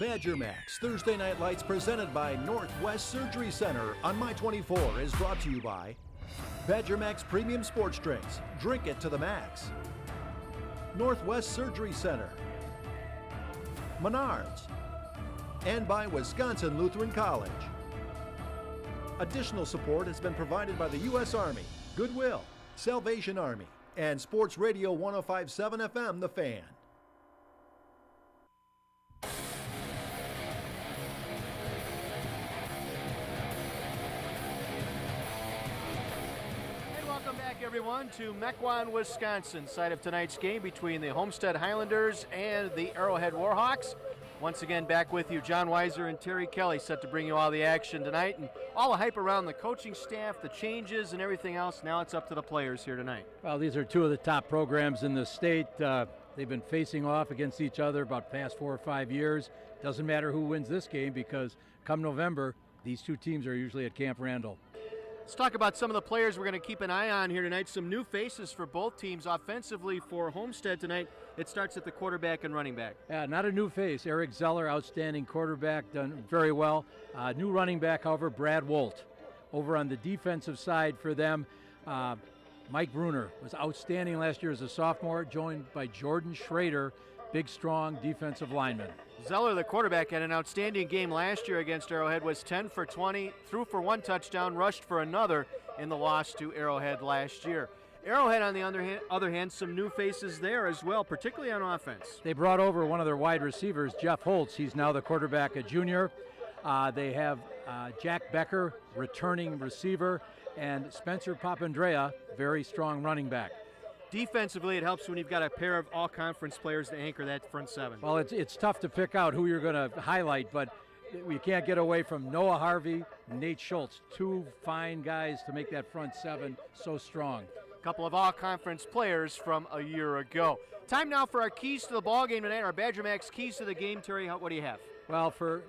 Badger Max Thursday Night Lights presented by Northwest Surgery Center on My 24 is brought to you by Badger Max Premium Sports Drinks. Drink it to the max. Northwest Surgery Center. Menards. And by Wisconsin Lutheran College. Additional support has been provided by the U.S. Army, Goodwill, Salvation Army, and Sports Radio 105.7 FM, The Fan. Welcome back, everyone, to Mequon, Wisconsin, site of tonight's game between the Homestead Highlanders and the Arrowhead Warhawks. Once again, back with you, John Weiser and Terry Kelly, set to bring you all the action tonight and all the hype around the coaching staff, the changes, and everything else. Now it's up to the players here tonight. Well, these are two of the top programs in the state. They've been facing off against each other about the past 4 or 5 years. Doesn't matter who wins this game because come November, these two teams are usually at Camp Randall. Let's talk about some of the players we're going to keep an eye on here tonight. Some new faces for both teams. Offensively for Homestead tonight, it starts at the quarterback and running back. Yeah, not a new face. Eric Zeller, outstanding quarterback, done very well. New running back, however, Brad Wolt. Over on the defensive side for them, Mike Bruner was outstanding last year as a sophomore, joined by Jordan Schrader, big, strong defensive lineman. Zeller, the quarterback, had an outstanding game last year against Arrowhead, was 10 for 20, threw for 1 touchdown, rushed for another in the loss to Arrowhead last year. Arrowhead, on the other hand, some new faces there as well, particularly on offense. They brought over one of their wide receivers, Jeff Holtz. He's now the quarterback, a junior. They have Jack Becker, returning receiver, and Spencer Papandrea, very strong running back. Defensively, it helps when you've got a pair of all-conference players to anchor that front seven. Well, it's tough to pick out who you're going to highlight, but we can't get away from Noah Harvey, Nate Schultz, two fine guys to make that front seven so strong. A couple of all-conference players from a year ago. Time now for our keys to the ball game tonight, our Badger Max keys to the game. Terry, what do you have? Well, for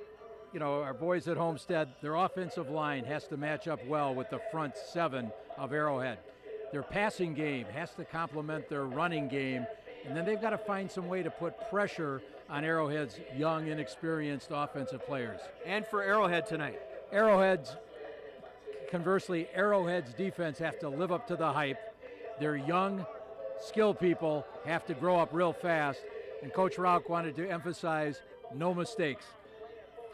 our boys at Homestead, their offensive line has to match up well with the front seven of Arrowhead. Their passing game has to complement their running game, and then they've got to find some way to put pressure on Arrowhead's young, inexperienced offensive players. And for Arrowhead tonight? Conversely, Arrowhead's defense have to live up to the hype. Their young, skilled people have to grow up real fast, and Coach Rauch wanted to emphasize no mistakes.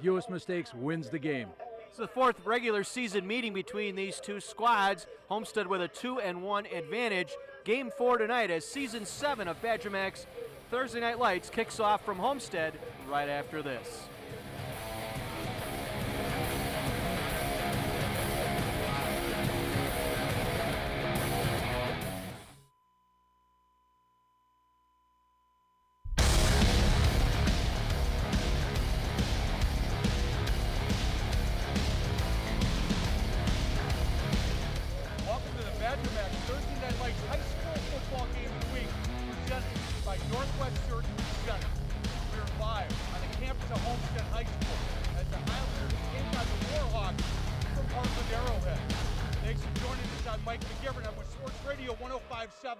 Fewest mistakes wins the game. It's the fourth regular season meeting between these two squads. Homestead with a 2-1 advantage. Game 4 tonight as Season 7 of Badger Max Thursday Night Lights kicks off from Homestead right after this.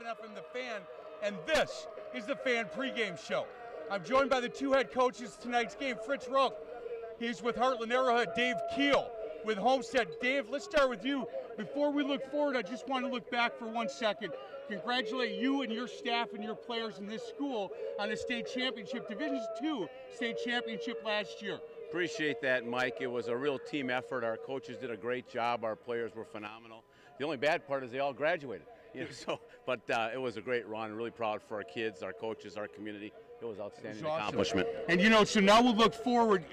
FM The Fan, and this is the Fan Pregame Show. I'm joined by the two head coaches of tonight's game, Fritz Roque. He's with Heartland Arrowhead, Dave Keel with Homestead. Dave, let's start with you. Before we look forward, I just want to look back for 1 second. Congratulate you and your staff and your players in this school on a state championship, Division II state championship last year. Appreciate that, Mike. It was a real team effort. Our coaches did a great job. Our players were phenomenal. The only bad part is they all graduated. But it was a great run. Really proud for our kids, our coaches, our community. It was outstanding accomplishment. And so now we'll look forward.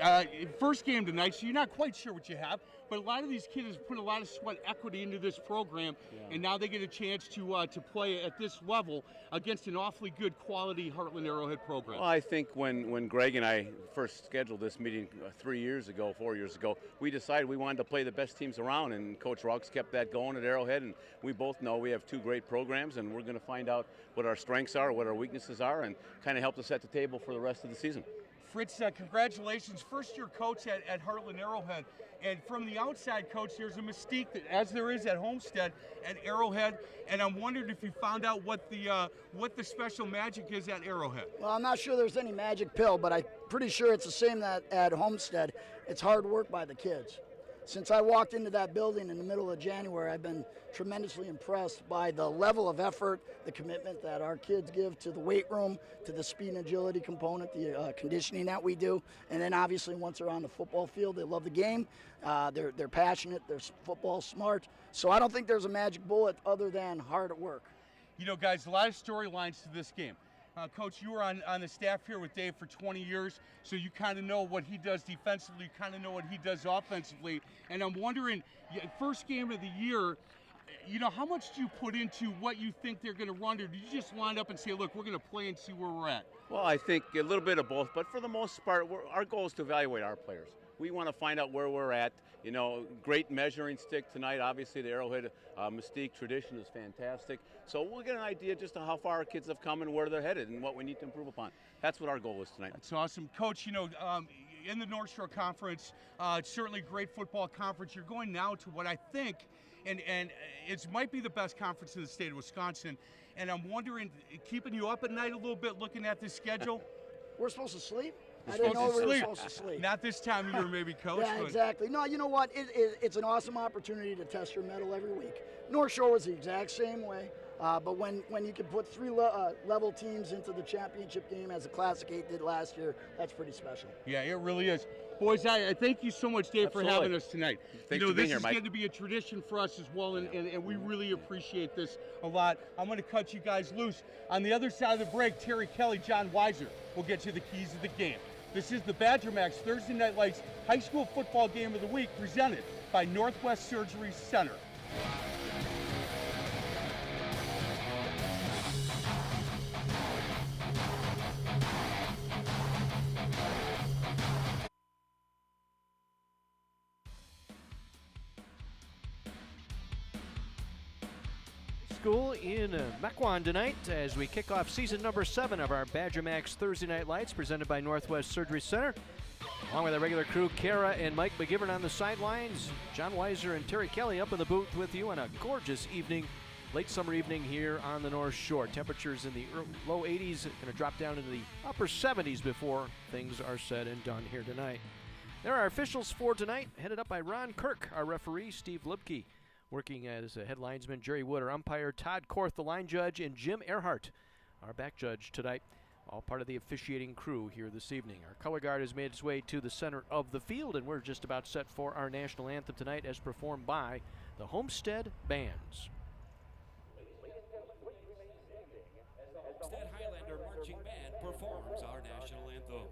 First game tonight, so you're not quite sure what you have, but a lot of these kids have put a lot of sweat equity into this program, and now they get a chance to play at this level against an awfully good quality Heartland Arrowhead program. Well, I think when Greg and I first scheduled this meeting 4 years ago, we decided we wanted to play the best teams around, and Coach Rauch kept that going at Arrowhead, and we both know we have two great programs, and we're going to find out what our strengths are, what our weaknesses are, and kind of help to set the table for the rest of the season. Fritz, congratulations, first-year coach at Heartland Arrowhead. And from the outside, Coach, there's a mystique, that, as there is at Homestead, at Arrowhead. And I'm wondering if you found out what the special magic is at Arrowhead. Well, I'm not sure there's any magic pill, but I'm pretty sure it's the same that at Homestead. It's hard work by the kids. Since I walked into that building in the middle of January, I've been tremendously impressed by the level of effort, the commitment that our kids give to the weight room, to the speed and agility component, the conditioning that we do. And then obviously once they're on the football field, they love the game. They're passionate, they're football smart. So I don't think there's a magic bullet other than hard at work. You know, guys, a lot of storylines to this game. Coach, you were on the staff here with Dave for 20 years, so you kind of know what he does defensively, you kind of know what he does offensively. And I'm wondering, first game of the year, you know, how much do you put into what you think they're going to run, or do you just line up and say, look, we're going to play and see where we're at? Well, I think a little bit of both, but for the most part, our goal is to evaluate our players. We want to find out where we're at. You know, great measuring stick tonight. Obviously, the Arrowhead Mystique tradition is fantastic. So we'll get an idea just of how far our kids have come and where they're headed and what we need to improve upon. That's what our goal is tonight. That's awesome. Coach, you know, in the North Shore Conference, it's certainly a great football conference. You're going now to what I think, and it might be the best conference in the state of Wisconsin. And I'm wondering, keeping you up at night a little bit looking at this schedule? We're supposed to sleep? I didn't know we were supposed to sleep. Not this time of year, maybe, Coach. Yeah, exactly. No, you know what? It's an awesome opportunity to test your mettle every week. North Shore was the exact same way, but when you can put three level teams into the championship game as the Classic 8 did last year, that's pretty special. Yeah, it really is. Boys, I thank you so much, Dave, Absolutely. for having us tonight. Thanks you know, for being this here, is Mike. going to be a tradition for us as well, and we really appreciate this a lot. I'm going to cut you guys loose. On the other side of the break, Terry Kelly, John Weiser will get you the keys of the game. This is the Badger Max Thursday Night Lights High School Football Game of the Week, presented by Northwest Surgery Center. School in Mequon tonight as we kick off season number 7 of our Badger Max Thursday Night Lights, presented by Northwest Surgery Center. Along with our regular crew, Kara and Mike McGivern on the sidelines, John Weiser and Terry Kelly up in the booth with you on a gorgeous evening, late summer evening here on the North Shore. Temperatures in the low 80s, going to drop down into the upper 70s before things are said and done here tonight. There are officials for tonight, headed up by Ron Kirk, our referee, Steve Lipke, working as a head linesman, Jerry Wood, our umpire, Todd Korth, the line judge, and Jim Earhart, our back judge tonight. All part of the officiating crew here this evening. Our color guard has made its way to the center of the field, and we're just about set for our national anthem tonight as performed by the Homestead Bands. Homestead Highlander Marching Band performs our national anthem.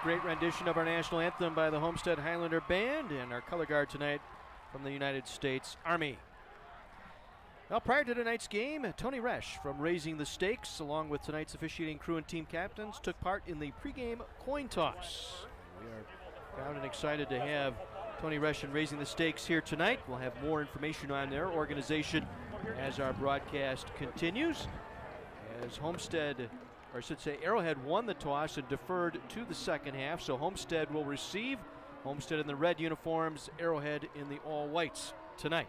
Great rendition of our national anthem by the Homestead Highlander Band, and our color guard tonight from the United States Army. Well, prior to tonight's game, Tony Resch from Raising the Stakes, along with tonight's officiating crew and team captains, took part in the pregame coin toss. We are proud and excited to have Tony Resch and Raising the Stakes here tonight. We'll have more information on their organization as our broadcast continues. As Homestead, or I should say Arrowhead, won the toss and deferred to the second half, so Homestead will receive. Homestead in the red uniforms, Arrowhead in the all whites tonight.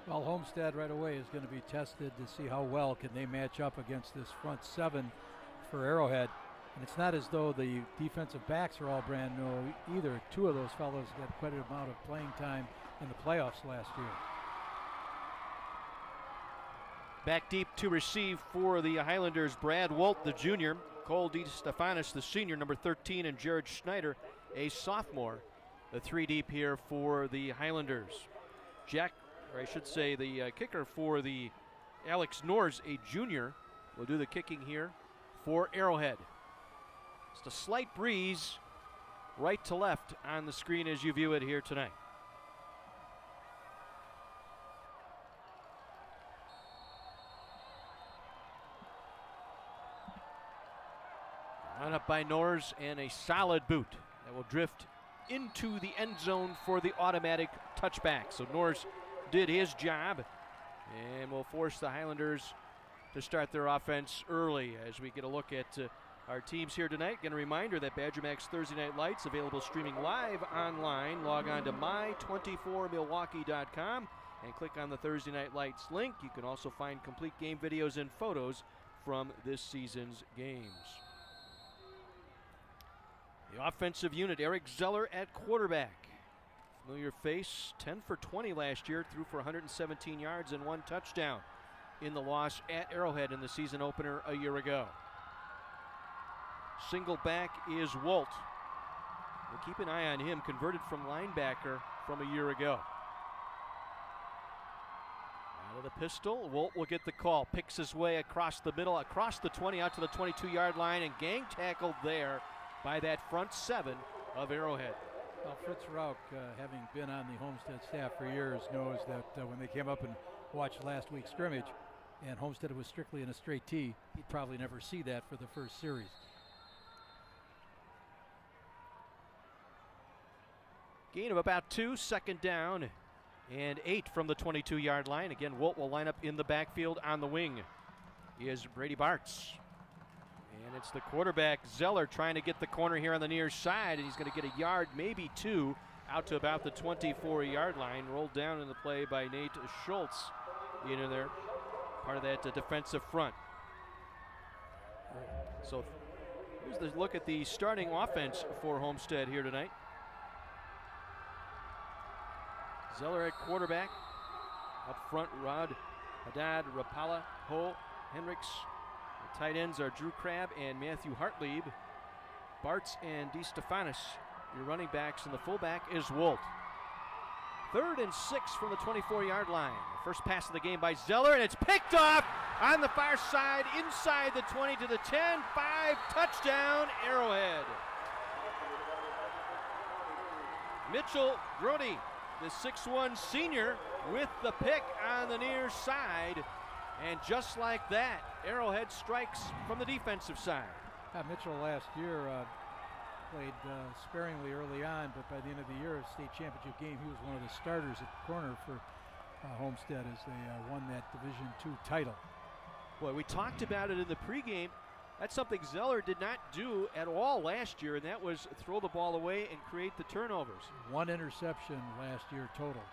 Well, Homestead right away is going to be tested to see how well can they match up against this front seven for Arrowhead. And it's not as though the defensive backs are all brand new either. Two of those fellows got quite an amount of playing time in the playoffs last year. Back deep to receive for the Highlanders, Brad Wolt, the junior, Cole DeStefanis, the senior, number 13, and Jared Schneider, a sophomore. The three deep here for the Highlanders. Jack, or I should say the kicker for the Alex Norris, a junior, will do the kicking here for Arrowhead. Just a slight breeze right to left on the screen as you view it here tonight. On up by Norris and a solid boot that will drift into the end zone for the automatic touchback. So Norris did his job and will force the Highlanders to start their offense early as we get a look at our teams here tonight. Again, a reminder that Badger Max Thursday Night Lights available streaming live online. Log on to my24milwaukee.com and click on the Thursday Night Lights link. You can also find complete game videos and photos from this season's games. The offensive unit, Eric Zeller at quarterback. Familiar face, 10 for 20 last year, threw for 117 yards and 1 touchdown in the loss at Arrowhead in the season opener a year ago. Single back is Wolt. We'll keep an eye on him, converted from linebacker from a year ago. Out of the pistol, Wolt will get the call, picks his way across the middle, across the 20, out to the 22-yard line, and gang tackled there by that front seven of Arrowhead. Well, Fritz Rauch, having been on the Homestead staff for years, knows that when they came up and watched last week's scrimmage and Homestead was strictly in a straight tee, he'd probably never see that for the first series. Gain of about 2, second down and 8 from the 22-yard line. Again, Wolt will line up in the backfield on the wing. He is Brady Bartz. And it's the quarterback, Zeller, trying to get the corner here on the near side, and he's going to get a yard, maybe 2, out to about the 24-yard line. Rolled down in the play by Nate Schultz in there, part of that defensive front. So here's the look at the starting offense for Homestead here tonight. Zeller at quarterback. Up front, Rod, Haddad, Rapala, Ho, Hendricks. The tight ends are Drew Crabb and Matthew Hartlieb. Bartz and DeStefanis, your running backs, and the fullback is Wolt. 3rd and 6 from the 24-yard line. The first pass of the game by Zeller, and it's picked off on the far side, inside the 20 to the 10, 5, touchdown, Arrowhead. Mitchell Grody, the 6'1 senior, with the pick on the near side. And just like that, Arrowhead strikes from the defensive side. Mitchell last year played sparingly early on, but by the end of the year, state championship game, he was one of the starters at the corner for Homestead as they won that Division II title. Boy, we talked about it in the pregame. That's something Zeller did not do at all last year, and that was throw the ball away and create the turnovers. 1 interception last year total.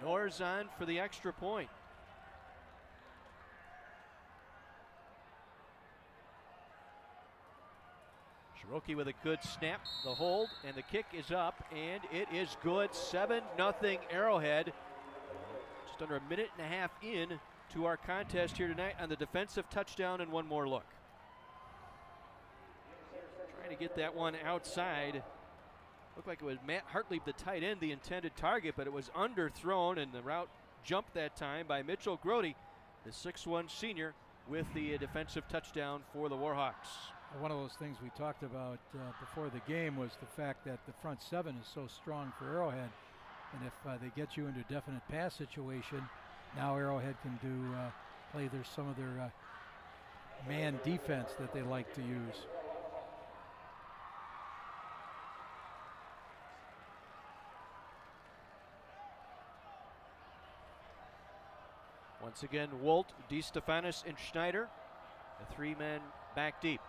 Norris on for the extra point. Shiroki with a good snap, the hold, and the kick is up, and it is good. 7-0 Arrowhead. Just under a minute and a half in to our contest here tonight on the defensive touchdown, and one more look. Trying to get that one outside. Looked like it was Matt Hartlieb, the tight end, the intended target, but it was underthrown, and the route jumped that time by Mitchell Grody, the 6'1 senior, with the defensive touchdown for the Warhawks. One of those things we talked about before the game was the fact that the front seven is so strong for Arrowhead, and if they get you into a definite pass situation, now Arrowhead can play some of their man defense that they like to use. Once again, Wolt, DeStefanis, and Schneider. The 3 men back deep.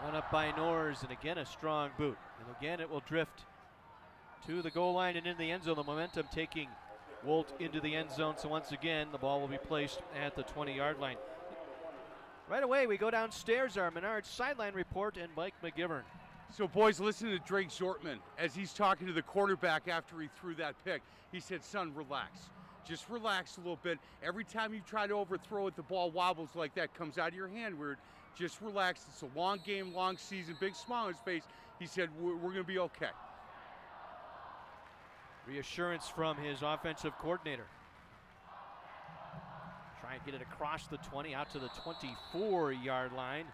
One up by Norris, and again a strong boot. And again it will drift to the goal line and in the end zone. The momentum taking Wolt into the end zone. So once again, the ball will be placed at the 20-yard line. Right away, we go downstairs. Our Menard sideline report and Mike McGivern. So boys, listen to Drake Zortman as he's talking to the quarterback after he threw that pick. He said, son, relax. Just relax a little bit. Every time you try to overthrow it, the ball wobbles like that, comes out of your hand weird. Just relax. It's a long game, long season. Big smile on his face. He said, we're going to be okay. Reassurance from his offensive coordinator. Try and get it across the 20, out to the 24-yard line.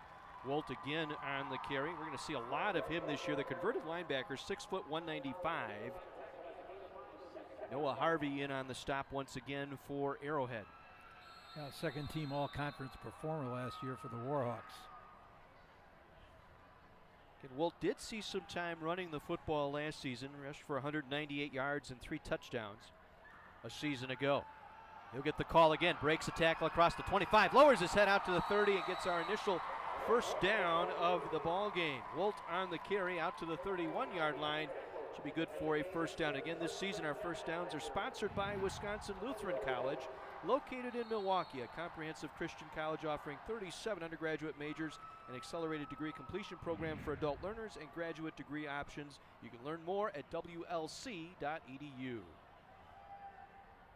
Wolt again on the carry. We're going to see a lot of him this year. The converted linebacker, 6 foot 195. Noah Harvey in on the stop once again for Arrowhead. Second team all-conference performer last year for the Warhawks. And Wolt did see some time running the football last season, rushed for 198 yards and 3 touchdowns a season ago. He'll get the call again, breaks a tackle across the 25, lowers his head out to the 30 and gets our initial first down of the ball game. Wolt on the carry out to the 31-yard line. Should be good for a first down. Again, this season our first downs are sponsored by Wisconsin Lutheran College, located in Milwaukee, a comprehensive Christian college offering 37 undergraduate majors, an accelerated degree completion program for adult learners, and graduate degree options. You can learn more at WLC.edu.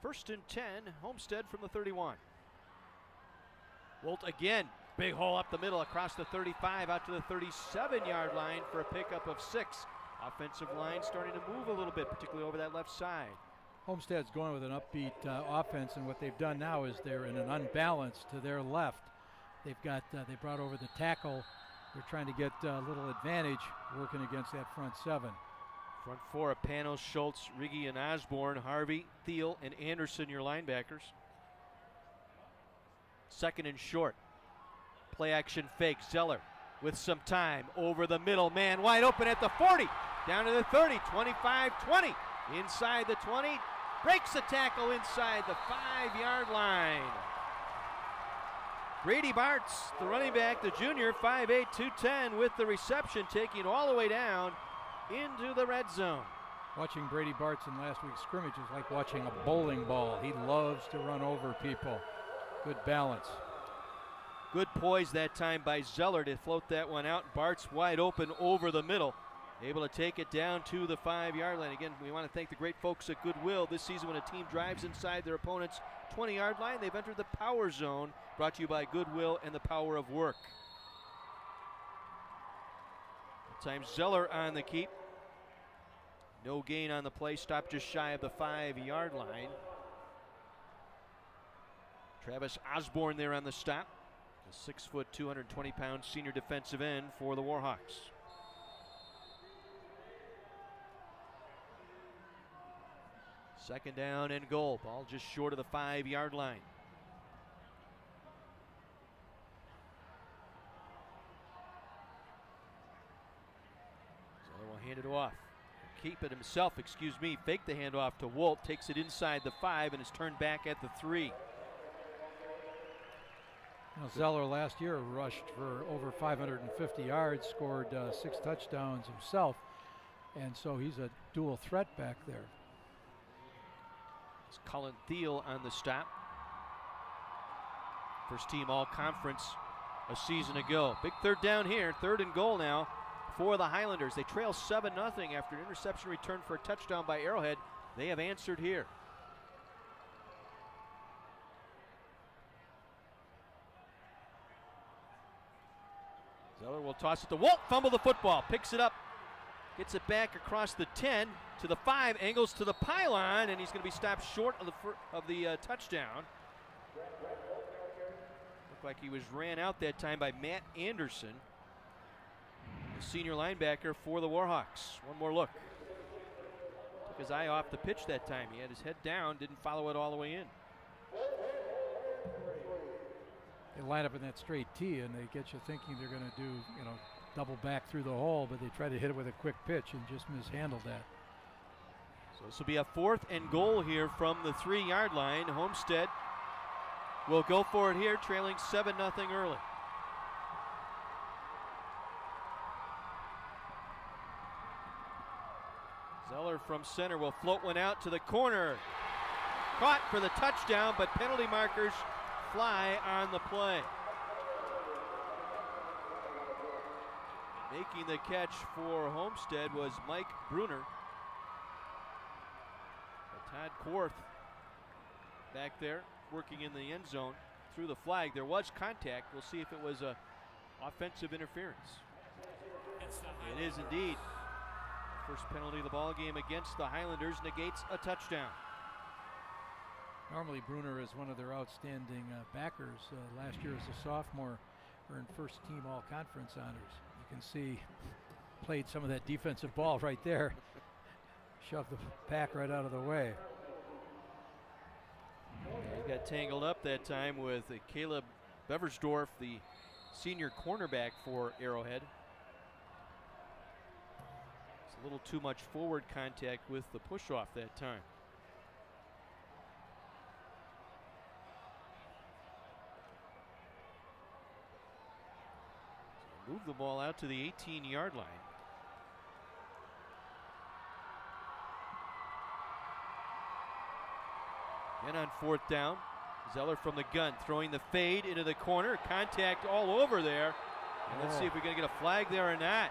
First and 10, Homestead from the 31. Wolt again, big hole up the middle across the 35 out to the 37-yard line for a pickup of 6. Offensive line starting to move a little bit, particularly over that left side. Homestead's going with an upbeat offense, and what they've done now is they're in an unbalance to their left. They've got they brought over the tackle. They're trying to get a little advantage working against that front 7. Front 4 of Panos, Schultz, Riggy, and Osborne, Harvey, Thiel, and Anderson, your linebackers. Second and short. Play action fake. Zeller with some time over the middle. Man wide open at the 40. Down to the 30. 25-20. Inside the 20. Breaks the tackle inside the 5-yard line. Brady Bartz, the running back, the junior, 5'8", 210 with the reception, taking all the way down into the red zone. Watching Brady Bartz in last week's scrimmage is like watching a bowling ball. He loves to run over people. Good balance. Good poise that time by Zeller to float that one out. Bartz wide open over the middle. Able to take it down to the 5-yard line. Again, we want to thank the great folks at Goodwill. This season when a team drives inside their opponent's 20-yard line, they've entered the power zone, brought to you by Goodwill and the power of work. That time Zeller on the keep. No gain on the play, stopped just shy of the 5-yard line. Travis Osborne there on the stop. The 6 foot, 220-pound senior defensive end for the Warhawks. Second down and goal. Ball just short of the 5-yard line. Zeller will hand it off. Keep it himself, fake the handoff to Wolt, takes it inside the 5 and is turned back at the 3. Now, Zeller last year rushed for over 550 yards, scored 6 touchdowns himself, and so he's a dual threat back there. It's Cullen Thiel on the stop. First team all-conference a season ago. Big third down here, 3rd and goal now for the Highlanders. They trail 7-0 after an interception return for a touchdown by Arrowhead. They have answered here. Zeller will toss it to Wolt, fumble the football, picks it up, gets it back across the 10 to the 5, angles to the pylon, and he's going to be stopped short of the touchdown. Looked like he was ran out that time by Matt Anderson, the senior linebacker for the Warhawks. One more look. Took his eye off the pitch that time. He had his head down, didn't follow it all the way in. they line up in that straight tee and they get you thinking they're going to do, double back through the hole, but they try to hit it with a quick pitch and just mishandled that. So this will be a 4th and goal here from the 3-yard line. Homestead will go for it here, trailing 7-0 early. Zeller from center will float one out to the corner. Caught for the touchdown, but penalty markers fly on the play. Making the catch for Homestead was Mike Bruner. Todd Korth back there working in the end zone through the flag. There was contact. We'll see if it was a offensive interference. It is indeed. First penalty of the ball game against the Highlanders negates a touchdown. Normally Bruner is one of their outstanding backers. Last year as a sophomore earned first team all-conference honors. You can see played some of that defensive ball right there. Shoved the pack right out of the way. He got tangled up that time with Caleb Beversdorf, the senior cornerback for Arrowhead. It's a little too much forward contact with the push-off that time. So move the ball out to the 18-yard line. And on 4th down, Zeller from the gun, throwing the fade into the corner. Contact all over there. And let's see if we're going to get a flag there or not.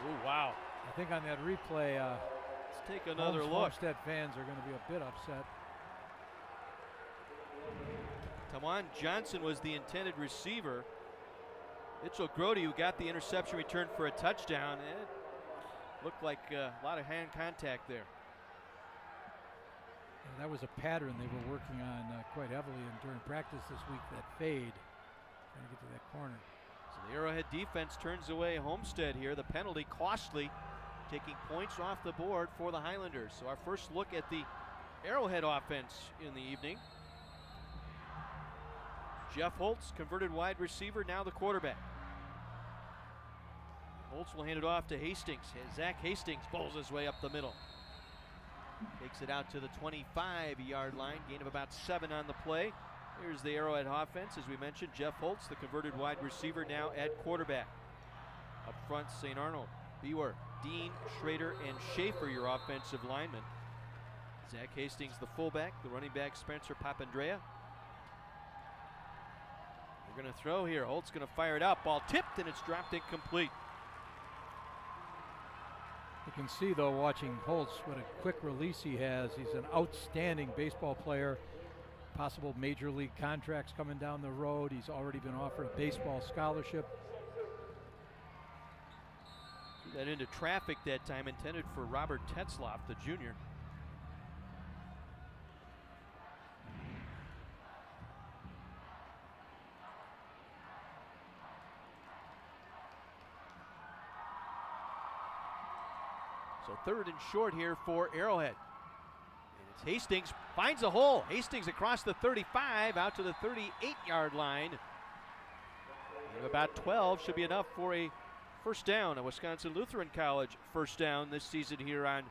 Oh, wow. I think on that replay, let's take another look. Homestead fans are going to be a bit upset. Tawan Johnson was the intended receiver. Mitchell Grody, who got the interception, returned for a touchdown. It looked like a lot of hand contact there. And that was a pattern they were working on quite heavily during practice this week, that fade, trying to get to that corner. So the Arrowhead defense turns away Homestead here. The penalty costly, taking points off the board for the Highlanders. So our first look at the Arrowhead offense in the evening. Jeff Holtz, converted wide receiver, now the quarterback. Holtz will hand it off to Hastings. Zach Hastings bowls his way up the middle. Takes it out to the 25-yard line, gain of about 7 on the play. Here's the Arrowhead offense, as we mentioned. Jeff Holtz, the converted wide receiver, now at quarterback. Up front, St. Arnold, Bewer, Dean, Schrader, and Schaefer, your offensive linemen. Zach Hastings, the fullback. The running back, Spencer Papandrea. We're going to throw here. Holtz going to fire it up. Ball tipped, and it's dropped incomplete. You can see, though, watching Holtz, what a quick release he has. He's an outstanding baseball player. Possible major league contracts coming down the road. He's already been offered a baseball scholarship. Threw that into traffic that time, intended for Robert Tetzloff, the junior. So 3rd and short here for Arrowhead. And it's Hastings, finds a hole. Hastings across the 35, out to the 38-yard line. And about 12 should be enough for a first down. A Wisconsin Lutheran College first down this season here on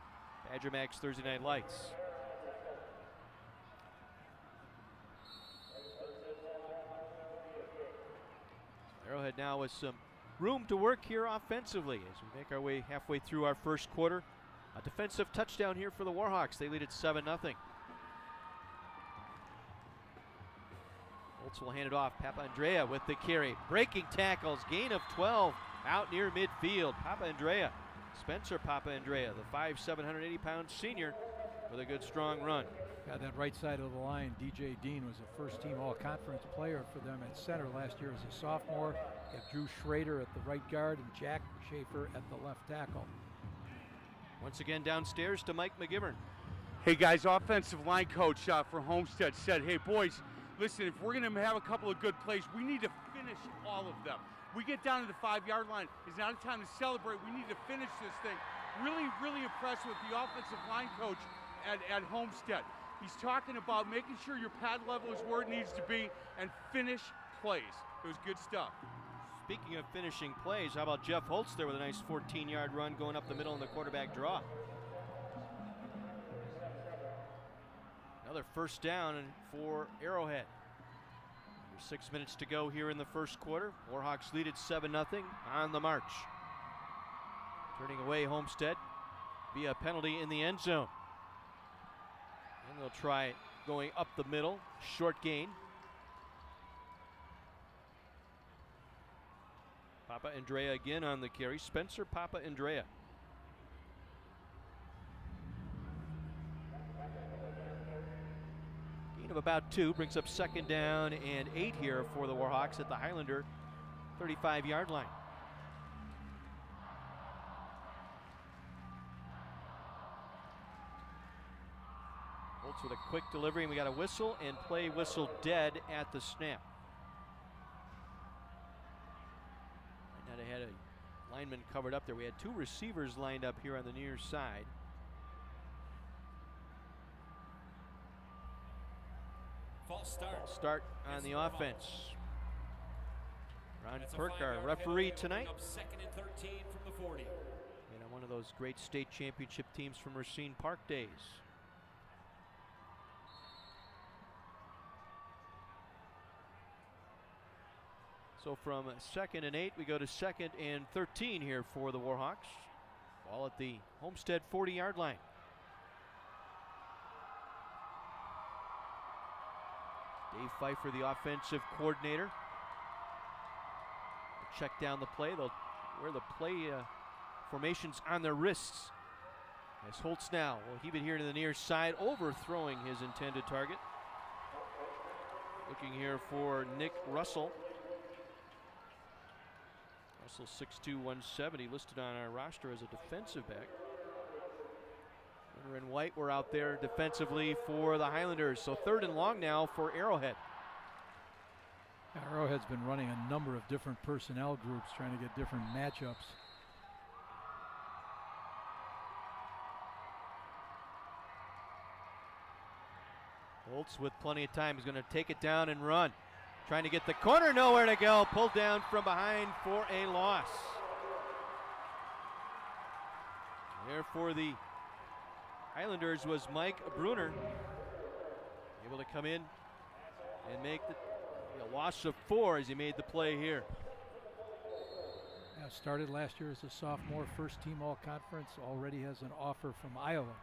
Badger Max Thursday Night Lights. Arrowhead now with some room to work here offensively as we make our way halfway through our first quarter. A defensive touchdown here for the Warhawks. They lead at 7-0. Holtz will hand it off. Papandrea with the carry. Breaking tackles, gain of 12 out near midfield. Papandrea, Spencer Papandrea, the 5'7", 180-pound senior with a good strong run. Got that right side of the line. DJ Dean was a first-team all-conference player for them at center last year as a sophomore. You have Drew Schrader at the right guard and Jack Schaefer at the left tackle. Once again downstairs to Mike McGivern. Hey guys, offensive line coach for Homestead said, hey boys, listen, if we're going to have a couple of good plays, we need to finish all of them. We get down to the 5-yard line. It's not a time to celebrate. We need to finish this thing. Really, really impressed with the offensive line coach at Homestead. He's talking about making sure your pad level is where it needs to be and finish plays. It was good stuff. Speaking of finishing plays, how about Jeff Holtz there with a nice 14-yard run going up the middle in the quarterback draw. Another first down for Arrowhead. Under 6 minutes to go here in the first quarter. Warhawks lead at 7-0 on the march. Turning away Homestead via a penalty in the end zone. And they'll try going up the middle, short gain. Papa Andrea again on the carry. Spencer Papa Andrea. Gain of about 2 brings up 2nd down and 8 here for the Warhawks at the Highlander 35-yard line. Holtz with a quick delivery, and we got a whistle and play whistle dead at the snap. Might not have had a lineman covered up there. We had 2 receivers lined up here on the near side. False start. Start on the offense. Ron Perk, our referee tonight. Up 2nd and 13 from the 40. And on one of those great state championship teams from Racine Park days. So from 2nd and 8, we go to 2nd and 13 here for the Warhawks. Ball at the Homestead 40-yard line. Dave Pfeiffer, the offensive coordinator. They'll check down the play. They'll wear the play formations on their wrists. As Holtz now will heave it here to the near side, overthrowing his intended target. Looking here for Nick Russell. Russell 6'2", 170, listed on our roster as a defensive back. Winter and White were out there defensively for the Highlanders. So 3rd and long now for Arrowhead. Arrowhead's been running a number of different personnel groups trying to get different matchups. Holtz with plenty of time. He's going to take it down and run. Trying to get the corner, nowhere to go. Pulled down from behind for a loss. There for the Highlanders was Mike Bruner. Able to come in and make a loss of 4 as he made the play here. Yeah, started last year as a sophomore, first team all-conference, already has an offer from Iowa.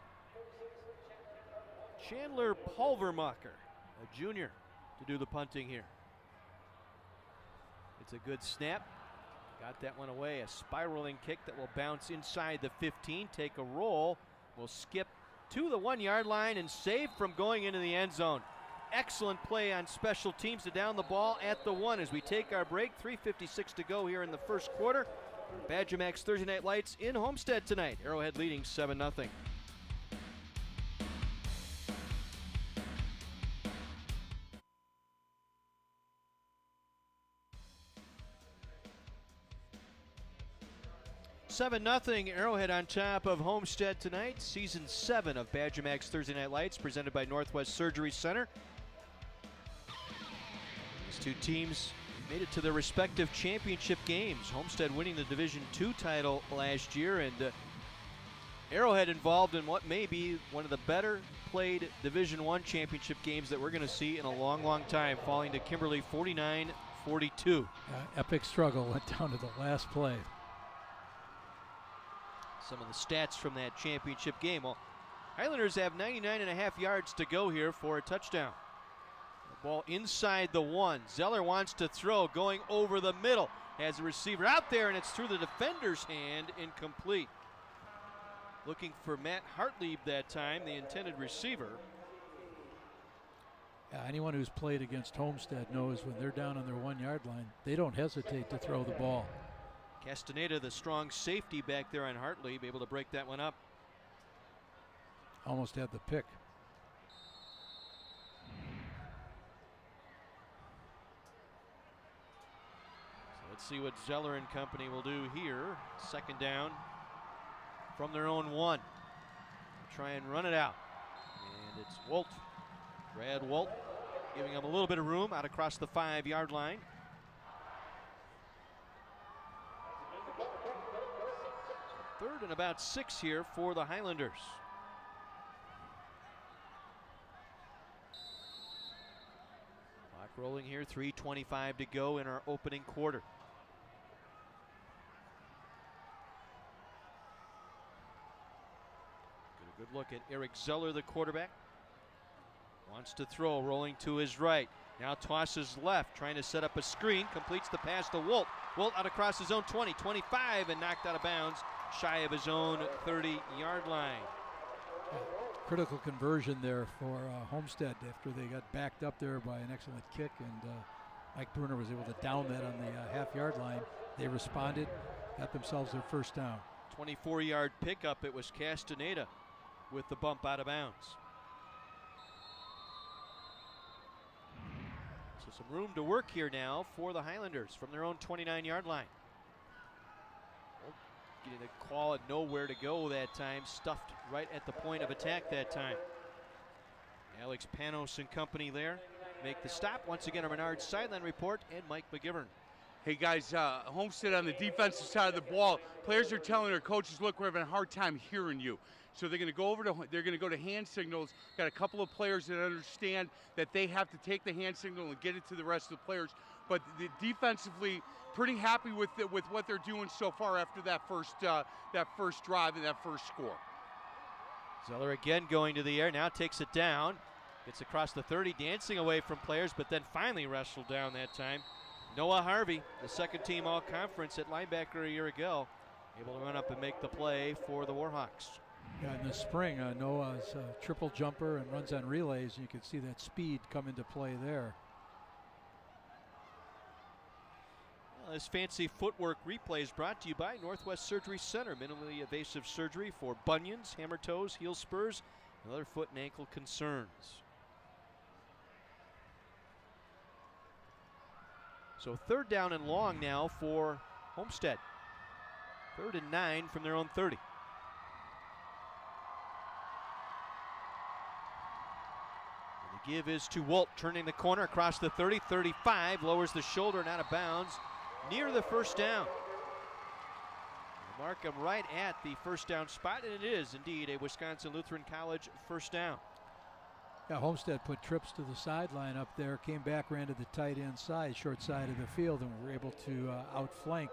Chandler Pulvermacher, a junior, to do the punting here. It's a good snap. Got that one away. A spiraling kick that will bounce inside the 15, take a roll, will skip to the 1-yard line and save from going into the end zone. Excellent play on special teams to down the ball at the 1 as we take our break. 3:56 to go here in the first quarter. Badger Max Thursday Night Lights in Homestead tonight. Arrowhead leading 7-0. Nothing. Arrowhead on top of Homestead tonight. Season 7 of Badger Max Thursday Night Lights, presented by Northwest Surgery Center. These 2 teams made it to their respective championship games. Homestead winning the Division II title last year, and Arrowhead involved in what may be one of the better played Division I championship games that we're going to see in a long, long time, falling to Kimberly 49-42. Epic struggle went down to the last play. Some of the stats from that championship game. Well, Highlanders have 99.5 yards to go here for a touchdown. The ball inside the 1. Zeller wants to throw, going over the middle. Has a receiver out there, and it's through the defender's hand, incomplete. Looking for Matt Hartlieb that time, the intended receiver. Yeah, anyone who's played against Homestead knows when they're down on their 1-yard line, they don't hesitate to throw the ball. Castaneda, the strong safety back there on Hartlieb, able to break that one up. Almost had the pick. So let's see what Zeller and company will do here. 2nd down from their own 1. Try and run it out. And it's Wolt. Brad Wolt giving him a little bit of room out across the 5-yard line. 3rd and about 6 here for the Highlanders. Clock rolling here, 3:25 to go in our opening quarter. Get a good look at Eric Zeller, the quarterback. Wants to throw, rolling to his right. Now tosses left, trying to set up a screen. Completes the pass to Wolt. Wolt out across his own 20, 25, and knocked out of bounds, shy of his own 30-yard line. Critical conversion there for Homestead after they got backed up there by an excellent kick, and Mike Bruner was able to down that on the half-yard line. They responded, got themselves their first down. 24-yard pickup. It was Castaneda with the bump out of bounds. So some room to work here now for the Highlanders from their own 29-yard line. Getting the call at nowhere to go that time, stuffed right at the point of attack that time. Alex Panos and company there make the stop. Once again, our Menard sideline report and Mike McGivern. Hey guys, Homestead on the defensive side of the ball. Players are telling their coaches, look, we're having a hard time hearing you. So they're going to go to hand signals. Got a couple of players that understand that they have to take the hand signal and get it to the rest of the players. But defensively, pretty happy with what they're doing so far after that first drive and that first score. Zeller again going to the air, now takes it down. Gets across the 30, dancing away from players, but then finally wrestled down that time. Noah Harvey, the second team all-conference at linebacker a year ago, able to run up and make the play for the Warhawks. Yeah, in the spring, Noah's a triple jumper and runs on relays. You can see that speed come into play there. Well, this fancy footwork replay is brought to you by Northwest Surgery Center. Minimally invasive surgery for bunions, hammer toes, heel spurs, and other foot and ankle concerns. So 3rd down and long now for Homestead. 3rd and 9 from their own 30. The give is to Wolt, turning the corner across the 30, 35, lowers the shoulder and out of bounds near the first down. Mark him right at the first down spot, and it is indeed a Wisconsin Lutheran College first down. Yeah, Homestead put trips to the sideline up there, came back, ran to the tight end side, short side of the field, and were able to outflank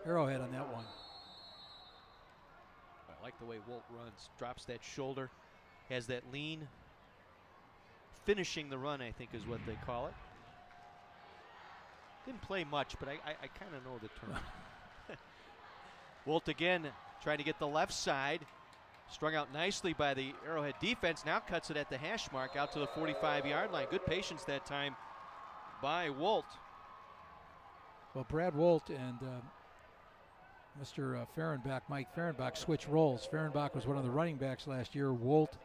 Arrowhead on that one. I like the way Wolt runs, drops that shoulder, has that lean. Finishing the run, I think, is what they call it. Didn't play much, but I kind of know the term. Wolt again trying to get the left side. Strung out nicely by the Arrowhead defense. Now cuts it at the hash mark out to the 45-yard line. Good patience that time by Wolt. Well, Brad Wolt and Mr. Fehrenbach, Mike Fehrenbach, switched roles. Fehrenbach was one of the running backs last year. Wolt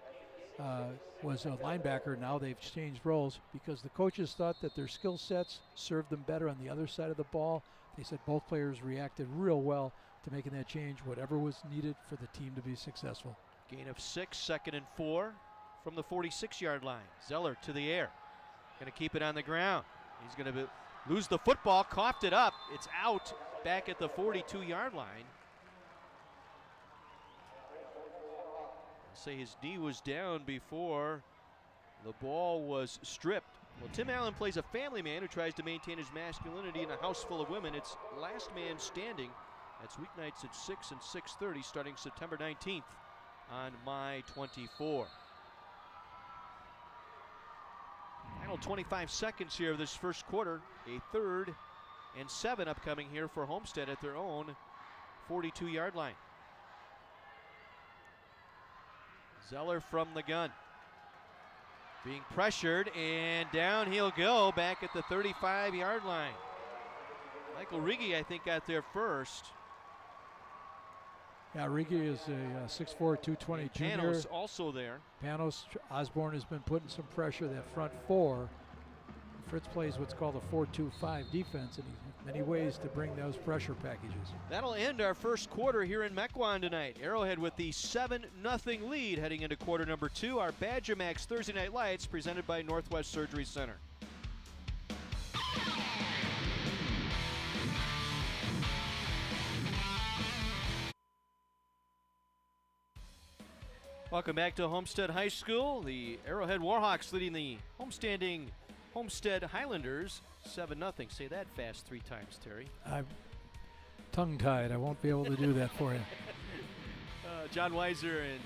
was a linebacker. Now they've changed roles because the coaches thought that their skill sets served them better on the other side of the ball. They said both players reacted real well to making that change, whatever was needed for the team to be successful. Gain of 6, 2nd and 4 from the 46-yard line. Zeller to the air. Going to keep it on the ground. He's going to lose the football, coughed it up. It's out back at the 42-yard line. I'll say his knee was down before the ball was stripped. Well, Tim Allen plays a family man who tries to maintain his masculinity in a house full of women. It's last man standing. That's weeknights at 6 and 6:30 starting September 19th on My 24. Final 25 seconds here of this first quarter. A 3rd and 7 upcoming here for Homestead at their own 42-yard line. Zeller from the gun. Being pressured, and down he'll go back at the 35-yard line. Michael Riggi, I think, got there first. Yeah, Riggi is a 6'4", 220 junior. Panos also there. Panos, Osborne has been putting some pressure, that front four. Fritz plays what's called a 4-2-5 defense, and he has many ways to bring those pressure packages. That'll end our first quarter here in Mequon tonight. Arrowhead with the 7-0 lead heading into quarter number 2. Our Badger Max Thursday Night Lights presented by Northwest Surgery Center. Welcome back to Homestead High School. The Arrowhead Warhawks leading the homestanding Homestead Highlanders 7-0. Say that fast 3 times, Terry. I'm tongue-tied. I won't be able to do that for you. John Weiser and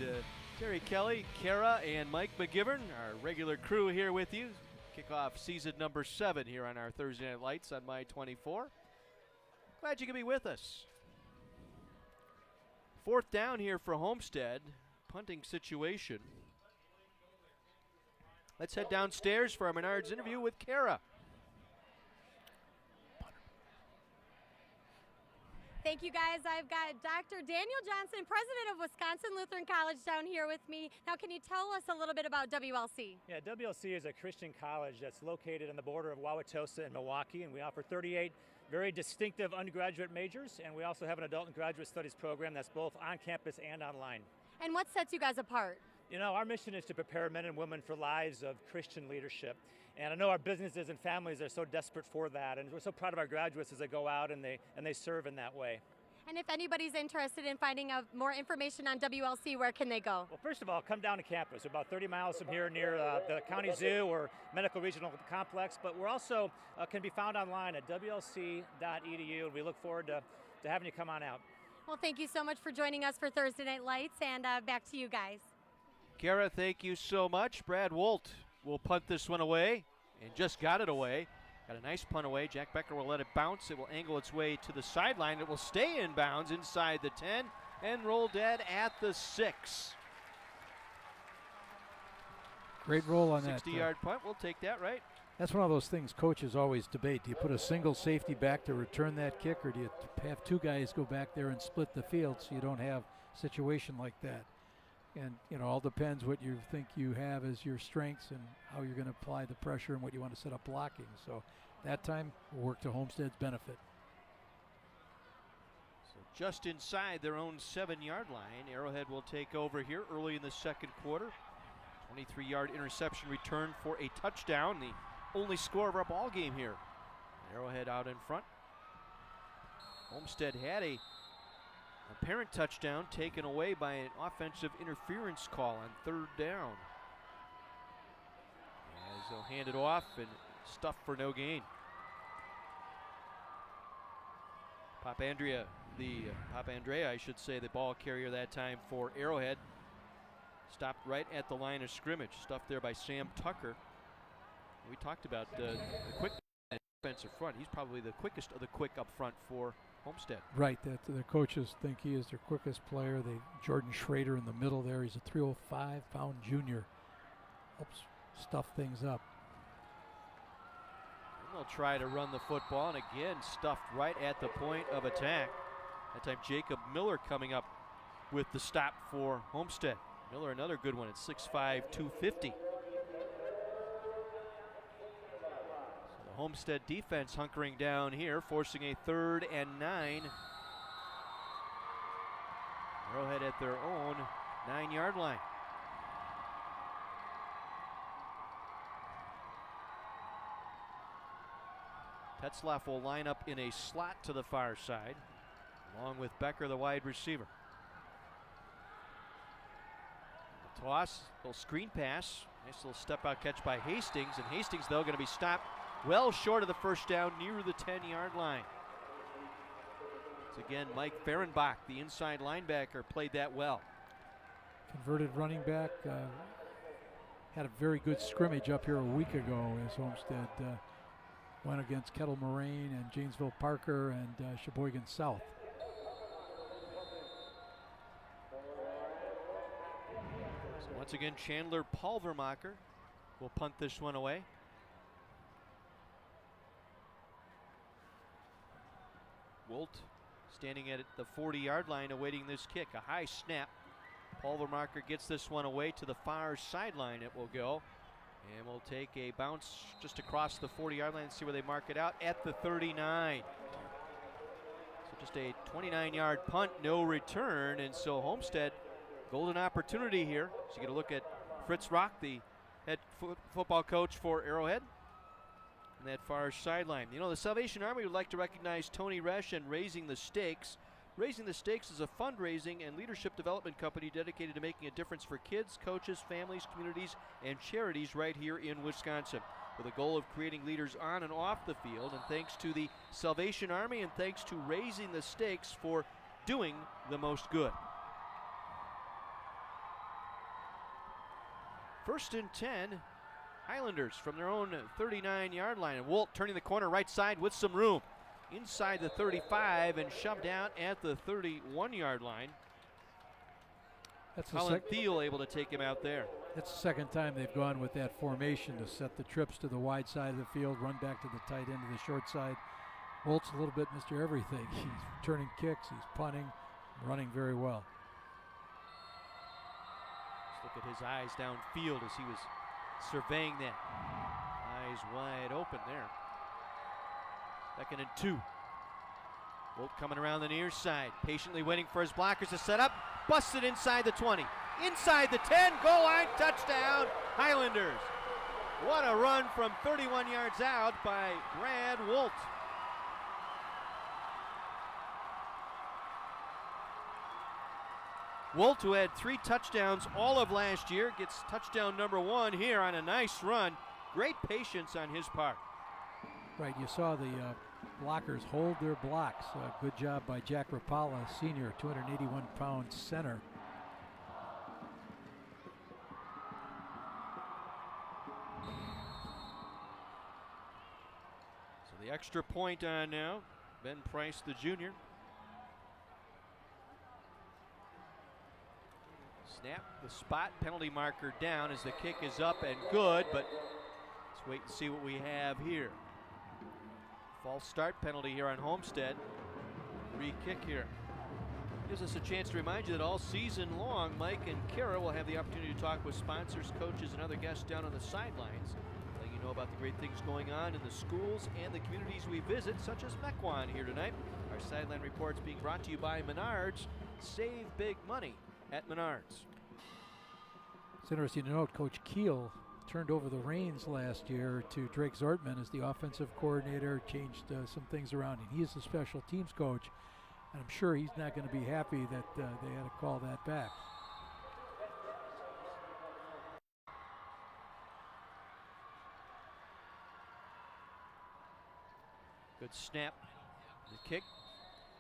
Terry Kelly, Kara, and Mike McGivern, our regular crew here with you. Kickoff season number 7 here on our Thursday Night Lights on My 24. Glad you can be with us. 4th down here for Homestead. Punting situation. Let's head downstairs for our Menards interview with Kara. Thank you, guys. I've got Dr. Daniel Johnson, president of Wisconsin Lutheran College, down here with me. Now, can you tell us a little bit about WLC? Yeah, WLC is a Christian college that's located on the border of Wauwatosa and Milwaukee, and we offer 38 very distinctive undergraduate majors, and we also have an adult and graduate studies program that's both on campus and online. And what sets you guys apart? You know, our mission is to prepare men and women for lives of Christian leadership. And I know our businesses and families are so desperate for that, and we're so proud of our graduates as they go out and they serve in that way. And if anybody's interested in finding out more information on WLC, where can they go? Well, first of all, come down to campus. We're about 30 miles from here near the County Zoo or Medical Regional Complex, but we're also can be found online at wlc.edu, and we look forward to having you come on out. Well, thank you so much for joining us for Thursday Night Lights, and back to you guys. Kara, thank you so much. Brad Wolt will punt this one away, and just got it away. Got a nice punt away. Jack Becker will let it bounce. It will angle its way to the sideline. It will stay in bounds inside the 10 and roll dead at the 6. Great roll on that. 60-yard punt. We'll take that, right? That's one of those things coaches always debate. Do you put a single safety back to return that kick, or do you have 2 guys go back there and split the field so you don't have a situation like that? And, you know, all depends what you think you have as your strengths and how you're going to apply the pressure and what you want to set up blocking. So that time will work to Homestead's benefit. So just inside their own 7-yard line, Arrowhead will take over here early in the second quarter. 23-yard interception return for a touchdown, the only score of our ball game here. Arrowhead out in front. Homestead had a apparent touchdown taken away by an offensive interference call on 3rd down. As they'll hand it off and stuff for no gain. Papandrea, I should say, the ball carrier that time for Arrowhead. Stopped right at the line of scrimmage. Stuffed there by Sam Tucker. We talked about the quick defensive front. He's probably the quickest of the quick up front for Homestead. Right, that the coaches think he is their quickest player. Jordan Schrader in the middle there. He's a 305-pound junior. Helps stuff things up. And they'll try to run the football, and again stuffed right at the point of attack. That time Jacob Miller coming up with the stop for Homestead. Miller, another good one at 6'5", 250. Homestead defense hunkering down here, forcing a 3rd and 9. Arrowhead at their own 9-yard line. Tetzlaff will line up in a slot to the far side, along with Becker, the wide receiver. A toss, little screen pass, nice little step-out catch by Hastings, and Hastings, though, going to be stopped well short of the first down near the 10-yard line. It's again Mike Fehrenbach, the inside linebacker, played that well. Converted running back. Had a very good scrimmage up here a week ago as Homestead went against Kettle Moraine and Janesville Parker and Sheboygan South. So once again, Chandler Pulvermacher will punt this one away. Wolt standing at the 40-yard line awaiting this kick. A high snap. Pulvermacher gets this one away to the far sideline. It will go. And we'll take a bounce just across the 40-yard line and see where they mark it out at the 39. So just a 29-yard punt, no return. And so Homestead, golden opportunity here. So you get a look at Fritz Rock, the head football coach for Arrowhead. And that far sideline. You know, the Salvation Army would like to recognize Tony Resch and raising the stakes Raising the Stakes is a fundraising and leadership development company dedicated to making a difference for kids, coaches, families, communities, and charities right here in Wisconsin, with a goal of creating leaders on and off the field. And thanks to the Salvation Army and thanks to Raising the Stakes for doing the most good. 1st and 10, Highlanders from their own 39-yard line. And Wolt turning the corner right side with some room. Inside the 35 and shoved out at the 31-yard line. Colin Thiel able to take him out there. That's the second time they've gone with that formation to set the trips to the wide side of the field, run back to the tight end to the short side. Wolt's a little bit Mr. Everything. He's returning kicks, he's punting, running very well. Let's look at his eyes downfield as he was surveying that. Eyes wide open there. 2nd and 2. Wolt coming around the near side, patiently waiting for his blockers to set up. Busted inside the 20. Inside the 10, goal line, touchdown, Highlanders. What a run from 31 yards out by Brad Wolt. Wolt, who had 3 touchdowns all of last year, gets touchdown number 1 here on a nice run. Great patience on his part. Right, you saw the blockers hold their blocks. Good job by Jack Rapala, senior, 281-pound center. So the extra point on now, Ben Price, the junior. Snap the spot, penalty marker down as the kick is up and good, but let's wait and see what we have here. False start penalty here on Homestead. Re-kick here. Gives us a chance to remind you that all season long, Mike and Kara will have the opportunity to talk with sponsors, coaches, and other guests down on the sidelines, letting you know about the great things going on in the schools and the communities we visit, such as Mequon here tonight. Our sideline reports being brought to you by Menards. Save big money at Menards. It's interesting to note Coach Keel turned over the reins last year to Drake Zortman as the offensive coordinator, changed some things around, and he is the special teams coach, and I'm sure he's not going to be happy that they had to call that back. Good snap. The kick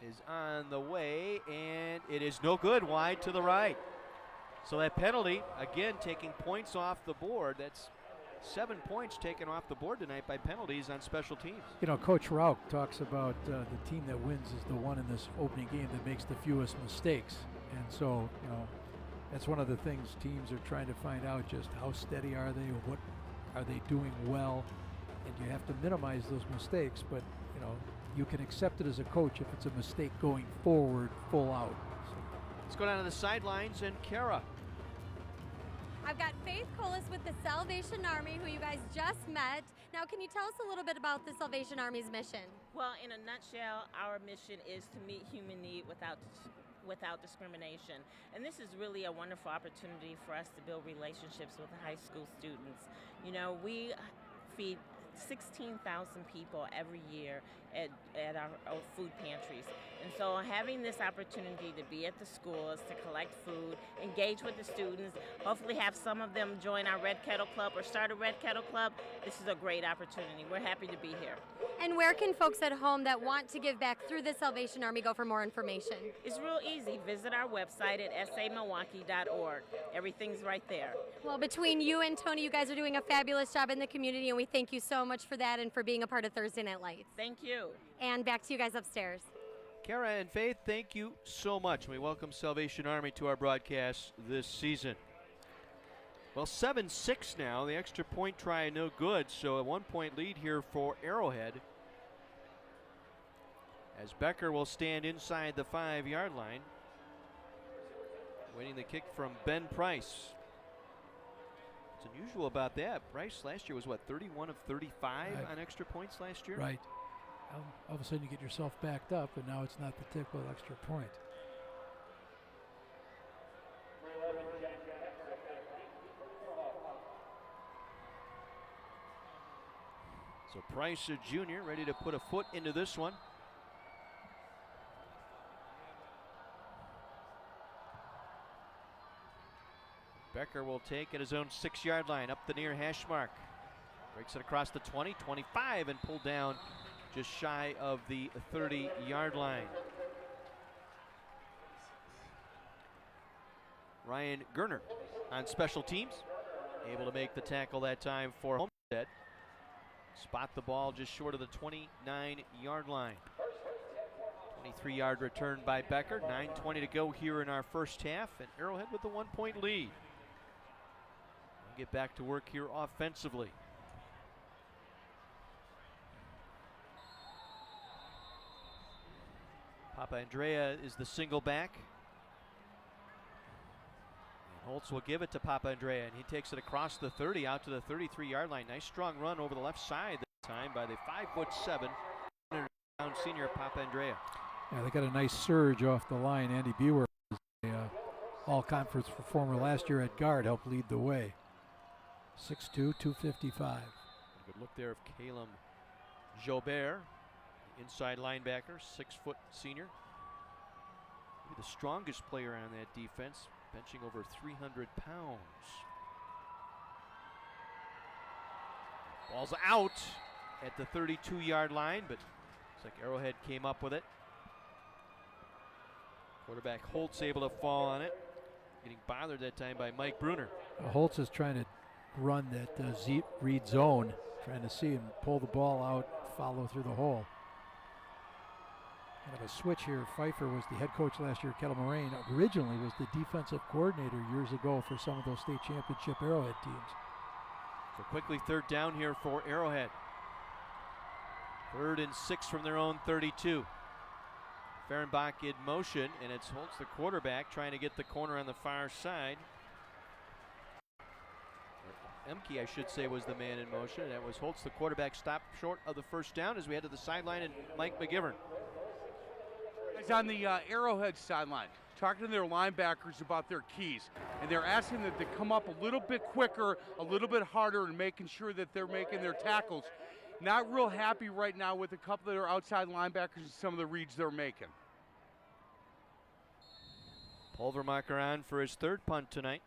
is on the way, and it is no good, wide to the right. So that penalty, again, taking points off the board. That's 7 points taken off the board tonight by penalties on special teams. You know, Coach Rauch talks about the team that wins is the one in this opening game that makes the fewest mistakes. And so, you know, that's one of the things teams are trying to find out, just how steady are they, what are they doing well, and you have to minimize those mistakes, but, you know, you can accept it as a coach if it's a mistake going forward, full out. So. Let's go down to the sidelines and Kara. I've got Faith Colas with the Salvation Army, who you guys just met. Now, can you tell us a little bit about the Salvation Army's mission? Well, in a nutshell, our mission is to meet human need without discrimination. And this is really a wonderful opportunity for us to build relationships with high school students. You know, we feed 16,000 people every year at our food pantries. And so having this opportunity to be at the schools, to collect food, engage with the students, hopefully have some of them join our Red Kettle Club or start a Red Kettle Club, this is a great opportunity. We're happy to be here. And where can folks at home that want to give back through the Salvation Army go for more information? It's real easy. Visit our website at samilwaukee.org. Everything's right there. Well, between you and Tony, you guys are doing a fabulous job in the community, and we thank you so much for that and for being a part of Thursday Night Lights. Thank you. And back to you guys upstairs. Kara and Faith, thank you so much. We welcome Salvation Army to our broadcast this season. Well, 7-6 now. The extra point try no good, so a 1-point lead here for Arrowhead. As Becker will stand inside the 5-yard line. Waiting the kick from Ben Price. What's unusual about that, Price last year was what, 31 of 35 on extra points last year? Right. All of a sudden you get yourself backed up, and now it's not the typical extra point. So Price, a junior, ready to put a foot into this one. Becker will take at his own 6-yard line up the near hash mark. Breaks it across the 20, 25, and pulled down just shy of the 30-yard line. Ryan Gerner on special teams, able to make the tackle that time for Homestead. Spot the ball just short of the 29-yard line. 23-yard return by Becker. 9:20 to go here in our first half, and Arrowhead with the 1-point lead. We'll get back to work here offensively. Papa Andrea is the single back. And Holtz will give it to Papa Andrea, and he takes it across the 30 out to the 33-yard line. Nice strong run over the left side this time by the 5'7" senior Papa Andrea. Yeah, they got a nice surge off the line. Andy Buer, all-conference performer last year at guard, helped lead the way. 6'2", 255. Good look there of Caleb Jobert, inside linebacker, 6-foot senior. Maybe the strongest player on that defense, benching over 300 pounds. Ball's out at the 32-yard line, but looks like Arrowhead came up with it. Quarterback Holtz able to fall on it. Getting bothered that time by Mike Bruner. Holtz is trying to run that read zone, trying to see him pull the ball out, follow through the hole. Kind of a switch here. Pfeiffer was the head coach last year. Kettle Moraine originally was the defensive coordinator years ago for some of those state championship Arrowhead teams. So quickly 3rd down here for Arrowhead. 3rd and 6 from their own 32. Fehrenbach in motion, and it's Holtz, the quarterback, trying to get the corner on the far side. Emke, I should say, was the man in motion. And that was Holtz, the quarterback, stopped short of the first down as we head to the sideline, and Mike McGivern. It's on the Arrowhead sideline, talking to their linebackers about their keys, and they're asking that they come up a little bit quicker, a little bit harder, and making sure that they're making their tackles. Not real happy right now with a couple of their outside linebackers and some of the reads they're making. Pulvermacher on for his 3rd punt tonight.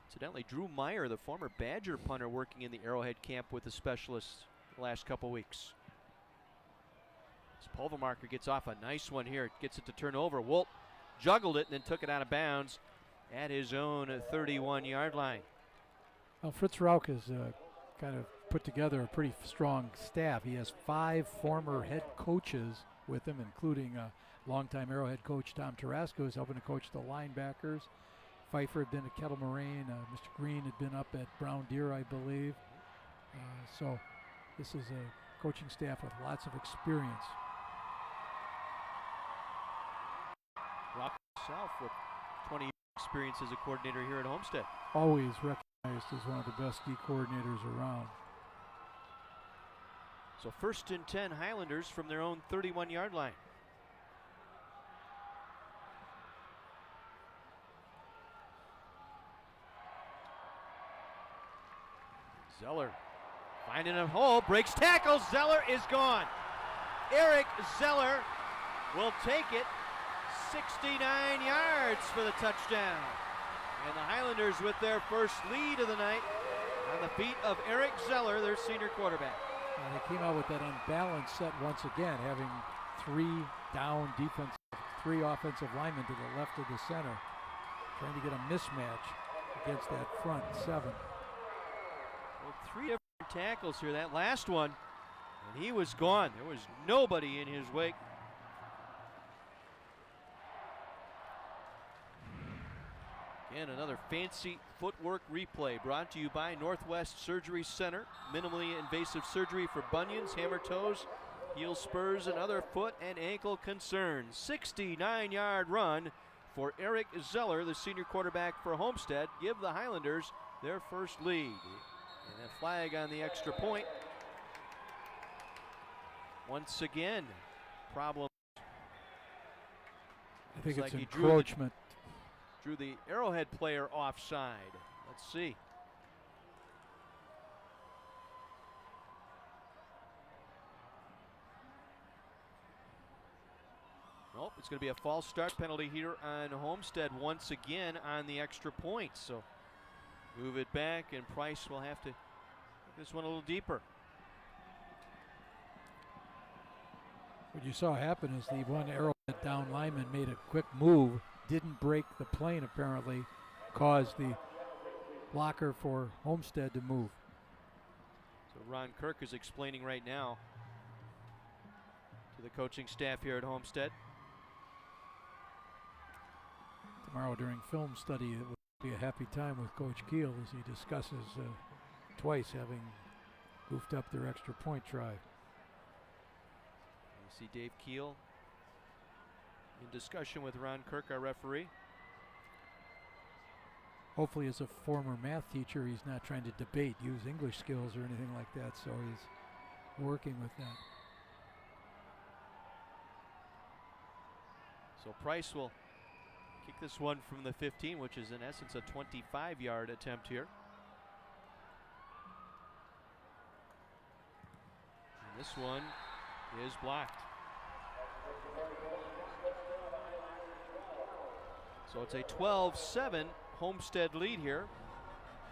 Incidentally, Drew Meyer, the former Badger punter, working in the Arrowhead camp with the specialists the last couple weeks. As Pulvermacher gets off a nice one here, gets it to turn over. Wolt juggled it and then took it out of bounds at his own 31-yard line. Well, Fritz Rauch has kind of put together a pretty strong staff. He has 5 former head coaches with him, including longtime Arrowhead coach Tom Tarasco, who's helping to coach the linebackers. Pfeiffer had been at Kettle Moraine. Mr. Green had been up at Brown Deer, I believe. So this is a coaching staff with lots of experience. Rob himself with 20 years experience as a coordinator here at Homestead. Always recognized as one of the best D coordinators around. So 1st and 10 Highlanders from their own 31-yard line. Zeller finding a hole, breaks tackles, Zeller is gone. Eric Zeller will take it 69 yards for the touchdown. And the Highlanders with their first lead of the night on the feet of Eric Zeller, their senior quarterback. And they came out with that unbalanced set once again, having 3 down defense, 3 offensive linemen to the left of the center, trying to get a mismatch against that front 7. Well, 3 different tackles here. That last one, and he was gone. There was nobody in his wake. Again, another fancy footwork replay brought to you by Northwest Surgery Center. Minimally invasive surgery for bunions, hammer toes, heel spurs, and other foot and ankle concerns. 69-yard run for Eric Zeller, the senior quarterback for Homestead. Give the Highlanders their first lead. And a flag on the extra point. Once again, problem. I think it's encroachment. Drew the Arrowhead player offside. Let's see. Nope, it's going to be a false start penalty here on Homestead once again on the extra point. So move it back, and Price will have to make this one a little deeper. What you saw happen is the one Arrowhead down lineman made a quick move, didn't break the plane apparently, caused the blocker for Homestead to move. So Ron Kirk is explaining right now to the coaching staff here at Homestead. Tomorrow during film study, it will be a happy time with Coach Keel as he discusses twice having goofed up their extra point try. You see Dave Keel in discussion with Ron Kirk, our referee. Hopefully, as a former math teacher, he's not trying to use English skills or anything like that, so he's working with that. So Price will kick this one from the 15, which is in essence a 25-yard attempt here. And this one is blocked. So it's a 12-7 Homestead lead here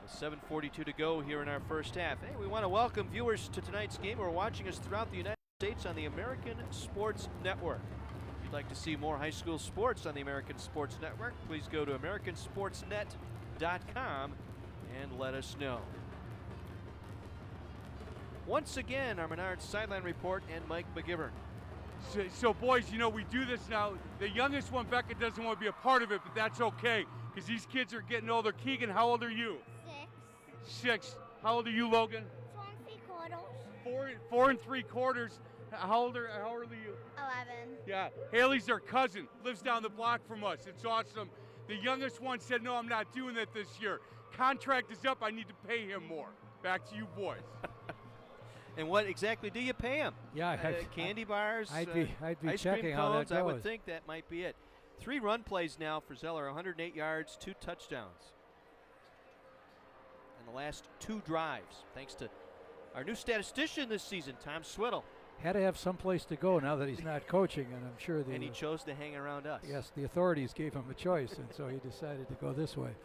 with 7:42 to go here in our first half. Hey, we want to welcome viewers to tonight's game who are watching us throughout the United States on the American Sports Network. If you'd like to see more high school sports on the American Sports Network, please go to americansportsnet.com and let us know. Once again, our Menard Sideline Report and Mike McGivern. So boys, you know, we do this now. The youngest one, Becca, doesn't want to be a part of it, but that's okay, because these kids are getting older. Keegan, how old are you? 6. How old are you, Logan? 4 and 3/4. 4 and 3/4. How old are you? 11. Yeah, Haley's their cousin, lives down the block from us. It's awesome. The youngest one said, no, I'm not doing that this year. Contract is up, I need to pay him more. Back to you boys. And what exactly do you pay him? Yeah, candy bars, I'd be ice checking cream how that cones. goes. I would think that might be it. 3 run plays now for Zeller, 108 yards, 2 touchdowns. And the last 2 drives, thanks to our new statistician this season, Tom Swiddle. Had to have some place to go now that he's not coaching, and I'm sure And he chose to hang around us. Yes, the authorities gave him a choice, and so he decided to go this way.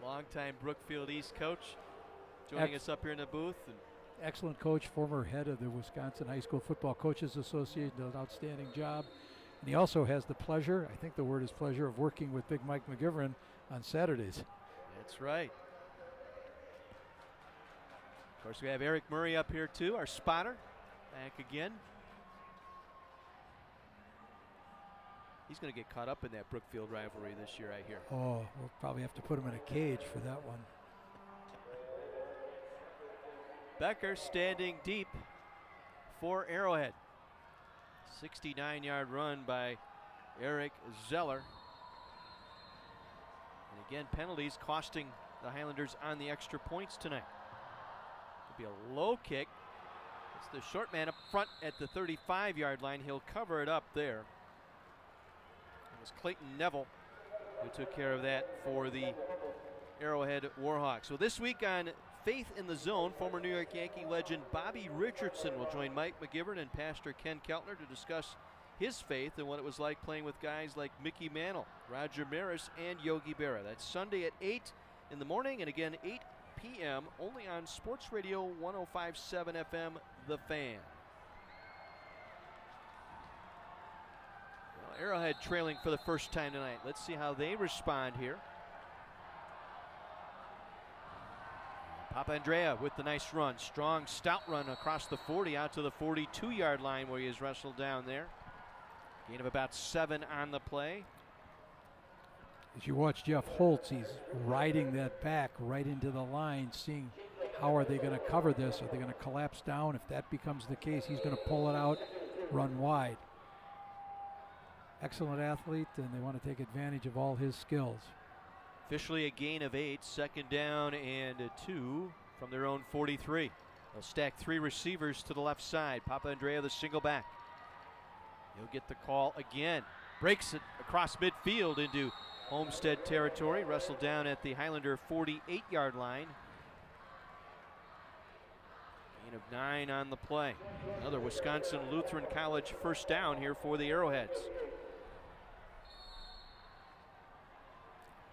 Longtime Brookfield East coach joining us up here in the booth. And excellent coach, former head of the Wisconsin High School Football Coaches Association, does an outstanding job. And he also has the pleasure, I think the word is pleasure, of working with Big Mike McGivern on Saturdays. That's right. Of course, we have Eric Murray up here too, our spotter, back again. He's going to get caught up in that Brookfield rivalry this year, I hear. Oh, we'll probably have to put him in a cage for that one. Becker standing deep for Arrowhead. 69-yard run by Eric Zeller. And again, penalties costing the Highlanders on the extra points tonight. It'll be a low kick. It's the short man up front at the 35-yard line. He'll cover it up there. It was Clayton Neville who took care of that for the Arrowhead Warhawks. So this week on Faith in the Zone, former New York Yankee legend Bobby Richardson will join Mike McGivern and Pastor Ken Keltner to discuss his faith and what it was like playing with guys like Mickey Mantle, Roger Maris, and Yogi Berra. That's Sunday at 8 in the morning, and again 8 p.m. only on Sports Radio 105.7 FM, The Fan. Well, Arrowhead trailing for the first time tonight. Let's see how they respond here. Papandrea with the nice run. Strong, stout run across the 40 out to the 42-yard line where he is wrestled down there. Gain of about 7 on the play. As you watch Jeff Holtz, he's riding that back right into the line, seeing how are they going to cover this. Are they going to collapse down? If that becomes the case, he's going to pull it out, run wide. Excellent athlete, and they want to take advantage of all his skills. Officially a gain of 8, second down and 2 from their own 43. They'll stack 3 receivers to the left side. Papandrea the single back. He'll get the call again. Breaks it across midfield into Homestead territory. Wrestled down at the Highlander 48-yard line. Gain of 9 on the play. Another Wisconsin Lutheran College first down here for the Arrowheads.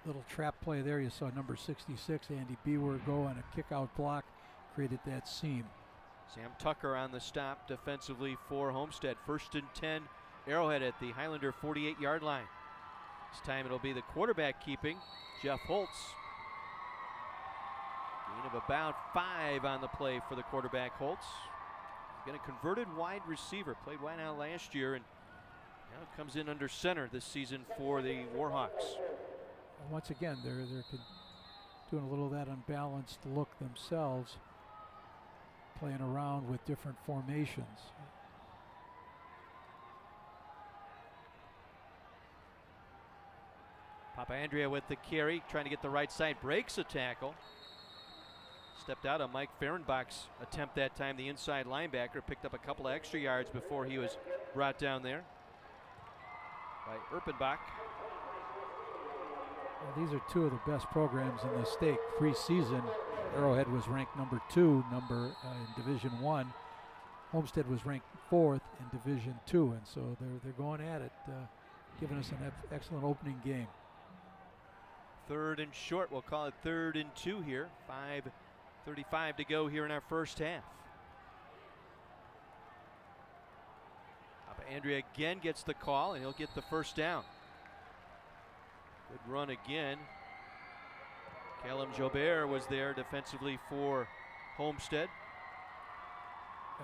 Little trap play there. You saw number 66, Andy Bewer, go on a kick-out block, created that seam. Sam Tucker on the stop defensively for Homestead. 1st and 10, Arrowhead at the Highlander 48-yard line. This time it'll be the quarterback keeping, Jeff Holtz. Gain of about 5 on the play for the quarterback, Holtz. Again, a converted wide receiver, played wide out last year, and now comes in under center this season for the Warhawks. And once again, they're doing a little of that unbalanced look themselves, playing around with different formations. Papa Andrea with the carry, trying to get the right side, breaks a tackle. Stepped out on Mike Fehrenbach's attempt that time. The inside linebacker picked up a couple of extra yards before he was brought down there by Erpenbach. Well, these are two of the best programs in the state. Pre-season, Arrowhead was ranked number 2 in Division 1. Homestead was ranked 4th in Division 2, and so they're going at it, giving us an excellent opening game. 3rd and short, we'll call it 3rd and 2 here. 5:35 to go here in our first half. Papa Andrea again gets the call, and he'll get the first down. Good run again. Callum Jobert was there defensively for Homestead.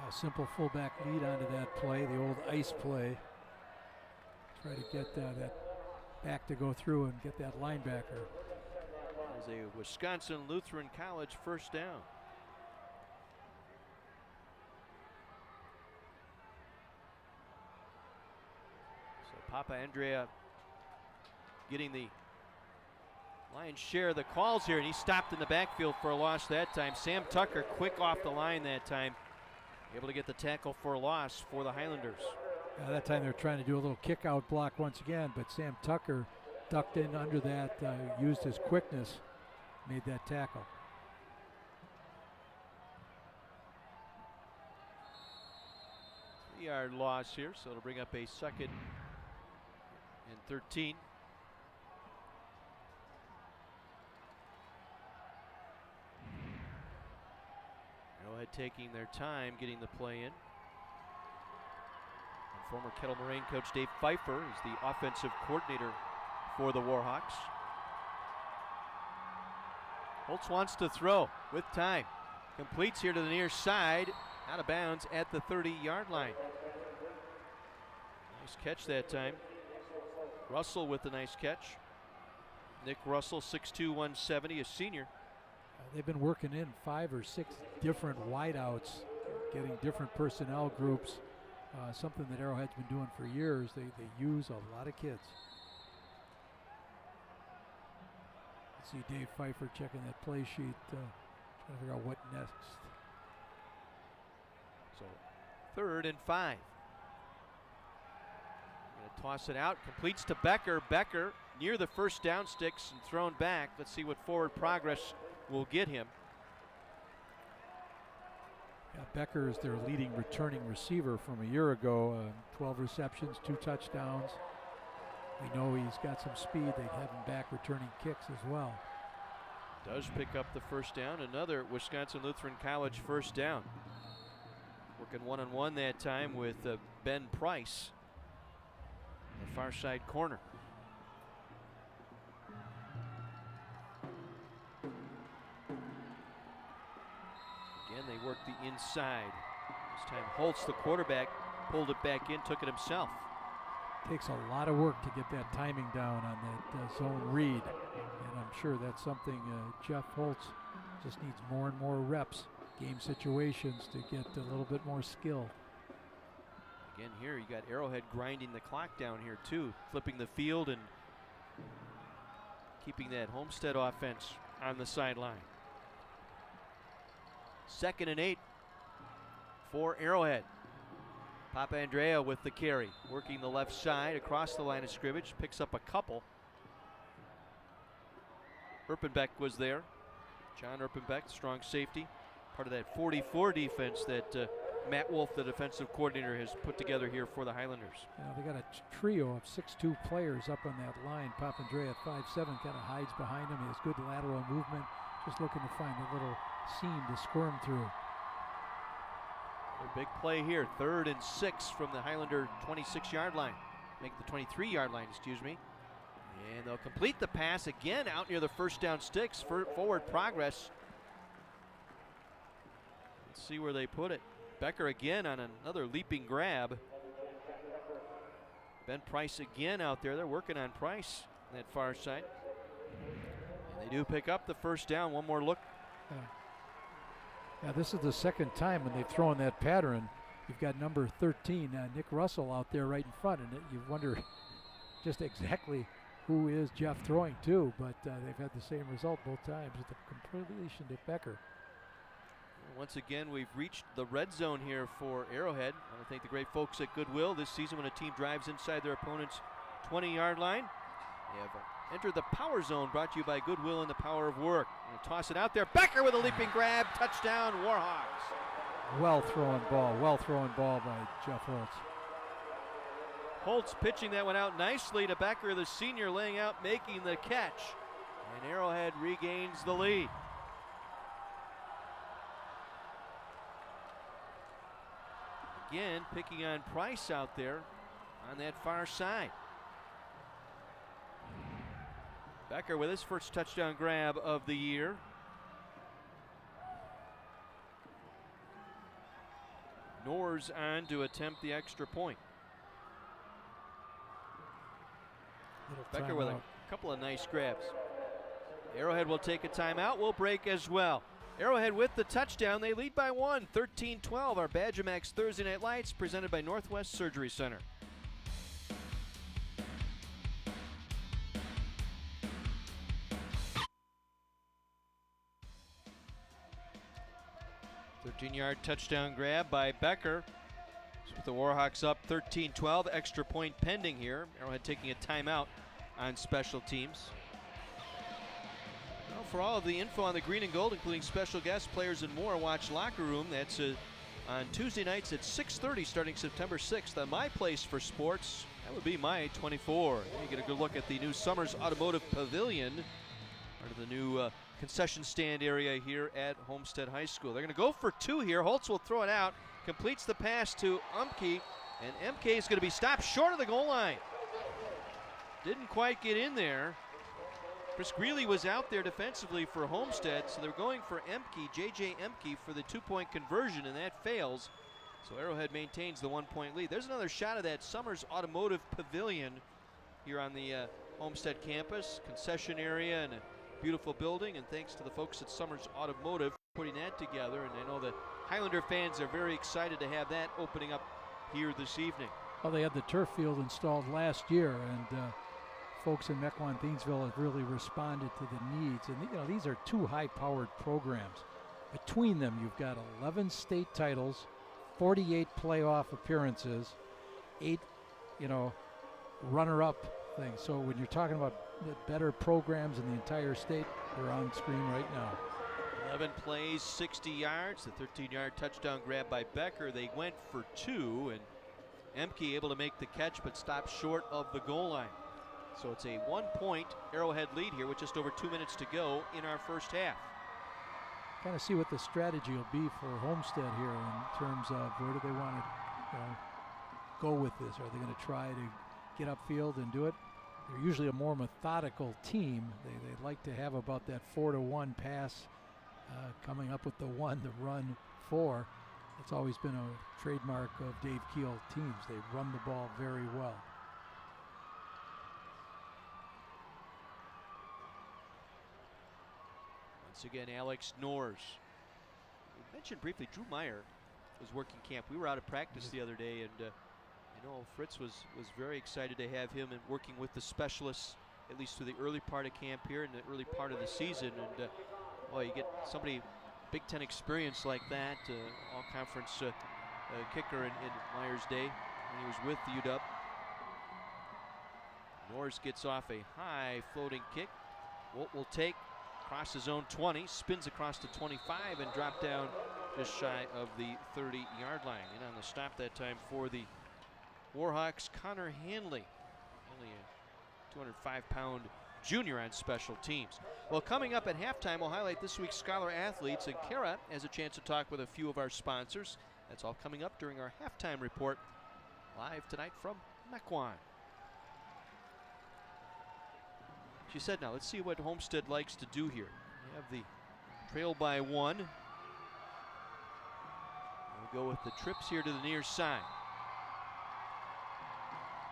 A simple fullback lead onto that play, the old ice play. Try to get that back to go through and get that linebacker. As a Wisconsin Lutheran College first down. So Papa Andrea getting the lion's share of the calls here, and he stopped in the backfield for a loss that time. Sam Tucker quick off the line that time, able to get the tackle for a loss for the Highlanders. That time they're trying to do a little kick out block once again, but Sam Tucker ducked in under that, used his quickness, made that tackle. Three-yard loss here, so it'll bring up a 2nd and 13. Arrowhead taking their time getting the play in. And former Kettle Moraine coach Dave Pfeiffer is the offensive coordinator for the Warhawks. Holtz wants to throw with time. Completes here to the near side. Out of bounds at the 30-yard line. Nice catch that time. Russell with the nice catch. Nick Russell, 6'2", 170, a senior. They've been working in 5 or 6 different wideouts, getting different personnel groups. Something that Arrowhead's been doing for years. They use a lot of kids. See Dave Pfeiffer checking that play sheet, trying to figure out what next. So 3rd and 5. Gonna toss it out, completes to Becker. Becker near the first down sticks and thrown back. Let's see what forward progress will get him. Yeah, Becker is their leading returning receiver from a year ago. 12 receptions, 2 touchdowns. We know he's got some speed. They have him back returning kicks as well. Does pick up the first down. Another Wisconsin Lutheran College first down. Working one-on-one that time with Ben Price, the far side corner. Again, they work the inside. This time Holtz, the quarterback, pulled it back in, took it himself. Takes a lot of work to get that timing down on that zone read, and I'm sure that's something Jeff Holtz just needs more and more reps, game situations, to get a little bit more skill. Again here, you got Arrowhead grinding the clock down here too, flipping the field and keeping that Homestead offense on the sideline. 2nd and 8 for Arrowhead. Papa Andrea with the carry, working the left side across the line of scrimmage, picks up a couple. Erpenbeck was there. John Erpenbeck, strong safety. part of that 44 defense that Matt Wolf, the defensive coordinator, has put together here for the Highlanders. They got a trio of 6'2" players up on that line. Papandrea at 5'7" kind of hides behind him. He has good lateral movement, just looking to find a little seam to squirm through. A big play here, 3rd and 6 from the Highlander 26-yard line. Make the 23-yard line, excuse me. And they'll complete the pass again out near the first down sticks for forward progress. Let's see where they put it. Becker again on another leaping grab. Ben Price again out there. They're working on Price on that far side. And they do pick up the first down. One more look. Yeah, this is the second time when they've thrown that pattern. You've got number 13, Nick Russell, out there right in front, and you wonder just exactly who is Jeff throwing to, but they've had the same result both times with the completion to Becker. Once again, we've reached the red zone here for Arrowhead. I want to thank the great folks at Goodwill. This season, when a team drives inside their opponent's 20-yard line, they have entered the power zone, brought to you by Goodwill and the Power of Work. And toss it out there. Becker with a leaping grab. Touchdown, Warhawks. Well thrown ball by Jeff Holtz. Holtz pitching that one out nicely to Becker, the senior, laying out, making the catch. And Arrowhead regains the lead. Again, picking on Price out there on that far side. Becker with his first touchdown grab of the year. Nor's on to attempt the extra point. Becker with a couple of nice grabs. Arrowhead will take a timeout. We'll break as well. Arrowhead with the touchdown. They lead by 1, 13-12. Our Badger Max Thursday Night Lights presented by Northwest Surgery Center. Yard touchdown grab by Becker. With the Warhawks up 13-12. Extra point pending here. Arrowhead taking a timeout on special teams. Well, for all of the info on the green and gold, including special guests, players, and more, watch Locker Room. That's on Tuesday nights at 6:30 starting September 6th on My Place for Sports. That would be My 24. You get a good look at the new Summers Automotive Pavilion, part of the new concession stand area here at Homestead High School. They're going to go for 2 here. Holtz will throw it out, completes the pass to Umke, and MK is going to be stopped short of the goal line. Didn't quite get in there. Chris Greeley was out there defensively for Homestead, so they're going for Emke, J.J. Emke, for the 2-point conversion, and that fails. So Arrowhead maintains the 1-point lead. There's another shot of that Summers Automotive Pavilion here on the Homestead campus. Concession area and a beautiful building, and thanks to the folks at Summers Automotive putting that together. And I know the Highlander fans are very excited to have that opening up here this evening. Well, they had the turf field installed last year, and folks in Mequon, Thiensville have really responded to the needs. And these are 2 high-powered programs. Between them, you've got 11 state titles, 48 playoff appearances, 8, runner-up things. So when you're talking about the better programs in the entire state, they're on screen right now. 11 plays, 60 yards, the 13-yard touchdown grab by Becker. They went for 2, and Emke able to make the catch but stopped short of the goal line. So it's a 1-point Arrowhead lead here with just over 2 minutes to go in our first half. Kind of see what the strategy will be for Homestead here in terms of where do they want to go with this. Are they going to try to get upfield and do it? They're usually a more methodical team. They like to have about that 4-to-1 pass coming up with the 1 to run 4. It's always been a trademark of Dave Keel teams. They run the ball very well. Once again, Alex Norrs. We mentioned briefly Drew Meyer was working camp. We were out of practice the other day, and I know Fritz was very excited to have him and working with the specialists, at least through the early part of camp here and the early part of the season. And well, you get somebody Big Ten experience like that, all-conference kicker in Meyer's day when he was with the UW. Norris gets off a high floating kick. Wolt will take, across his own 20, spins across the 25 and dropped down just shy of the 30-yard line. And on the stop that time for the Warhawks, Connor Hanley, only a 205-pound junior on special teams. Well, coming up at halftime, we'll highlight this week's Scholar Athletes, and Kara has a chance to talk with a few of our sponsors. That's all coming up during our halftime report, live tonight from Mequon. She said, now let's see what Homestead likes to do here. We have the trail by 1. We'll go with the trips here to the near side.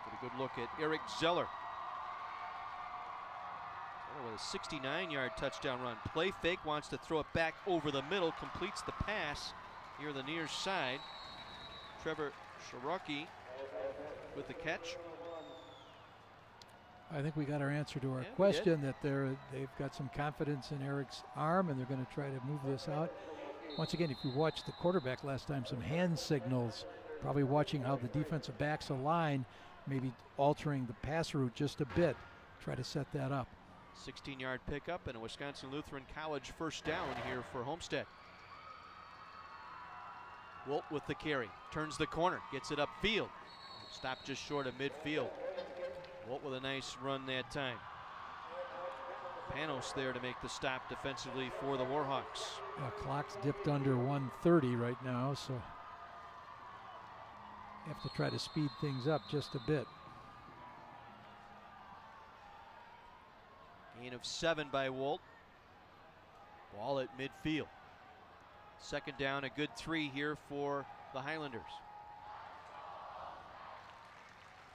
Get a good look at Eric Zeller. With a 69-yard touchdown run. Play fake, wants to throw it back over the middle, completes the pass near the near side. Trevor Cherokee with the catch. I think we got our answer to our question, that they've got some confidence in Eric's arm and they're going to try to move this out. Once again, if you watched the quarterback last time, some hand signals, probably watching how the defensive backs align, maybe altering the pass route just a bit, try to set that up. 16-yard pickup and a Wisconsin Lutheran College first down here for Homestead. Wolt with the carry, turns the corner, gets it upfield. Stopped just short of midfield. Wolt with a nice run that time. Panos there to make the stop defensively for the Warhawks. Clock's dipped under 1:30 right now, so have to try to speed things up just a bit. Gain of 7 by Wolt. Ball at midfield. Second down, a good 3 here for the Highlanders.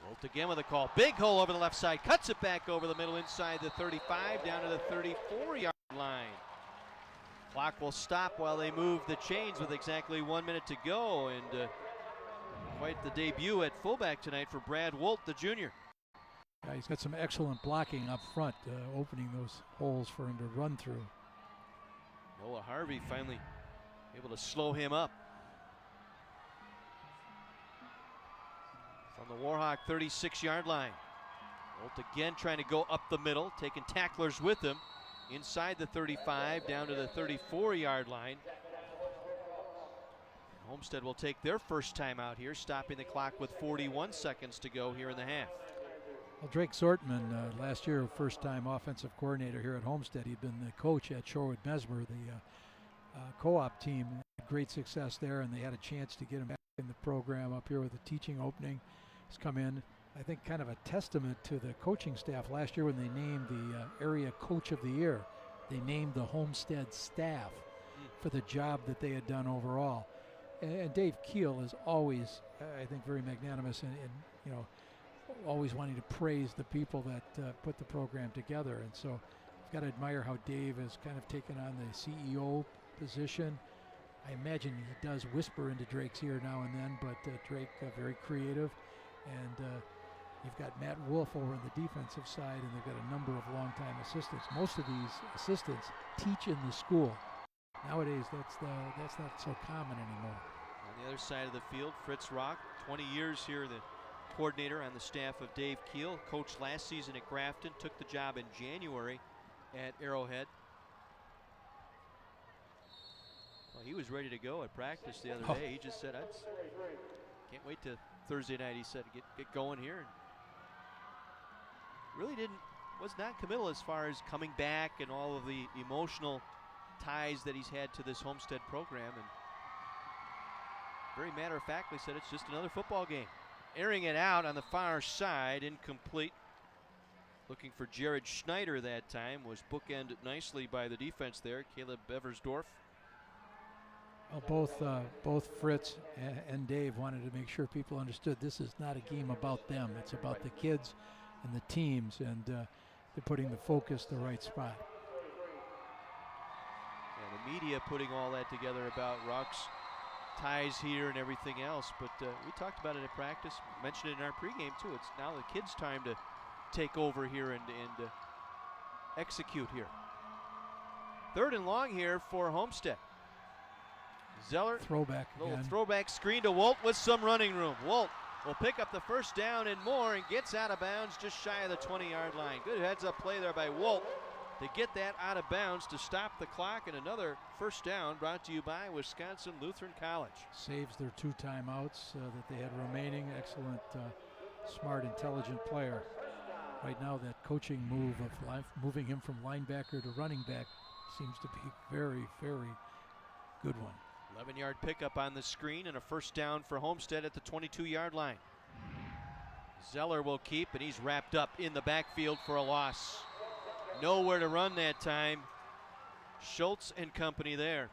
Wolt again with a call. Big hole over the left side. Cuts it back over the middle inside the 35 down to the 34-yard line. Clock will stop while they move the chains with exactly 1 minute to go. And quite the debut at fullback tonight for Brad Wolt, the junior. Yeah, he's got some excellent blocking up front, opening those holes for him to run through. Noah Harvey finally able to slow him up. From the Warhawk 36-yard line. Wolt again trying to go up the middle, taking tacklers with him. Inside the 35, down to the 34-yard line. Homestead will take their first time out here, stopping the clock with 41 seconds to go here in the half. Well, Drake Sortman, last year, first-time offensive coordinator here at Homestead. He'd been the coach at Shorewood Mesmer, the co-op team. Great success there, and they had a chance to get him back in the program up here with a teaching opening. He's come in, I think, kind of a testament to the coaching staff. Last year when they named the area coach of the year, they named the Homestead staff for the job that they had done overall. And Dave Keel is always, I think, very magnanimous and you know, always wanting to praise the people that put the program together. And so you've got to admire how Dave has kind of taken on the CEO position. I imagine he does whisper into Drake's ear now and then, but Drake very creative. And you've got Matt Wolf over on the defensive side, and they've got a number of longtime assistants. Most of these assistants teach in the school. Nowadays, that's not so common anymore. On the other side of the field, Fritz Rock, 20 years here, the coordinator on the staff of Dave Keel. Coached last season at Grafton, took the job in January at Arrowhead. Well, he was ready to go at practice the other day. He just said, I can't wait to Thursday night, he said, to get going here. Really was not committal as far as coming back and all of the emotional ties that he's had to this Homestead program. And very matter-of-factly said it's just another football game. Airing it out on the far side, incomplete. Looking for Jared Schneider that time, was bookended nicely by the defense there, Caleb Beversdorf. Well, both Fritz and Dave wanted to make sure people understood this is not a game about them. It's about the kids and the teams, and they're putting the focus the right spot. And the media putting all that together about Rock's ties here and everything else, but we talked about it at practice, mentioned it in our pregame too. It's now the kids' time to take over here and execute here. Third and long here for Homestead. Zeller, throwback little again. Throwback screen to Wolt with some running room. Wolt will pick up the first down and more, and gets out of bounds just shy of the 20-yard line. Good heads-up play there by Wolt. They get that out of bounds to stop the clock, and another first down brought to you by Wisconsin Lutheran College. Saves their 2 timeouts that they had remaining. Excellent, smart, intelligent player. Right now, that coaching move of moving him from linebacker to running back seems to be very, very good one. 11-yard pickup on the screen and a first down for Homestead at the 22-yard line. Zeller will keep, and he's wrapped up in the backfield for a loss. Nowhere to run that time. Schultz and company there.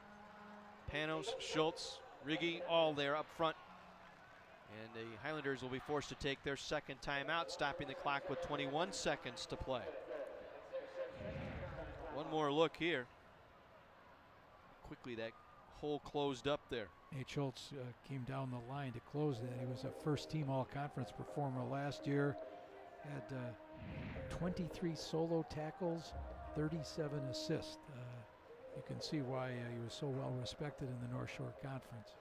Panos, Schultz, Riggi, all there up front. And the Highlanders will be forced to take their second timeout, stopping the clock with 21 seconds to play. One more look here. Quickly that hole closed up there. Nate Schultz came down the line to close that. He was a first-team all-conference performer last year. Had 23 solo tackles, 37 assists. You can see why he was so well respected in the North Shore Conference.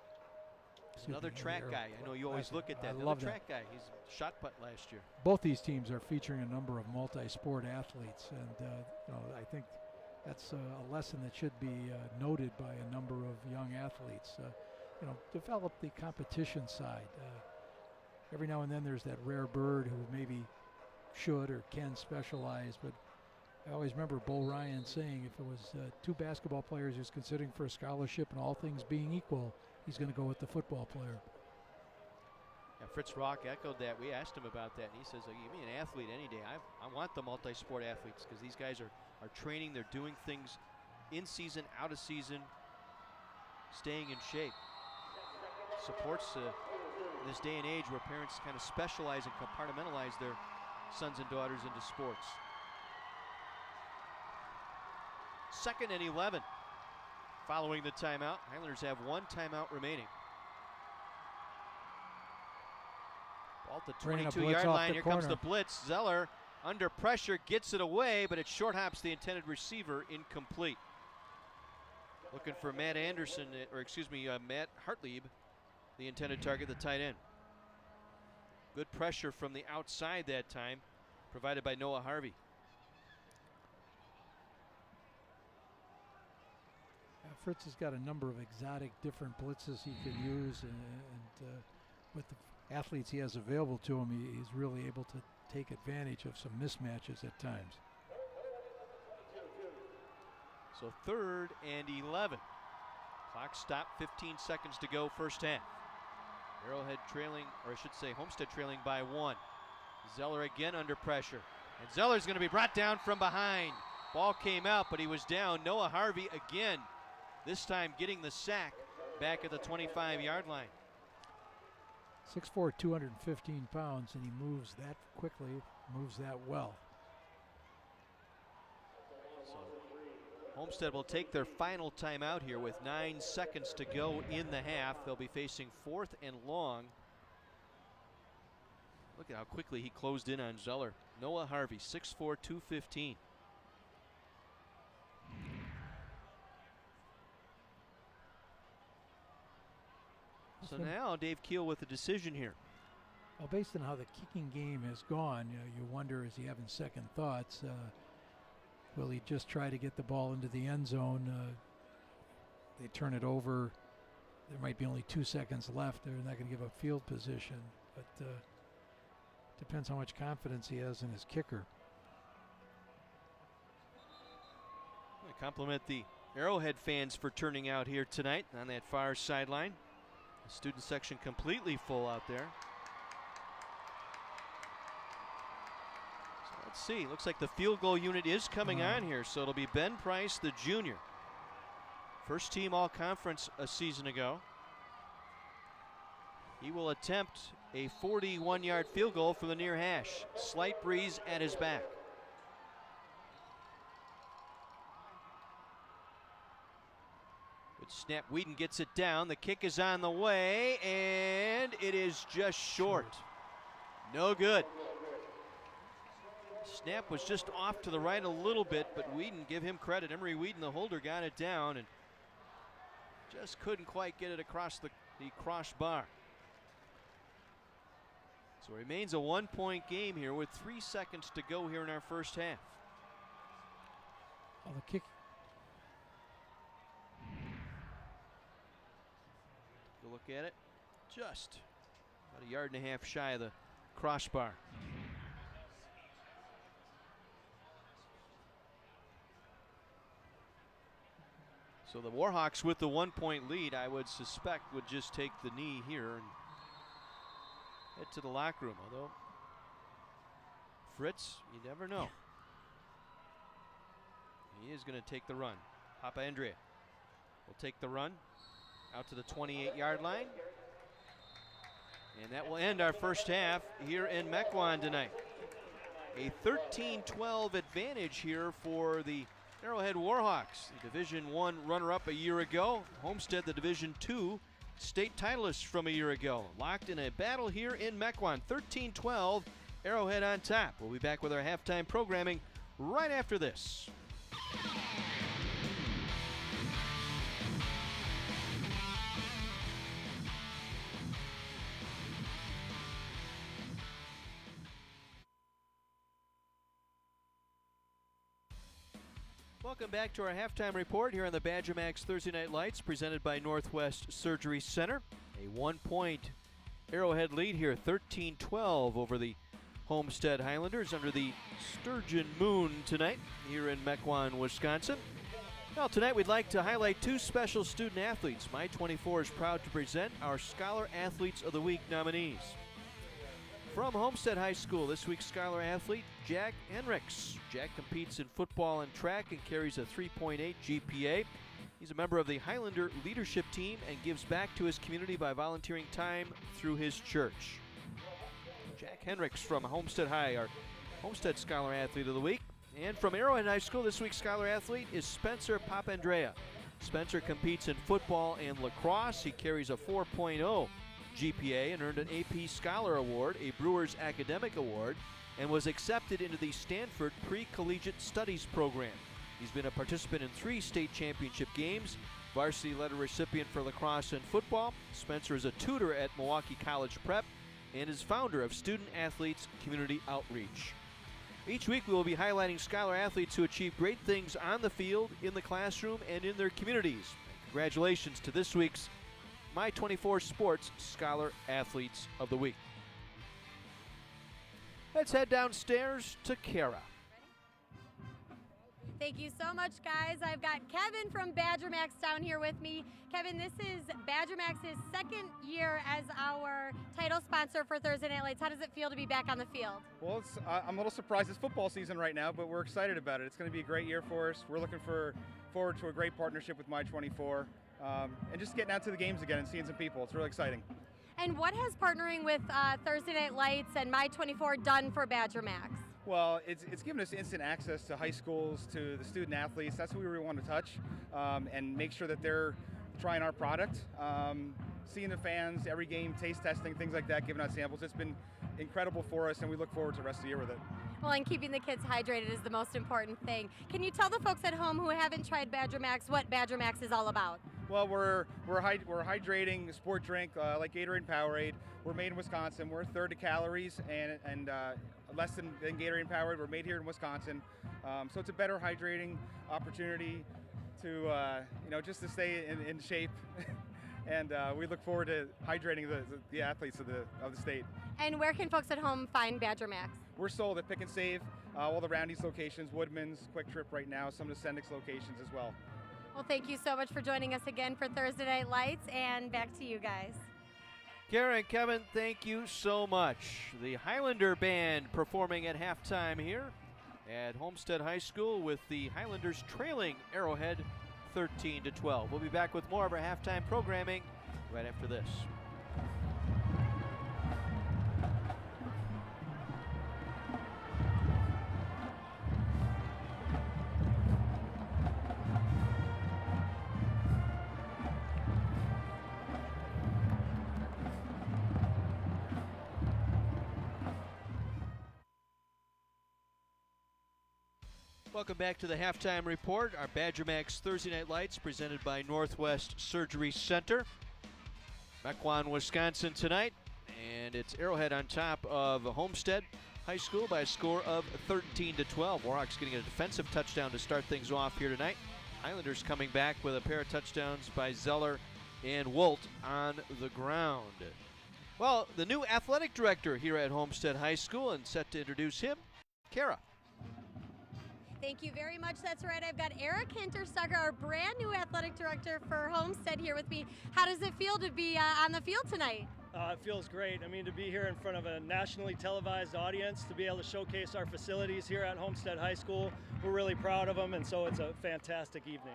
Another track guy. I know you always look at that. I love Another track guy. He's shot put last year. Both these teams are featuring a number of multi-sport athletes, and I think that's a lesson that should be noted by a number of young athletes. Develop the competition side. Every now and then there's that rare bird who maybe should or can specialize, but I always remember Bo Ryan saying if it was 2 basketball players who's considering for a scholarship and all things being equal, he's going to go with the football player. Yeah, Fritz Rock echoed that. We asked him about that, and he says, give me an athlete any day. I want the multi-sport athletes because these guys are training. They're doing things in season, out of season, staying in shape. Supports in this day and age where parents kind of specialize and compartmentalize their sons and daughters into sports. 2nd and 11. Following the timeout, Highlanders have 1 timeout remaining. Ball at the 22-yard line. Here comes the blitz. Zeller under pressure gets it away, but it short hops the intended receiver, incomplete. Looking for Matt Anderson, Matt Hartlieb, the intended target, the tight end. Good pressure from the outside that time, provided by Noah Harvey. Fritz has got a number of exotic different blitzes he can use, and with the athletes he has available to him, he's really able to take advantage of some mismatches at times. So 3rd and 11. Clock stopped, 15 seconds to go, first half. Arrowhead trailing, or I should say Homestead trailing by 1. Zeller again under pressure. And Zeller's going to be brought down from behind. Ball came out, but he was down. Noah Harvey again, this time getting the sack back at the 25-yard line. 6'4", 215 pounds, and he moves that quickly, moves that well. So Homestead will take their final timeout here with 9 seconds to go in the half. They'll be facing 4th and long. Look at how quickly he closed in on Zeller. Noah Harvey, 6'4", 215. So now Dave Keel with the decision here. Well, based on how the kicking game has gone, you wonder, is he having second thoughts? Will he just try to get the ball into the end zone? They turn it over. There might be only 2 seconds left. They're not going to give up field position. But depends how much confidence he has in his kicker. I compliment the Arrowhead fans for turning out here tonight on that far sideline. The student section completely full out there. So let's see. Looks like the field goal unit is coming on here. So it'll be Ben Price, the junior. First team all-conference a season ago. He will attempt a 41-yard field goal from the near hash. Slight breeze at his back. Good snap. Whedon gets it down. The kick is on the way, and it is just short. No good. Snap was just off to the right a little bit, but Whedon, give him credit. Emery Whedon, the holder, got it down and just couldn't quite get it across the crossbar. So it remains a 1-point game here with 3 seconds to go here in our first half. Oh, the kick. Go look at it. Just about a yard and a half shy of the crossbar. So the Warhawks with the 1-point lead, I would suspect, would just take the knee here and head to the locker room. Although, Fritz, you never know. He is going to take the run. Papa Andrea will take the run out to the 28-yard line. And that will end our first half here in Mequon tonight. A 13-12 advantage here for the Arrowhead Warhawks, the Division I runner-up a year ago. Homestead, the Division II state titleist from a year ago. Locked in a battle here in Mequon. 13-12, Arrowhead on top. We'll be back with our halftime programming right after this. Welcome back to our halftime report here on the Badger Max Thursday Night Lights, presented by Northwest Surgery Center. A 1-point Arrowhead lead here, 13-12 over the Homestead Highlanders under the Sturgeon Moon tonight here in Mequon, Wisconsin. Well, tonight we'd like to highlight two special student athletes. My 24 is proud to present our Scholar Athletes of the Week nominees. From Homestead High School, this week's Scholar Athlete, Jack Henricks. Jack competes in football and track and carries a 3.8 GPA. He's a member of the Highlander leadership team and gives back to his community by volunteering time through his church. Jack Henricks from Homestead High, our Homestead Scholar Athlete of the Week. And from Arrowhead High School, this week's Scholar Athlete is Spencer Papandrea. Spencer competes in football and lacrosse. He carries a 4.0 GPA and earned an AP Scholar Award, a Brewers Academic Award, and was accepted into the Stanford Pre-Collegiate Studies program. He's been a participant in 3 state championship games, varsity letter recipient for lacrosse and football. Spencer is a tutor at Milwaukee College Prep and is founder of Student Athletes Community Outreach. Each week we will be highlighting Scholar Athletes who achieve great things on the field, in the classroom, and in their communities. Congratulations to this week's My 24 Sports Scholar Athletes of the Week. Let's head downstairs to Kara. Thank you so much, guys. I've got Kevin from Badger Max down here with me. Kevin, this is Badger Max's second year as our title sponsor for Thursday Night Lights. How does it feel to be back on the field? Well, I'm a little surprised it's football season right now, but we're excited about it. It's going to be a great year for us. We're looking forward to a great partnership with My 24. And just getting out to the games again and seeing some people. It's really exciting. And what has partnering with Thursday Night Lights and My 24 done for Badger Max? Well, it's given us instant access to high schools, to the student athletes. That's what we really want to touch and make sure that they're trying our product, seeing the fans, every game, taste testing, things like that, giving out samples. It's been incredible for us, and we look forward to the rest of the year with it. Well, and keeping the kids hydrated is the most important thing. Can you tell the folks at home who haven't tried Badger Max what Badger Max is all about? Well, we're hydrating sport drink like Gatorade and Powerade. We're made in Wisconsin. We're a third of calories and less than Gatorade and Powerade. We're made here in Wisconsin, so it's a better hydrating opportunity to just to stay in shape. And we look forward to hydrating the athletes of the state. And where can folks at home find Badger Max? We're sold at Pick and Save, all the Roundy's locations, Woodman's, Quick Trip right now, some of the Sendix locations as well. Well, thank you so much for joining us again for Thursday Night Lights, and back to you guys. Kara and Kevin, thank you so much. The Highlander Band performing at halftime here at Homestead High School with the Highlanders trailing Arrowhead 13-12. We'll be back with more of our halftime programming right after this. Welcome back to the Halftime Report, our Badger Max Thursday Night Lights presented by Northwest Surgery Center. Mequon, Wisconsin tonight, and it's Arrowhead on top of Homestead, High School by a score of 13-12. Warhawks getting a defensive touchdown to start things off here tonight. Highlanders coming back with a pair of touchdowns by Zeller and Wolt on the ground. Well, the new athletic director here at Homestead High School, and set to introduce him, Kara. Thank you very much. That's right. I've got Eric Hintersucker, our brand new athletic director for Homestead, here with me. How does it feel to be on the field tonight? It feels great. I mean, to be here in front of a nationally televised audience, to be able to showcase our facilities here at Homestead High School, we're really proud of them, and so it's a fantastic evening.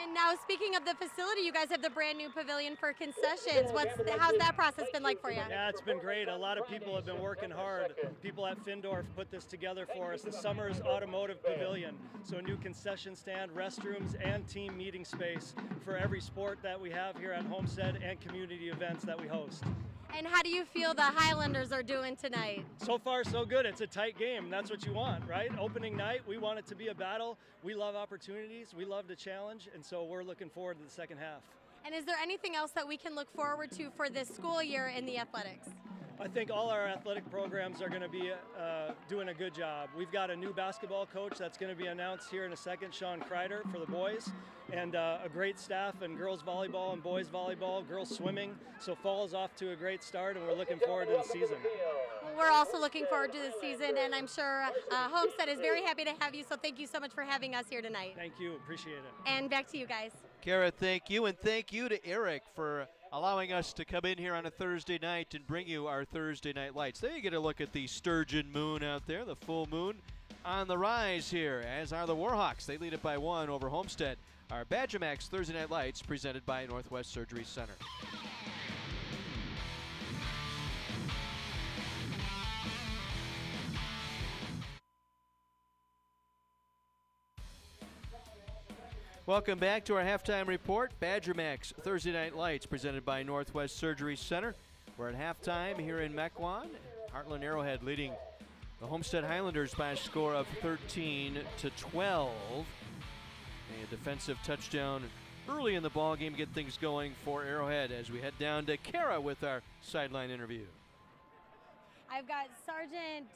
And now, speaking of the facility, you guys have the brand new pavilion for concessions. How's that process been like for you? Yeah, it's been great. A lot of people have been working hard. People at Findorf put this together for us. The Summer's Automotive Pavilion. So a new concession stand, restrooms, and team meeting space for every sport that we have here at Homestead and community events that we host. And how do you feel the Highlanders are doing tonight? So far, so good. It's a tight game. That's what you want, right? Opening night, we want it to be a battle. We love opportunities. We love to challenge, and so we're looking forward to the second half. And is there anything else that we can look forward to for this school year in the athletics? I think all our athletic programs are going to be doing a good job. We've got a new basketball coach that's going to be announced here in a second, Sean Kreider, for the boys, and a great staff in girls volleyball and boys volleyball, girls swimming. So fall is off to a great start, and we're looking forward to the season. Well, we're also looking forward to the season, and I'm sure Homestead is very happy to have you, so thank you so much for having us here tonight. Thank you. Appreciate it. And back to you guys. Kara, thank you, and thank you to Eric for allowing us to come in here on a Thursday night and bring you our Thursday night lights. There you get a look at the sturgeon moon out there, the full moon on the rise here, as are the Warhawks. They lead it by 1 over Homestead. Our Badger Max Thursday night lights presented by Northwest Surgery Center. Welcome back to our halftime report. Badger Max Thursday Night Lights presented by Northwest Surgery Center. We're at halftime here in Mequon. Heartland Arrowhead leading the Homestead Highlanders by a score of 13-12. A defensive touchdown early in the ball game to get things going for Arrowhead as we head down to Kara with our sideline interview. I've got Sergeant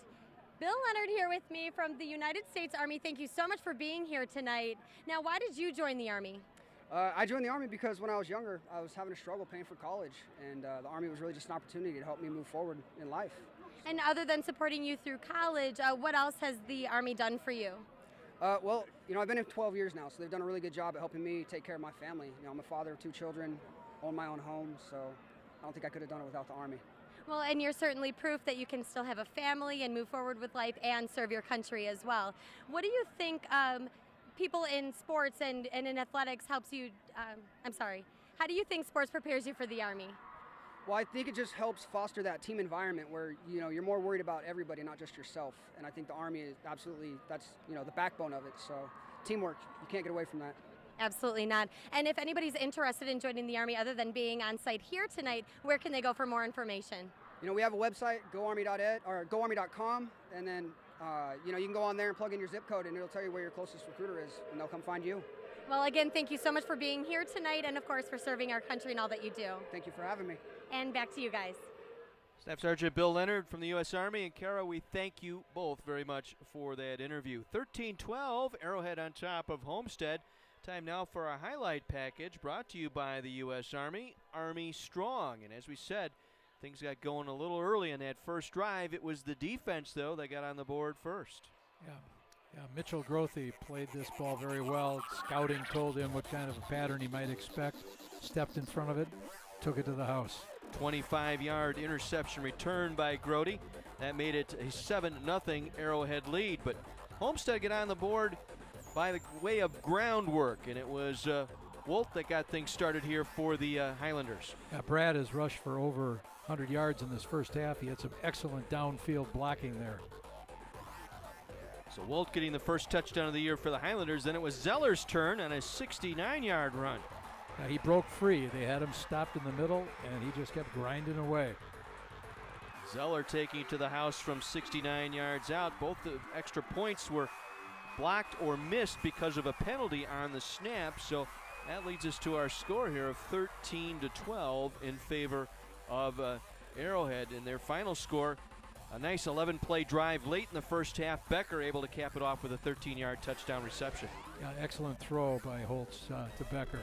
Bill Leonard here with me from the United States Army. Thank you so much for being here tonight. Now, why did you join the Army? I joined the Army because when I was younger, I was having a struggle paying for college, and the Army was really just an opportunity to help me move forward in life. And other than supporting you through college, what else has the Army done for you? Well, I've been here 12 years now, so they've done a really good job at helping me take care of my family. I'm a father of 2 children, own my own home, so I don't think I could have done it without the Army. Well, and you're certainly proof that you can still have a family and move forward with life and serve your country as well. What do you think people in sports and in athletics helps you, how do you think sports prepares you for the Army? Well, I think it just helps foster that team environment where, you're more worried about everybody, not just yourself. And I think the Army is absolutely, that's, the backbone of it. So teamwork, you can't get away from that. Absolutely not. And if anybody's interested in joining the Army other than being on site here tonight, where can they go for more information? We have a website, goarmy.ed or goarmy.com, and then you can go on there and plug in your zip code, and it'll tell you where your closest recruiter is, and they'll come find you. Well, again, thank you so much for being here tonight, and of course for serving our country and all that you do. Thank you for having me. And back to you guys. Staff Sergeant Bill Leonard from the U.S. Army, and Kara, we thank you both very much for that interview. 13-12, Arrowhead on top of Homestead. Time now for our highlight package brought to you by the U.S. Army, Army Strong. And as we said, things got going a little early in that first drive. It was the defense, though, that got on the board first. Yeah, Mitchell Grothy played this ball very well. Scouting told him what kind of a pattern he might expect. Stepped in front of it, took it to the house. 25-yard interception return by Grody. That made it a 7-0 Arrowhead lead. But Homestead got on the board by the way of groundwork, and it was Wolt that got things started here for the Highlanders. Yeah, Brad has rushed for over 100 yards in this first half. He had some excellent downfield blocking there. So Wolt getting the first touchdown of the year for the Highlanders. Then it was Zeller's turn on a 69-yard run. Now he broke free. They had him stopped in the middle, and he just kept grinding away. Zeller taking it to the house from 69 yards out. Both the extra points were blocked or missed because of a penalty on the snap. So that leads us to our score here of 13-12 in favor of Arrowhead. And their final score A nice 11-play drive late in the first half. Becker able to cap it off with a 13-yard touchdown reception. Yeah, excellent throw by Holtz to Becker.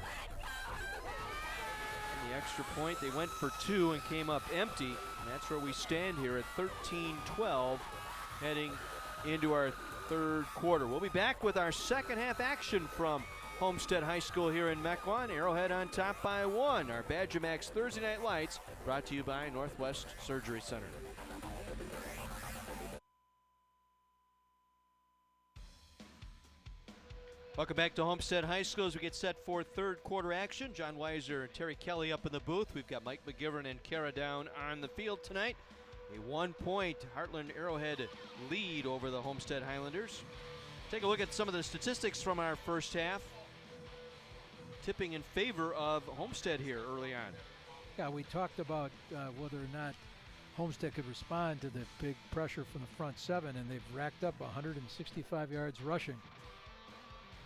And the extra point, they went for 2 and came up empty. And that's where we stand here at 13-12, heading into our third quarter. We'll be back with our second half action from Homestead High School here in Mequon. Arrowhead on top by 1. Our Badger Max Thursday Night Lights brought to you by Northwest Surgery Center. Welcome back to Homestead High School as we get set for third quarter action. John Weiser and Terry Kelly up in the booth. We've got Mike McGivern and Kara down on the field tonight. A 1-point Heartland Arrowhead lead over the Homestead Highlanders. Take a look at some of the statistics from our first half. Tipping in favor of Homestead here early on. Yeah, we talked about whether or not Homestead could respond to the big pressure from the front 7, and they've racked up 165 yards rushing.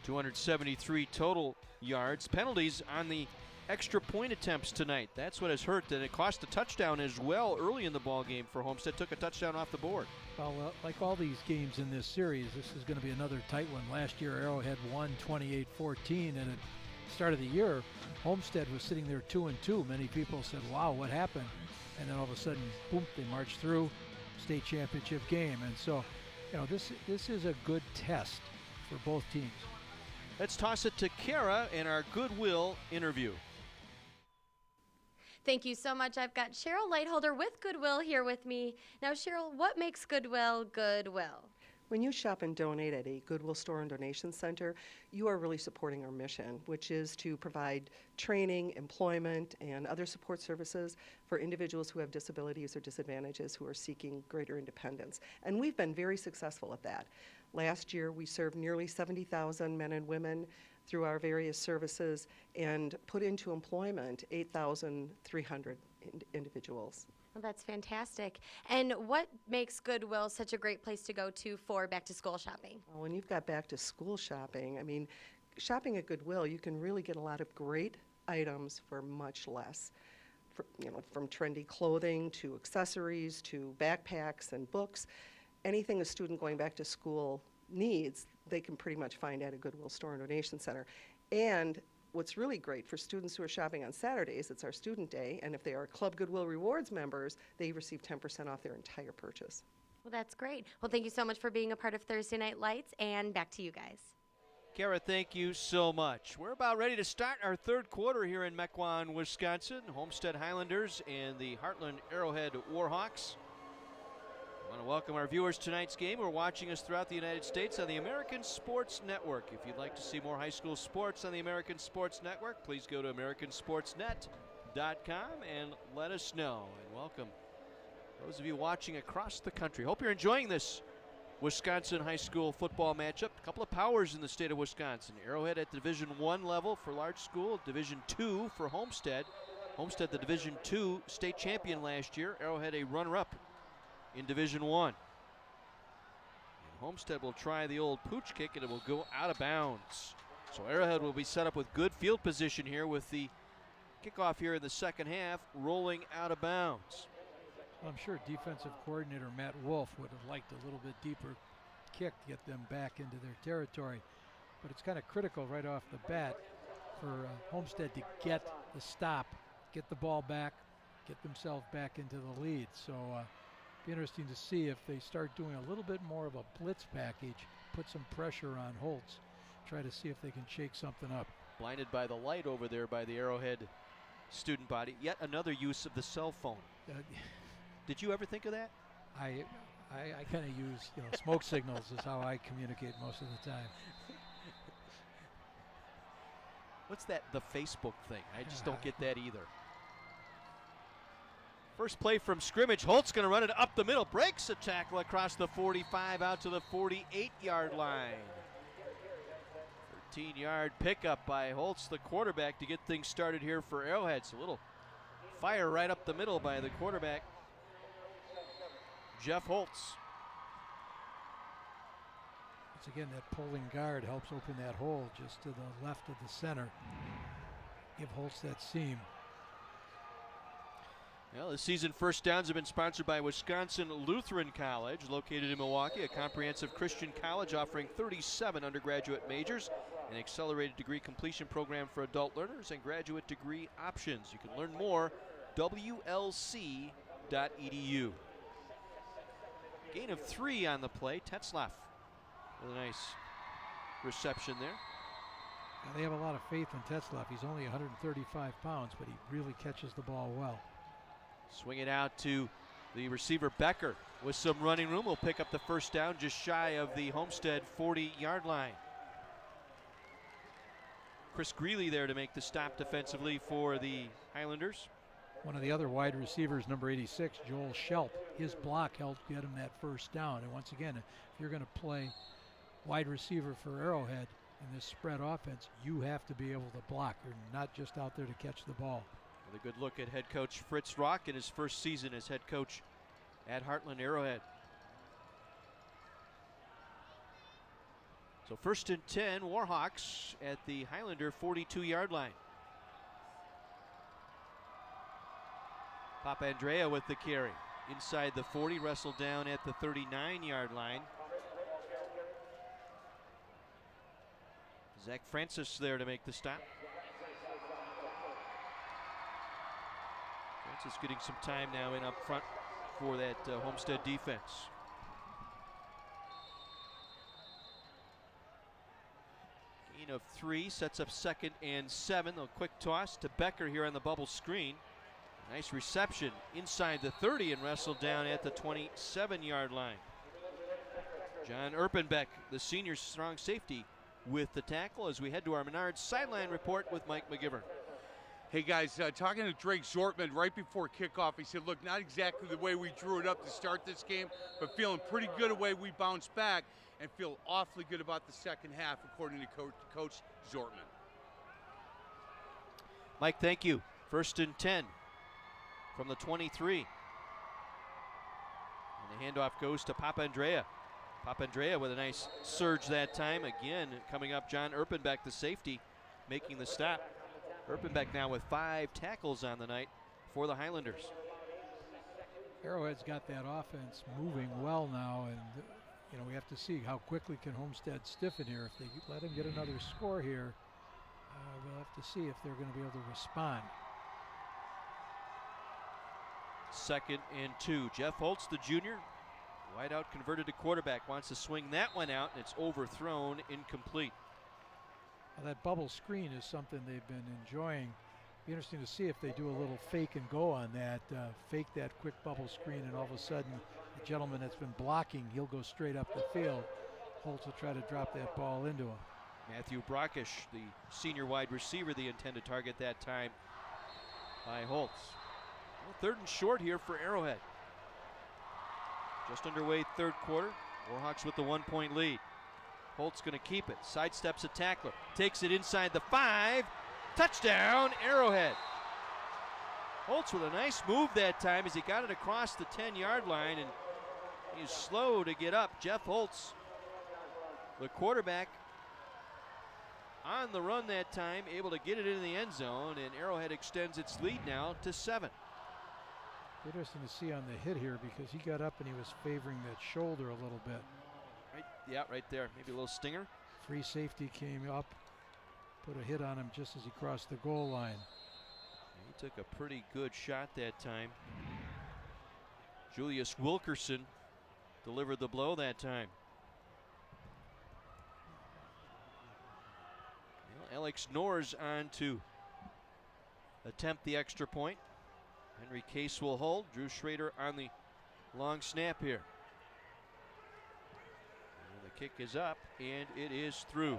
273 total yards. Penalties on the extra point attempts tonight. That's what has hurt, and it cost a touchdown as well early in the ball game for Homestead. Took a touchdown off the board. Well, like all these games in this series, this is going to be another tight one. Last year, Arrowhead won 28-14, and at the start of the year, Homestead was sitting there 2-2. Many people said, wow, what happened? And then all of a sudden, boom, they marched through state championship game. And so, this is a good test for both teams. Let's toss it to Kara in our Goodwill interview. Thank you so much. I've got Cheryl Lightholder with Goodwill here with me. Now, Cheryl, what makes Goodwill Goodwill? When you shop and donate at a Goodwill store and donation center, you are really supporting our mission, which is to provide training, employment, and other support services for individuals who have disabilities or disadvantages who are seeking greater independence. And we've been very successful at that. Last year, we served nearly 70,000 men and women through our various services and put into employment 8,300 individuals. Well, that's fantastic. And what makes Goodwill such a great place to go to for back-to-school shopping? Well, when you've got back-to-school shopping, I mean, shopping at Goodwill, you can really get a lot of great items for much less. From trendy clothing to accessories to backpacks and books. Anything a student going back to school needs, they can pretty much find at a Goodwill store and donation center. And what's really great for students who are shopping on Saturdays, it's our student day, and if they are Club Goodwill Rewards members, they receive 10% off their entire purchase. Well, that's great. Well, thank you so much for being a part of Thursday Night Lights, and back to you guys. Kara, thank you so much. We're about ready to start our third quarter here in Mequon, Wisconsin. Homestead Highlanders and the Heartland Arrowhead Warhawks. I want to welcome our viewers to tonight's game who are watching us throughout the United States on the American Sports Network. If you'd like to see more high school sports on the American Sports Network, please go to americansportsnet.com and let us know. And welcome those of you watching across the country. Hope you're enjoying this Wisconsin high school football matchup. A couple of powers in the state of Wisconsin. Arrowhead at Division I level for large school, Division II for Homestead. Homestead, the Division II state champion last year. Arrowhead, a runner-up in Division I. And Homestead will try the old pooch kick, and it will go out of bounds. So Arrowhead will be set up with good field position here with the kickoff here in the second half, rolling out of bounds. I'm sure defensive coordinator Matt Wolf would have liked a little bit deeper kick to get them back into their territory. But it's kind of critical right off the bat for Homestead to get the stop, get the ball back, get themselves back into the lead. So be interesting to see if they start doing a little bit more of a blitz package, put some pressure on Holtz, try to see if they can shake something up. Blinded by the light over there by the Arrowhead student body. Yet another use of the cell phone. Did you ever think of that? I kind of use smoke signals is how I communicate most of the time. What's that, the Facebook thing? I just don't get that either. First play from scrimmage. Holt's going to run it up the middle. Breaks a tackle across the 45 out to the 48-yard line. 13-yard pickup by Holtz, the quarterback, to get things started here for Arrowhead. So a little fire right up the middle by the quarterback, Jeff Holtz. Once again, that pulling guard helps open that hole just to the left of the center. Give Holtz that seam. Well, this season first downs have been sponsored by Wisconsin Lutheran College, located in Milwaukee, a comprehensive Christian college offering 37 undergraduate majors, an accelerated degree completion program for adult learners, and graduate degree options. You can learn more, WLC.edu. Gain of 3 on the play. Tetzlaff with a nice reception there. Now, they have a lot of faith in Tetzlaff. He's only 135 pounds, but he really catches the ball well. Swing it out to the receiver Becker with some running room. Will pick up the first down just shy of the Homestead 40-yard line. Chris Greeley there to make the stop defensively for the Highlanders. One of the other wide receivers, number 86, Joel Shelp, his block helped get him that first down. And once again, if you're going to play wide receiver for Arrowhead in this spread offense, you have to be able to block. You're not just out there to catch the ball. With a good look at head coach Fritz Rock in his first season as head coach at Heartland Arrowhead. So 1st and 10, Warhawks at the Highlander 42-yard line. Papandrea with the carry. Inside the 40, wrestled down at the 39-yard line. Zach Francis there to make the stop. Francis getting some time now in up front for that Homestead defense. Gain of 3 sets up 2nd and 7. A quick toss to Becker here on the bubble screen. Nice reception inside the 30 and wrestled down at the 27-yard line. John Erpenbeck, the senior strong safety, with the tackle as we head to our Menards sideline report with Mike McGivern. Hey guys, talking to Drake Zortman right before kickoff, he said, look, not exactly the way we drew it up to start this game, but feeling pretty good the way we bounced back and feel awfully good about the second half, according to Coach Zortman. Mike, thank you. 1st and 10 from the 23. And the handoff goes to Papandrea. Papandrea with a nice surge that time. Again, coming up, John Erpenbeck, the safety, making the stop. Erpenbeck now with 5 tackles on the night for the Highlanders. Arrowhead's got that offense moving well now, and we have to see how quickly can Homestead stiffen here. If they let him get another score here, we'll have to see if they're going to be able to respond. 2nd and 2. Jeff Holtz, the junior, wideout converted to quarterback, wants to swing that one out, and it's overthrown, incomplete. Well, that bubble screen is something they've been enjoying. Be interesting to see if they do a little fake and go on that, fake that quick bubble screen, and all of a sudden the gentleman that's been blocking, he'll go straight up the field. Holtz will try to drop that ball into him. Matthew Brockish, the senior wide receiver, the intended target that time by Holtz. Well, 3rd and short here for Arrowhead. Just underway 3rd quarter. Warhawks with the 1-point lead. Holtz going to keep it. Sidesteps a tackler. Takes it inside the 5. Touchdown, Arrowhead. Holtz with a nice move that time as he got it across the 10-yard line, and he's slow to get up. Jeff Holtz, the quarterback, on the run that time, able to get it into the end zone, and Arrowhead extends its lead now to 7. Interesting to see on the hit here because he got up and he was favoring that shoulder a little bit. Right there. Maybe a little stinger. Free safety came up, put a hit on him just as he crossed the goal line. He took a pretty good shot that time. Julius Wilkerson delivered the blow that time. Well, Alex Norris on to attempt the extra point. Henry Case will hold. Drew Schrader on the long snap here. And the kick is up, and it is through.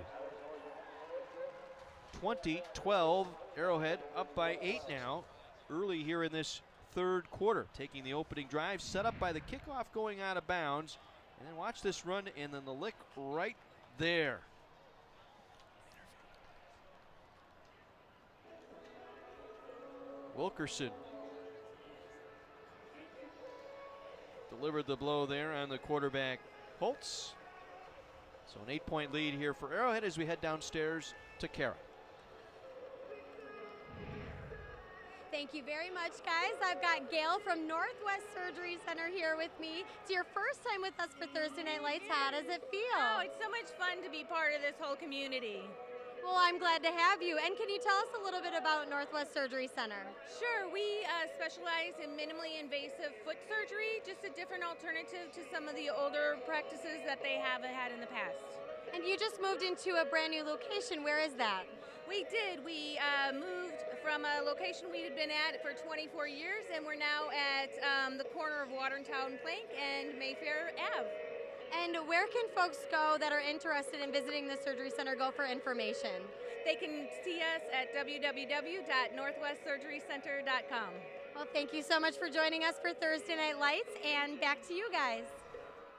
20-12, Arrowhead up by 8 now, early here in this 3rd quarter. Taking the opening drive, set up by the kickoff going out of bounds. And then watch this run, and then the lick right there. Wilkerson delivered the blow there on the quarterback, Holtz. So an 8-point lead here for Arrowhead as we head downstairs to Kara. Thank you very much, guys. I've got Gail from Northwest Surgery Center here with me. It's your first time with us for Thursday Night Lights. How does it feel? Oh, it's so much fun to be part of this whole community. Well, I'm glad to have you. And can you tell us a little bit about Northwest Surgery Center? Sure, we specialize in minimally invasive foot surgery, just a different alternative to some of the older practices that they have had in the past. And you just moved into a brand new location. Where is that? We did. We moved from a location we had been at for 24 years, and we're now at the corner of Watertown Plank and Mayfair Ave. And where can folks go that are interested in visiting the surgery center go for information? They can see us at www.northwestsurgerycenter.com. Well, thank you so much for joining us for Thursday Night Lights, and back to you guys.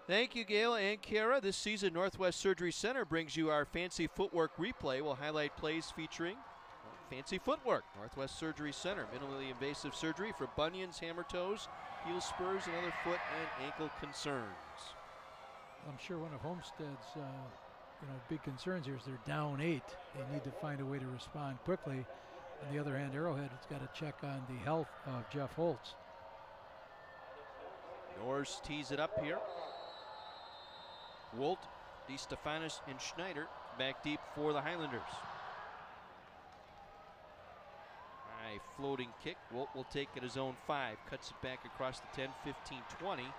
Thank you, Gail and Kara. This season, Northwest Surgery Center brings you our Fancy Footwork replay. We'll highlight plays featuring fancy footwork. Northwest Surgery Center, minimally invasive surgery for bunions, hammer toes, heel spurs, and other foot and ankle concerns. I'm sure one of Homestead's big concerns here is they're down 8. They need to find a way to respond quickly. On the other hand, Arrowhead has got to check on the health of Jeff Holtz. Norris tees it up here. Wolt, DeStefanis, and Schneider back deep for the Highlanders. High floating kick. Wolt will take it his own 5. Cuts it back across the 10, 15, 20.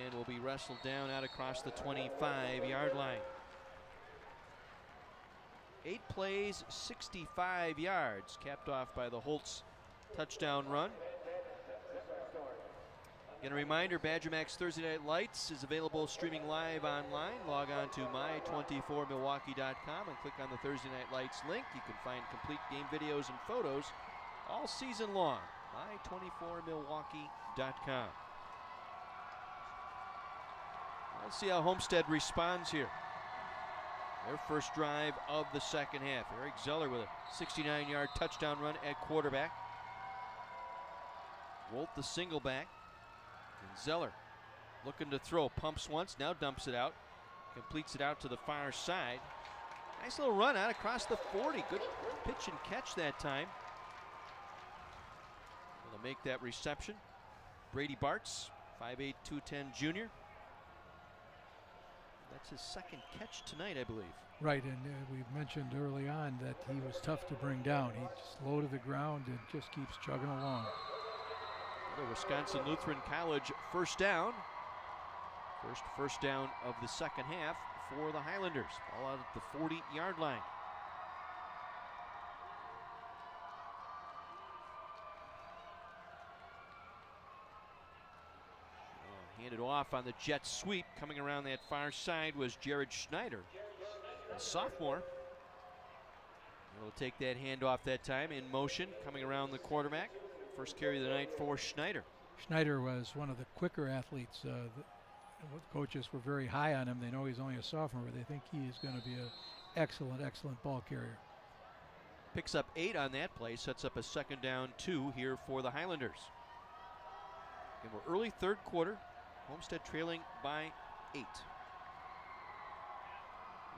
And will be wrestled down out across the 25-yard line. 8 plays, 65 yards, capped off by the Holtz touchdown run. Again, a reminder, Badger Max Thursday Night Lights is available streaming live online. Log on to my24milwaukee.com and click on the Thursday Night Lights link. You can find complete game videos and photos all season long. my24milwaukee.com. Let's see how Homestead responds here. Their first drive of the second half. Eric Zeller with a 69-yard touchdown run at quarterback. Wolt the single back. And Zeller looking to throw. Pumps once, now dumps it out. Completes it out to the far side. Nice little run out across the 40. Good pitch and catch that time. Will make that reception. Brady Bartz, 5'8", 210 junior. That's his second catch tonight, I believe. Right, and we mentioned early on that he was tough to bring down. He just low to the ground and just keeps chugging along. The Wisconsin Lutheran College first down. First down of the second half for the Highlanders. Ball out at the 40-yard line. Handed off on the jet sweep. Coming around that far side was Jared Schneider, a sophomore. He'll take that handoff that time in motion, coming around the quarterback. First carry of the night for Schneider. Schneider was one of the quicker athletes. The coaches were very high on him. They know he's only a sophomore, but they think he is going to be an excellent ball carrier. Picks up 8 on that play, sets up a 2nd down 2 here for the Highlanders. And we're early third quarter. Homestead trailing by 8.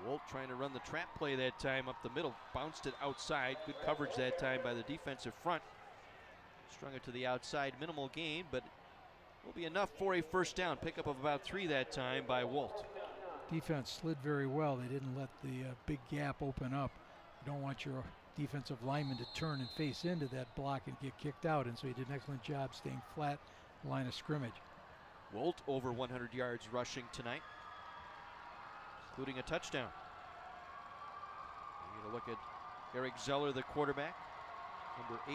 Wolt trying to run the trap play that time up the middle. Bounced it outside. Good coverage that time by the defensive front. Strung it to the outside. Minimal gain, but will be enough for a first down. Pickup of about 3 that time by Wolt. Defense slid very well. They didn't let the big gap open up. You don't want your defensive lineman to turn and face into that block and get kicked out, and so he did an excellent job staying flat line of scrimmage. Wolt over 100 yards rushing tonight, including a touchdown. We're going to look at Eric Zeller, the quarterback, number 8.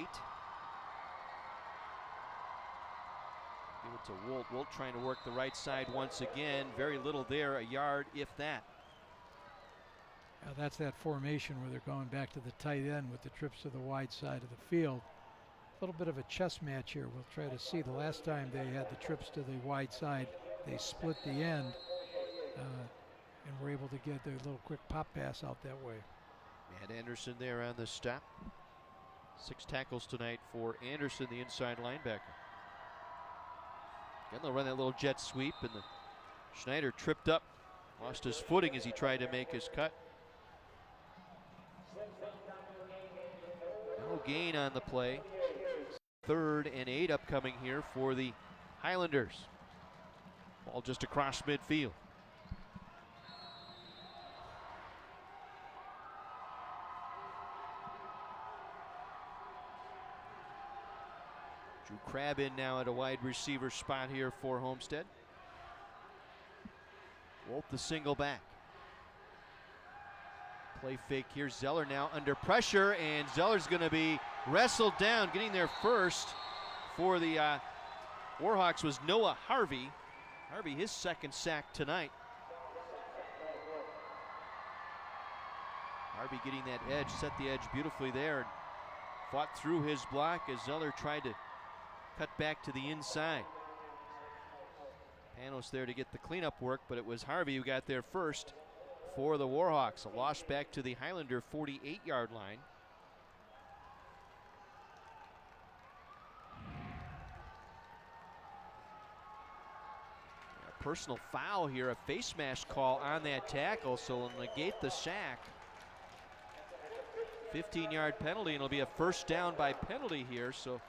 Give it to Wolt. Wolt trying to work the right side once again. Very little there, a yard, if that. That's that formation where they're going back to the tight end with the trips to the wide side of the field. A little bit of a chess match here. We'll try to see. The last time they had the trips to the wide side, they split the end and were able to get their little quick pop pass out that way. Matt Anderson there on the stop. 6 tackles tonight for Anderson, the inside linebacker. Again, they'll run that little jet sweep, and the Schneider tripped up, lost his footing as he tried to make his cut. No gain on the play. 3rd and 8 upcoming here for the Highlanders. Ball just across midfield. Drew Crabb in now at a wide receiver spot here for Homestead. Wolf the single back. Play fake here. Zeller now under pressure, and Zeller's going to be wrestled down. Getting there first for the Warhawks was Noah Harvey. Harvey, his 2nd sack tonight. Harvey getting that edge, set the edge beautifully there, and fought through his block as Zeller tried to cut back to the inside. Panos there to get the cleanup work, but it was Harvey who got there first for the Warhawks. A loss back to the Highlander 48-yard line. A personal foul here, a face mask call on that tackle, so will negate the sack. 15-yard penalty, and it'll be a 1st down by penalty here, so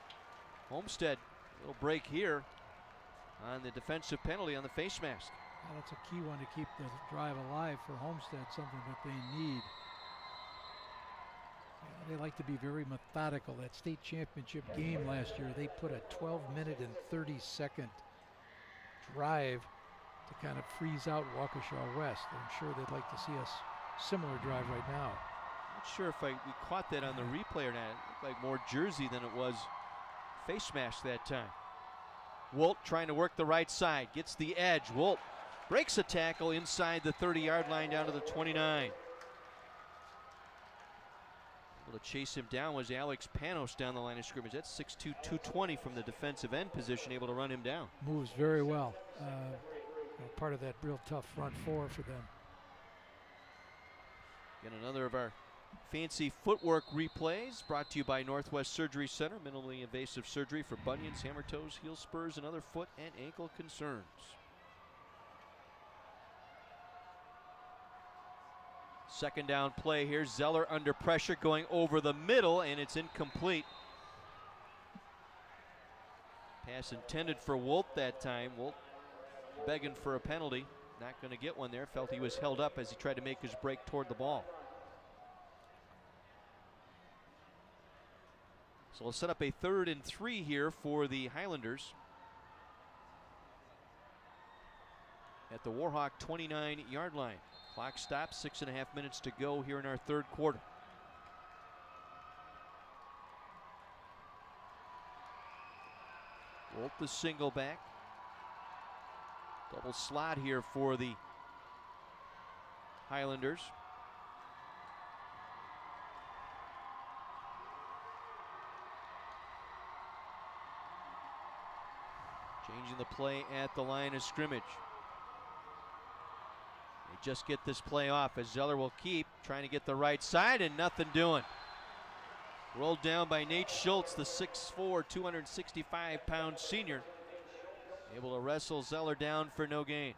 Homestead, a little break here on the defensive penalty on the face mask. Well, that's a key one to keep the drive alive for Homestead, something that they need. They like to be very methodical. That state championship game last year, they put a 12-minute and 30-second drive to kind of freeze out Waukesha West. I'm sure they'd like to see a similar drive right now. Not sure if we caught that on the replay or not. It looked like more jersey than it was face mask that time. Wolt trying to work the right side, gets the edge. Wolt breaks a tackle inside the 30-yard line down to the 29. Able to chase him down was Alex Panos down the line of scrimmage. That's 6'2", 220 from the defensive end position, able to run him down. Moves very well. Part of that real tough front four for them. Again, another of our fancy footwork replays brought to you by Northwest Surgery Center. Minimally invasive surgery for bunions, hammer toes, heel spurs, and other foot and ankle concerns. Second down play here. Zeller under pressure going over the middle, and it's incomplete. Pass intended for Wolt that time. Wolt begging for a penalty. Not going to get one there. Felt he was held up as he tried to make his break toward the ball. So we'll set up a 3rd and 3 here for the Highlanders at the Warhawk 29-yard line. Clock stops, 6.5 minutes to go here in our 3rd quarter. Wolf the single back. Double slot here for the Highlanders. Changing the play at the line of scrimmage. They just get this play off as Zeller will keep trying to get the right side and nothing doing. Rolled down by Nate Schultz, the 6'4", 265-pound senior. Able to wrestle Zeller down for no gain.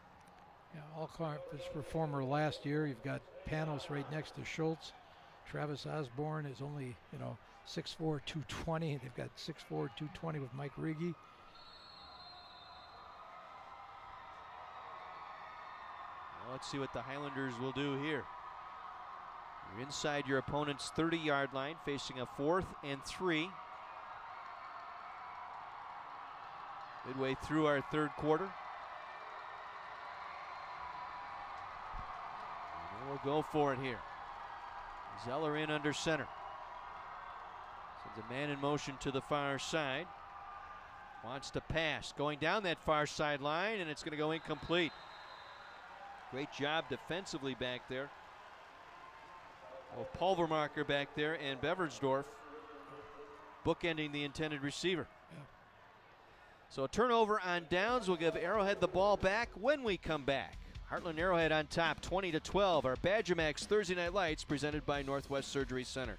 Yeah, all-conference performer last year. You've got Panos right next to Schultz. Travis Osborne is only, 6'4", 220. They've got 6'4", 220 with Mike Riggi. Let's see what the Highlanders will do here. You're inside your opponent's 30-yard line, facing a 4th and 3. Midway through our 3rd quarter. And we'll go for it here. Zeller in under center. Sends a man in motion to the far side. Wants to pass. Going down that far sideline, and it's going to go incomplete. Great job defensively back there. Pulvermacher back there and Beversdorf bookending the intended receiver. Yeah. So a turnover on downs will give Arrowhead the ball back when we come back. Heartland Arrowhead on top 20-12. Our Badger Max Thursday Night Lights presented by Northwest Surgery Center.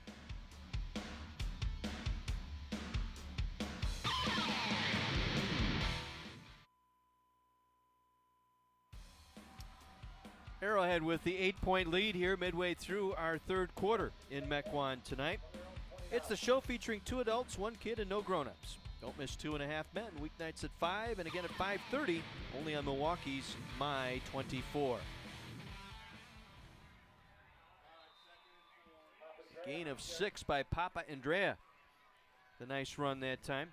Arrowhead with the 8-point lead here midway through our 3rd quarter in Mequon tonight. It's the show featuring 2 adults, 1 kid, and no grown-ups. Don't miss 2.5 Men, weeknights at 5 and again at 5:30, only on Milwaukee's My 24. Gain of 6 by Papa Andrea. The nice run that time.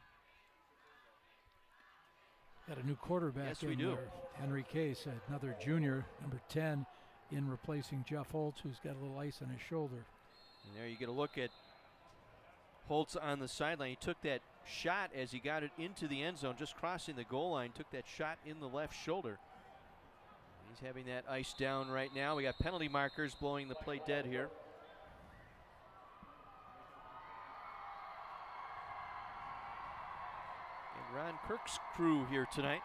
Got a new quarterback. Yes, we do. There. Henry Case, another junior, number 10, in replacing Jeff Holtz, who's got a little ice on his shoulder. And there you get a look at Holtz on the sideline. He took that shot as he got it into the end zone, just crossing the goal line, took that shot in the left shoulder. He's having that ice down right now. We got penalty markers blowing the play dead here. And Ron Kirk's crew here tonight.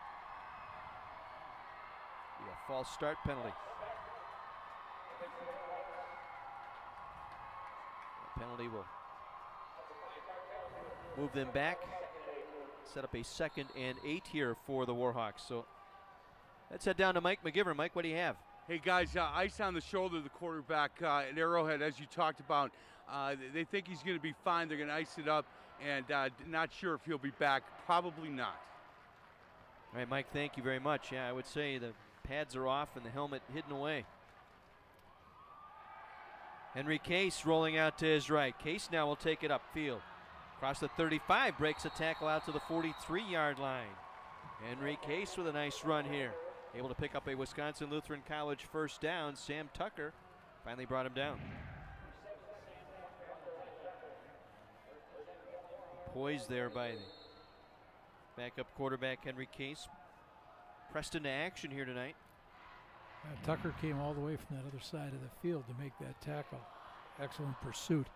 Be a false start penalty. The penalty will move them back, set up a 2nd and 8 here for the Warhawks. So let's head down to Mike McGivern. Mike, what do you have? Hey guys, ice on the shoulder of the quarterback at Arrowhead, as you talked about. They think he's going to be fine. They're going to ice it up, and not sure if he'll be back. Probably not. All right, Mike, thank you very much. Yeah, I would say the pads are off and the helmet hidden away. Henry Case rolling out to his right. Case now will take it upfield. Across the 35, breaks a tackle out to the 43-yard line. Henry Case with a nice run here. Able to pick up a Wisconsin Lutheran College first down. Sam Tucker finally brought him down. Poised there by the backup quarterback Henry Case. Pressed into action here tonight. Tucker came all the way from that other side of the field to make that tackle. Excellent pursuit.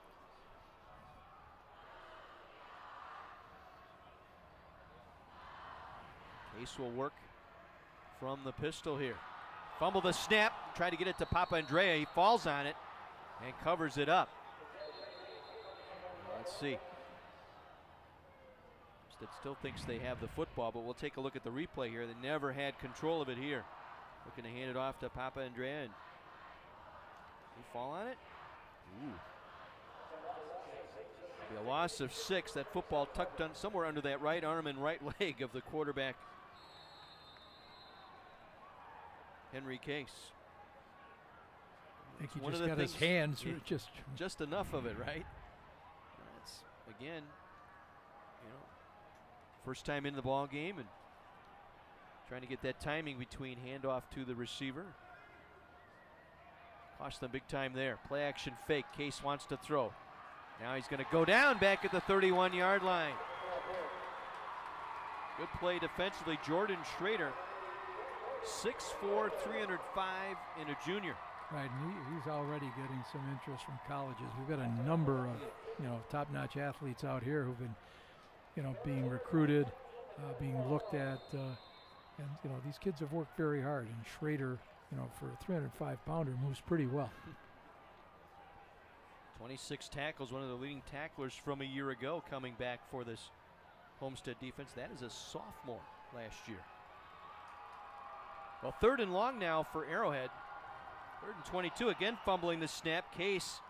Case will work from the pistol here. Fumble the snap, try to get it to Papa Andrea. He falls on it and covers it up. Let's see. Homestead still thinks they have the football, but we'll take a look at the replay here. They never had control of it here. Looking to hand it off to Papa Andrea. And he fall on it? Ooh. Be a loss of 6. That football tucked on somewhere under that right arm and right leg of the quarterback, Henry Case. I think he just got his hands just enough of it, right? That's again, first time in the ball game and trying to get that timing between handoff to the receiver. Cost them big time there. Play action fake. Case wants to throw. Now he's going to go down back at the 31-yard line. Good play defensively. Jordan Schrader, 6'4", 305, and a junior. Right, and he's already getting some interest from colleges. We've got a number of, top-notch athletes out here who've been, being recruited, being looked at, and these kids have worked very hard. And Schrader, for a 305-pounder, moves pretty well. 26 tackles, one of the leading tacklers from a year ago, coming back for this Homestead defense. That is a sophomore last year. Well, 3rd and long now for Arrowhead. 3rd and 22, again fumbling the snap. Case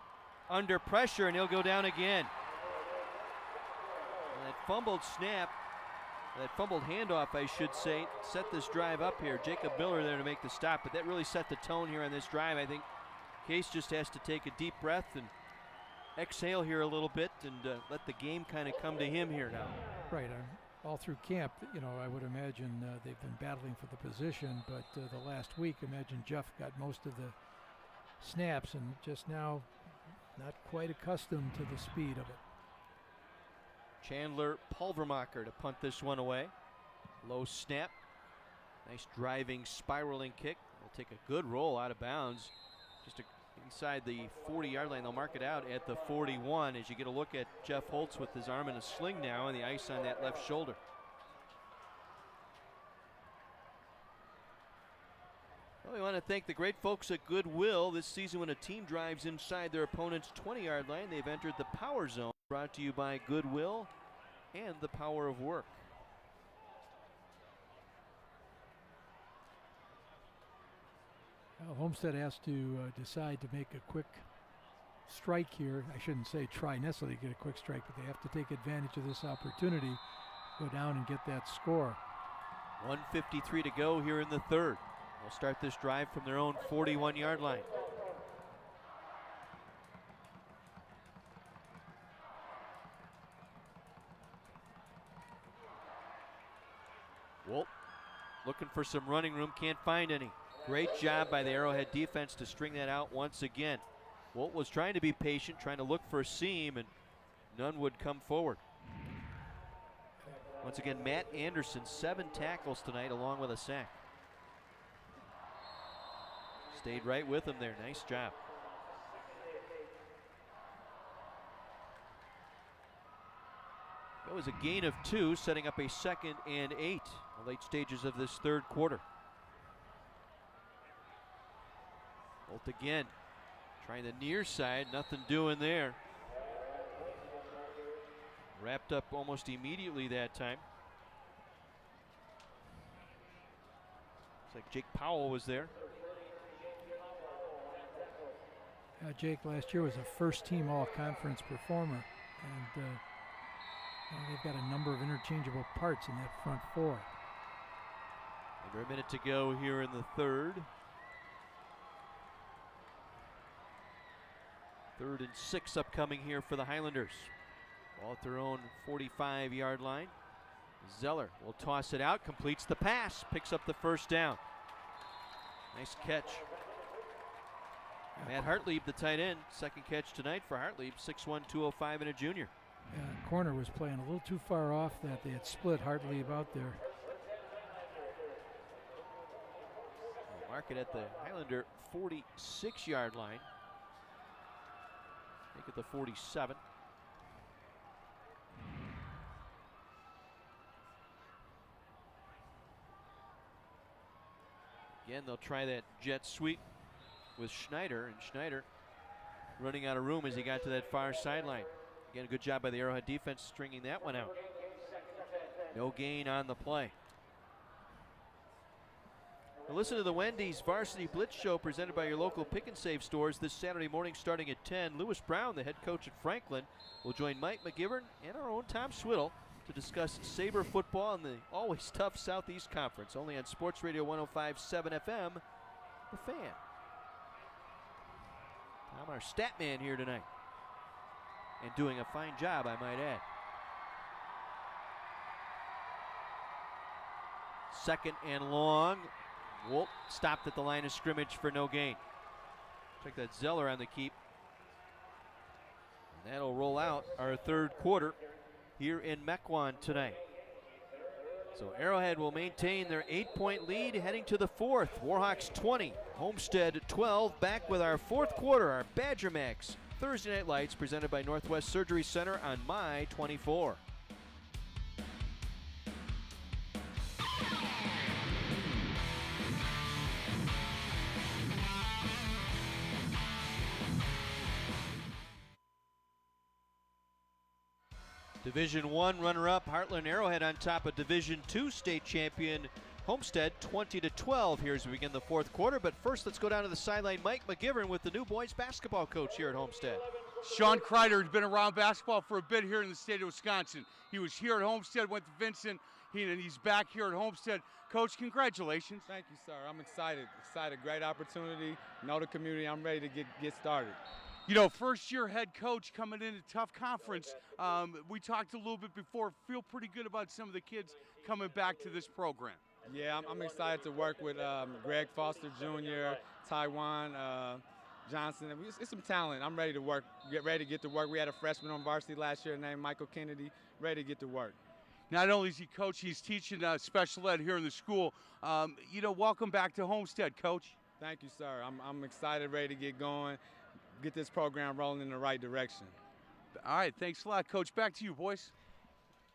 under pressure, and he'll go down again. And that fumbled snap, that fumbled handoff, I should say, set this drive up here. Jacob Miller there to make the stop, but that really set the tone here on this drive. I think Case just has to take a deep breath and exhale here a little bit and let the game kind of come to him here now. Right. All through camp, I would imagine they've been battling for the position, but the last week, imagine Jeff got most of the snaps and just now not quite accustomed to the speed of it. Chandler Pulvermacher to punt this one away. Low snap. Nice driving, spiraling kick. Will take a good roll out of bounds. Just inside the 40-yard line. They'll mark it out at the 41 as you get a look at Jeff Holtz with his arm in a sling now and the ice on that left shoulder. Well, we want to thank the great folks at Goodwill. This season when a team drives inside their opponent's 20-yard line, they've entered the Power Zone. Brought to you by Goodwill and the Power of Work. Well, Homestead has to decide to make a quick strike here. I shouldn't say try necessarily to get a quick strike, but they have to take advantage of this opportunity go down and get that score. 1:53 to go here in the third. They'll start this drive from their own 41-yard line. Wolf looking for some running room, can't find any. Great job by the Arrowhead defense to string that out once again. Wolf was trying to be patient, trying to look for a seam, and none would come forward. Once again, Matt Anderson, 7 tackles tonight along with a sack. Stayed right with him there, nice job. That was a gain of 2, setting up a 2nd and 8 in the late stages of this third quarter. Bolt again, trying the near side, nothing doing there. Wrapped up almost immediately that time. Looks like Jake Powell was there. Jake last year was a first-team all-conference performer, and they've got a number of interchangeable parts in that front four. Under a minute to go here in the third. 3rd and 6 upcoming here for the Highlanders. Ball at their own 45-yard line. Zeller will toss it out, completes the pass, picks up the first down. Nice catch. Matt Hartlieb, the tight end, 2nd catch tonight for Hartlieb, 6'1", 205, and a junior. Yeah, corner was playing a little too far off that. They had split Hartlieb out there. We'll mark it at the Highlander 46-yard line. Make it the 47. Again, they'll try that jet sweep with Schneider, and Schneider running out of room as he got to that far sideline. Again, a good job by the Arrowhead defense stringing that one out. No gain on the play. Now listen to the Wendy's Varsity Blitz Show presented by your local Pick and Save stores this Saturday morning starting at 10. Lewis Brown, the head coach at Franklin, will join Mike McGivern and our own Tom Swiddle to discuss Sabre football in the always tough Southeast Conference. Only on Sports Radio 105.7 FM, The Fan. Tom, our stat man here tonight. And doing a fine job, I might add. 2nd and long. Wolf stopped at the line of scrimmage for no gain. Check that Zeller on the keep. And that'll roll out our third quarter here in Mequon tonight. So Arrowhead will maintain their 8-point lead heading to the fourth. Warhawks 20, Homestead 12. Back with our fourth quarter, our Badger Max Thursday Night Lights presented by Northwest Surgery Center on My 24. Division I runner-up Heartland Arrowhead on top of Division II state champion Homestead 20-12 here as we begin the fourth quarter. But first, let's go down to the sideline. Mike McGivern with the new boys basketball coach here at Homestead. Sean Kreider has been around basketball for a bit here in the state of Wisconsin. He was here at Homestead, went to Vincent, he's back here at Homestead. Coach, congratulations. Thank you, sir. I'm excited. Great opportunity. Know the community. I'm ready to get started. You know, first-year head coach coming in a tough conference. We talked a little bit before. Feel pretty good about some of the kids coming back to this program. Yeah, I'm excited to work with Greg Foster Jr., Taiwan Johnson. It's some talent. I'm ready to work. Ready to get to work. We had a freshman on varsity last year named Michael Kennedy. Ready to get to work. Not only is he coach, he's teaching special ed here in the school. Welcome back to Homestead, Coach. Thank you, sir. I'm excited, ready to get going. Get this program rolling in the right direction. All right, thanks a lot, Coach. Back to you, boys.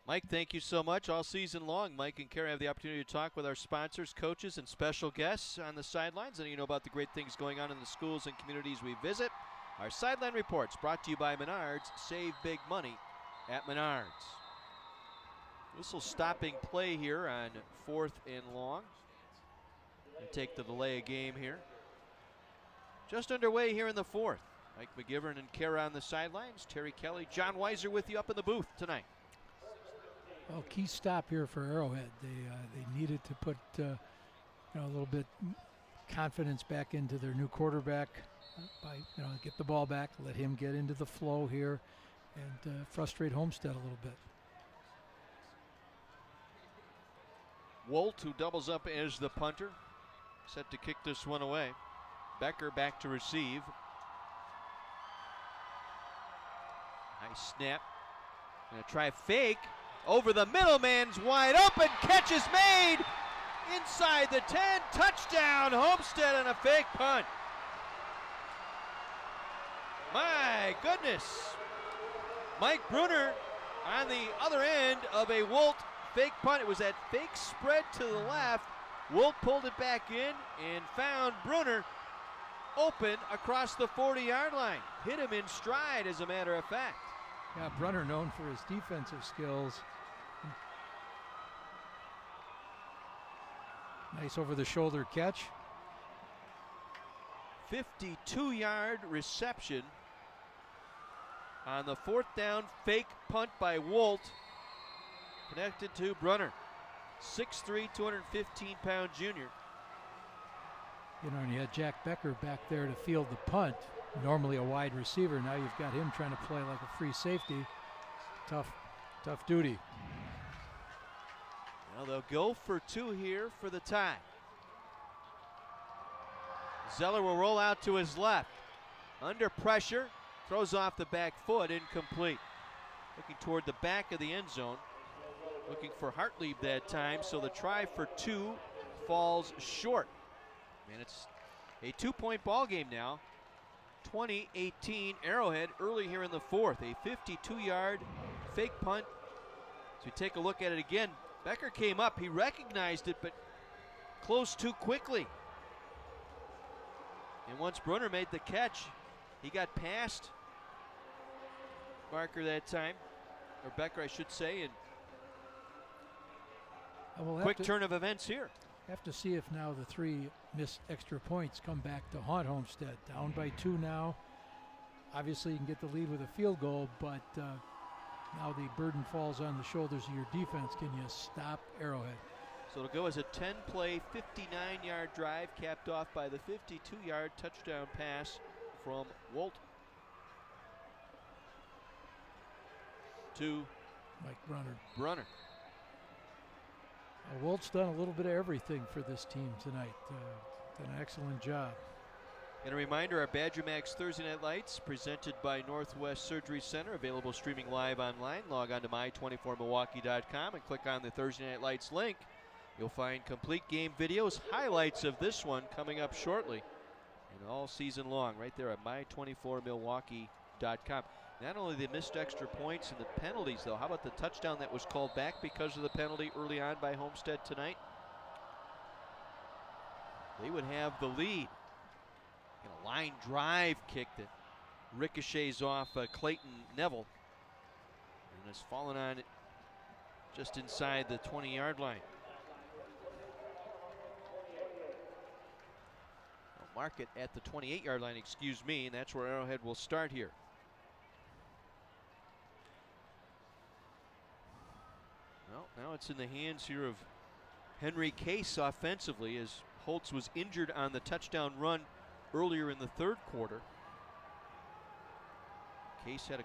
Mike, thank you so much. All season long, Mike and Kara have the opportunity to talk with our sponsors, coaches, and special guests on the sidelines, and you know about the great things going on in the schools and communities we visit. Our Sideline Reports brought to you by Menards. Save big money at Menards. Whistle stopping play here on 4th and long. We take the delay of game here. Just underway here in the fourth. Mike McGivern and Kara on the sidelines. Terry Kelly, John Weiser with you up in the booth tonight. Well, key stop here for Arrowhead. They needed to put a little bit confidence back into their new quarterback by get the ball back, let him get into the flow here, and frustrate Homestead a little bit. Wolt, who doubles up as the punter, set to kick this one away. Becker back to receive. Nice snap. Gonna try fake. Over the middle, man's wide open. Catch is made. Inside the 10. Touchdown, Homestead on a fake punt. My goodness. Mike Brunner on the other end of a Wolt fake punt. It was that fake spread to the left. Wolt pulled it back in and found Brunner open across the 40-yard line. Hit him in stride, as a matter of fact. Yeah, Brunner known for his defensive skills. Nice over-the-shoulder catch. 52-yard reception on the 4th down fake punt by Wolt. Connected to Brunner. 6'3", 215-pound junior. And you had Jack Becker back there to field the punt. Normally a wide receiver. Now you've got him trying to play like a free safety. Tough duty. Now they'll go for 2 here for the tie. Zeller will roll out to his left. Under pressure, throws off the back foot, incomplete. Looking toward the back of the end zone. Looking for Hartlieb that time, so the try for 2 falls short. And it's a 2-point ball game now. 20-18 Arrowhead early here in the 4th. A 52-yard fake punt. So we take a look at it again. Becker came up, he recognized it, but closed too quickly. And once Brunner made the catch, he got past Barker that time, or Becker I should say, and quick turn of events here. Have to see if now the 3 missed extra points come back to haunt Homestead. Down by 2 now. Obviously you can get the lead with a field goal, but now the burden falls on the shoulders of your defense. Can you stop Arrowhead? So it'll go as a 10-play, 59-yard drive, capped off by the 52-yard touchdown pass from Wolt to Mike Brunner. Wolt's done a little bit of everything for this team tonight. Done an excellent job. And a reminder, our Badger Max Thursday Night Lights presented by Northwest Surgery Center, available streaming live online. Log on to my24milwaukee.com and click on the Thursday Night Lights link. You'll find complete game videos, highlights of this one coming up shortly, and all season long right there at my24milwaukee.com. Not only the missed extra points and the penalties, though. How about the touchdown that was called back because of the penalty early on by Homestead tonight? They would have the lead. And a line drive kick that ricochets off Clayton Neville and has fallen on it just inside the 20-yard line. They'll mark it at the 28-yard line, excuse me, and that's where Arrowhead will start here. Well, now it's in the hands here of Henry Case offensively, as Holtz was injured on the touchdown run earlier in the 3rd quarter. Case had a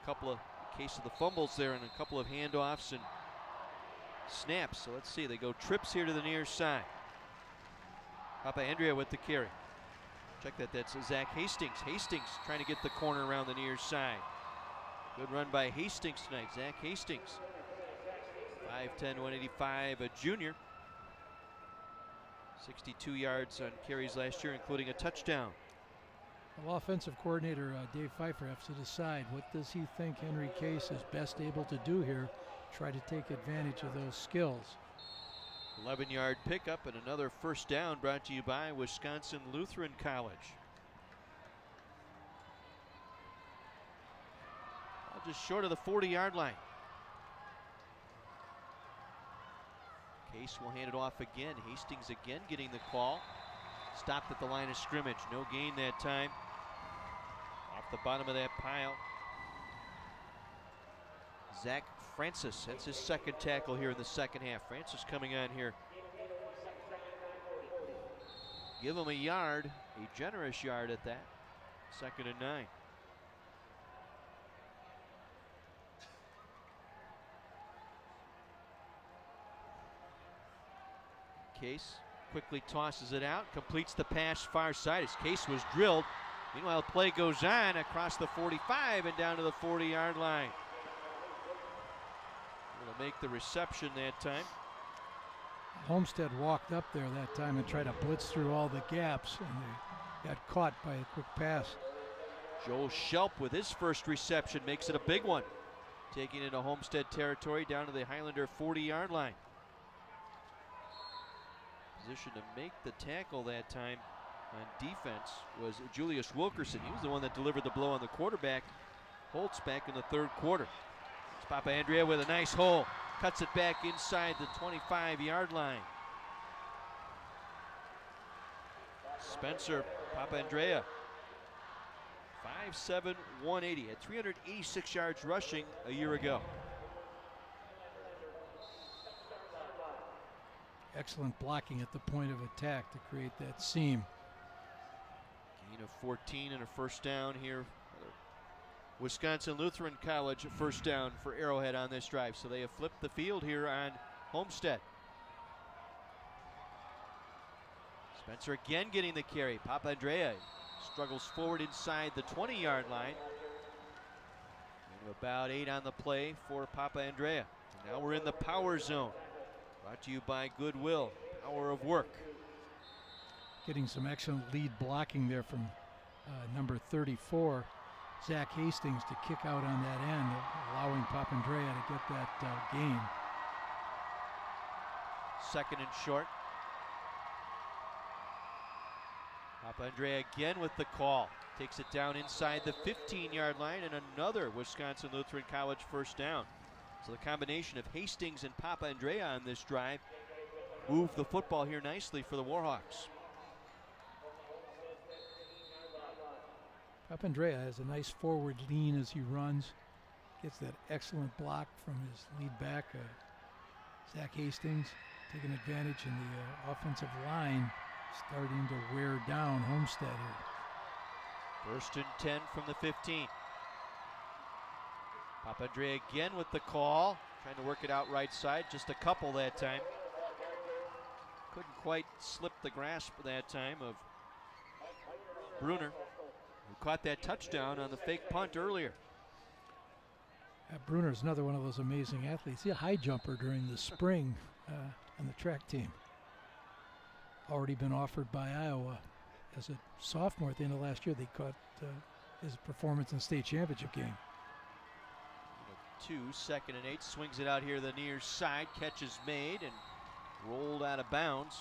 case of the fumbles there and a couple of handoffs and snaps. So let's see, they go trips here to the near side. Papa Andrea with the carry. Check that, that's Zach Hastings. Hastings trying to get the corner around the near side. Good run by Hastings tonight, Zach Hastings. 5'10", 185, a junior. 62 yards on carries last year, including a touchdown. Well, offensive coordinator Dave Pfeiffer has to decide what does he think Henry Case is best able to do here. Try to take advantage of those skills. 11-yard pickup and another first down brought to you by Wisconsin Lutheran College. Just short of the 40-yard line. Case will hand it off again. Hastings again getting the call. Stopped at the line of scrimmage. No gain that time. Off the bottom of that pile. Zach Francis. That's his second tackle here in the second half. Francis coming on here. Give him a yard, a generous yard at that. 2nd and 9. Case quickly tosses it out, completes the pass far side as Case was drilled. Meanwhile, play goes on across the 45 and down to the 40-yard line. Able to make the reception that time. Homestead walked up there that time and tried to blitz through all the gaps, and they got caught by a quick pass. Joel Shelp with his first reception makes it a big one, taking into Homestead territory down to the Highlander 40-yard line. Position to make the tackle that time on defense was Julius Wilkerson. He was the one that delivered the blow on the quarterback, Holtz, back in the 3rd quarter. It's Papandrea with a nice hole. Cuts it back inside the 25-yard line. Spencer Papandrea, 5'7", 180, at 386 yards rushing a year ago. Excellent blocking at the point of attack to create that seam. Gain of 14 and a first down here. Wisconsin Lutheran College first down for Arrowhead on this drive. So they have flipped the field here on Homestead. Spencer again getting the carry. Papandrea struggles forward inside the 20-yard line. And about 8 on the play for Papandrea. Now we're in the power zone. Brought to you by Goodwill, Power of Work. Getting some excellent lead blocking there from number 34, Zach Hastings, to kick out on that end, allowing Papandrea to get that gain. 2nd and short. Papandrea again with the call. Takes it down inside the 15-yard line, and another Wisconsin Lutheran College first down. So the combination of Hastings and Papandrea on this drive moved the football here nicely for the Warhawks. Papandrea has a nice forward lean as he runs. Gets that excellent block from his lead back, Zach Hastings, taking advantage in the offensive line, starting to wear down Homestead here. 1st and 10 from the 15. Papandrea again with the call, trying to work it out right side, just a couple that time. Couldn't quite slip the grasp that time of Bruner, who caught that touchdown on the fake punt earlier. Bruner's another one of those amazing athletes. He's a high jumper during the spring on the track team. Already been offered by Iowa as a sophomore at the end of last year. They caught his performance in the state championship game. 2, 2nd and 8, swings it out here the near side, catch is made and rolled out of bounds.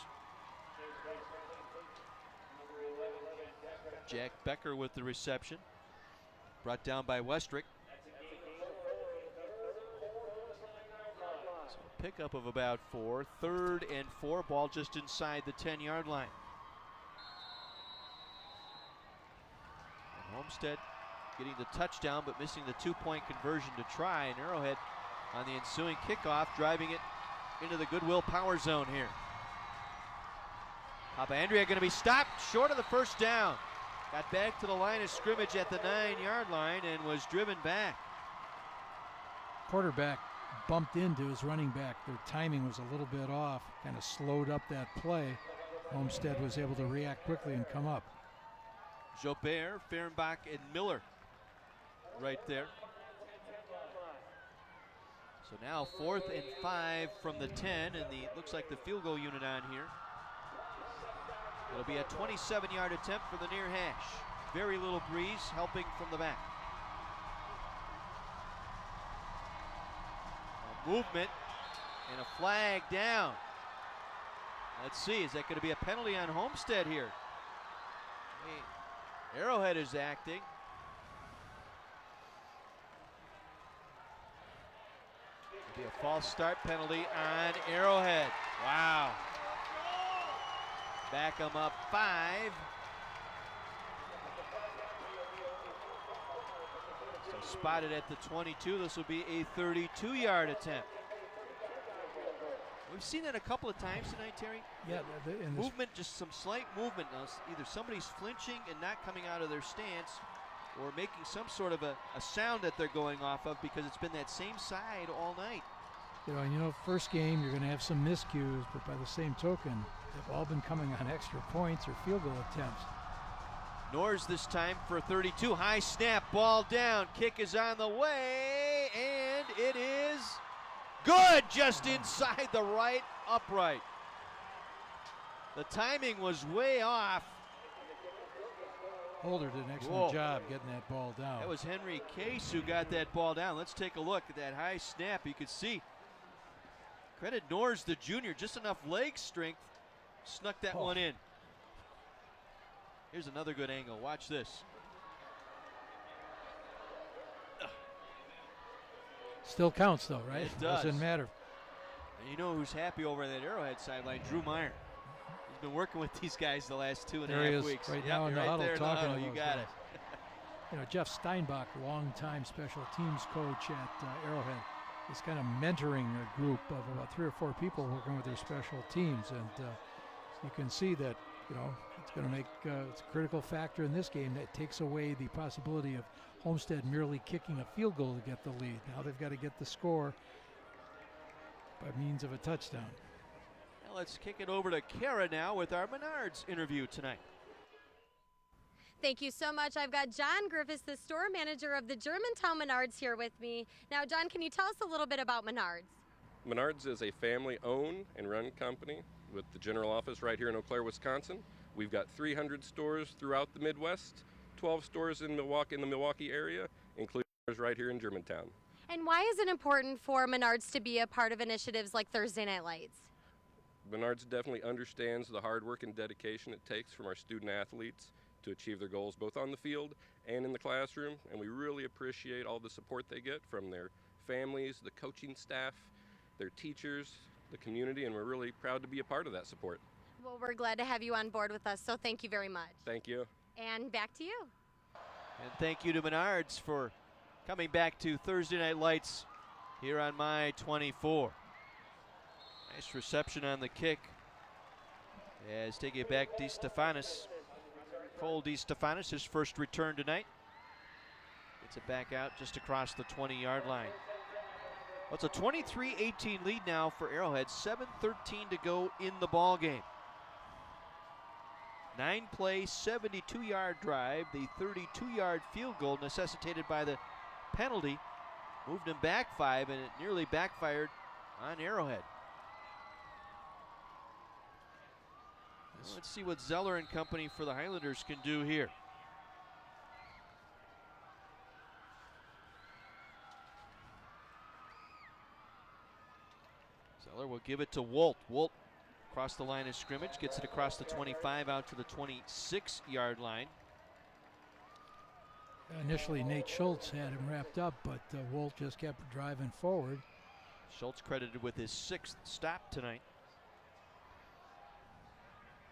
Jack Becker with the reception, brought down by Westrick. So a pickup of about 4, 3rd and 4, ball just inside the 10-yard line. And Homestead getting the touchdown but missing the 2-point conversion to try, and Arrowhead on the ensuing kickoff driving it into the Goodwill power zone here. Papandrea going to be stopped short of the first down. Got back to the line of scrimmage at the 9-yard line and was driven back. Quarterback bumped into his running back. Their timing was a little bit off, kind of slowed up that play. Homestead was able to react quickly and come up. Jobert, Fehrenbach, and Miller right there. So now 4th and 5 from the 10, and looks like the field goal unit on here. It'll be a 27-yard attempt for the near hash. Very little breeze helping from the back. A movement and a flag down. Let's see, is that going to be a penalty on Homestead here? Arrowhead is acting. It'll be a false start penalty on Arrowhead. Wow. Back them up 5. So Spotted at the 22. This will be a 32-yard attempt. We've seen that a couple of times tonight, Terry. Yeah, movement, just some slight movement. Now, either somebody's flinching and not coming out of their stance, or making some sort of a sound that they're going off of, because it's been that same side all night. First game you're going to have some miscues, but by the same token, they've all been coming on extra points or field goal attempts. Norris this time for 32. High snap, ball down. Kick is on the way, and it is good, just inside the right upright. The timing was way off. Holder did an excellent job getting that ball down. That was Henry Case who got that ball down. Let's take a look at that high snap. You can see, credit Norris the junior, just enough leg strength, snuck that one in. Here's another good angle. Watch this. Still counts though, right? It does. Doesn't matter. And you know who's happy over that Arrowhead sideline? Drew Meyer. He's been working with these guys the last 2.5 weeks. Right now in the huddle talking to you those got guys. it. Jeff Steinbach, longtime special teams coach at Arrowhead, is kind of mentoring a group of about 3 or 4 people working with their special teams, and you can see that it's going to make it's a critical factor in this game that takes away the possibility of Homestead merely kicking a field goal to get the lead. Now they've got to get the score by means of a touchdown. Now let's kick it over to Kara now with our Menards interview tonight. Thank you so much. I've got John Griffiths, the store manager of the Germantown Menards, here with me. Now, John, can you tell us a little bit about Menards? Menards is a family-owned and run company with the general office right here in Eau Claire, Wisconsin. We've got 300 stores throughout the Midwest, 12 stores in Milwaukee, in the Milwaukee area, including stores right here in Germantown. And why is it important for Menards to be a part of initiatives like Thursday Night Lights? Menards definitely understands the hard work and dedication it takes from our student athletes to achieve their goals both on the field and in the classroom, and we really appreciate all the support they get from their families, the coaching staff, their teachers, the community, and we're really proud to be a part of that support. Well, we're glad to have you on board with us, so thank you very much. Thank you. And back to you. And thank you to Menards for coming back to Thursday Night Lights here on My 24. Nice reception on the kick. As taking it back, DeStefanis. Cole DeStefanis, his first return tonight. Gets it back out just across the 20-yard line. Well, it's a 23-18 lead now for Arrowhead. 7:13 to go in the ball game. 9-play, 72-yard drive. The 32-yard field goal necessitated by the penalty moved him back 5, and it nearly backfired on Arrowhead. Let's see what Zeller and company for the Highlanders can do here. Zeller will give it to Wolt. Wolt across the line of scrimmage, gets it across the 25 out to the 26-yard line. Initially, Nate Schultz had him wrapped up, but Wolt just kept driving forward. Schultz credited with his 6th stop tonight.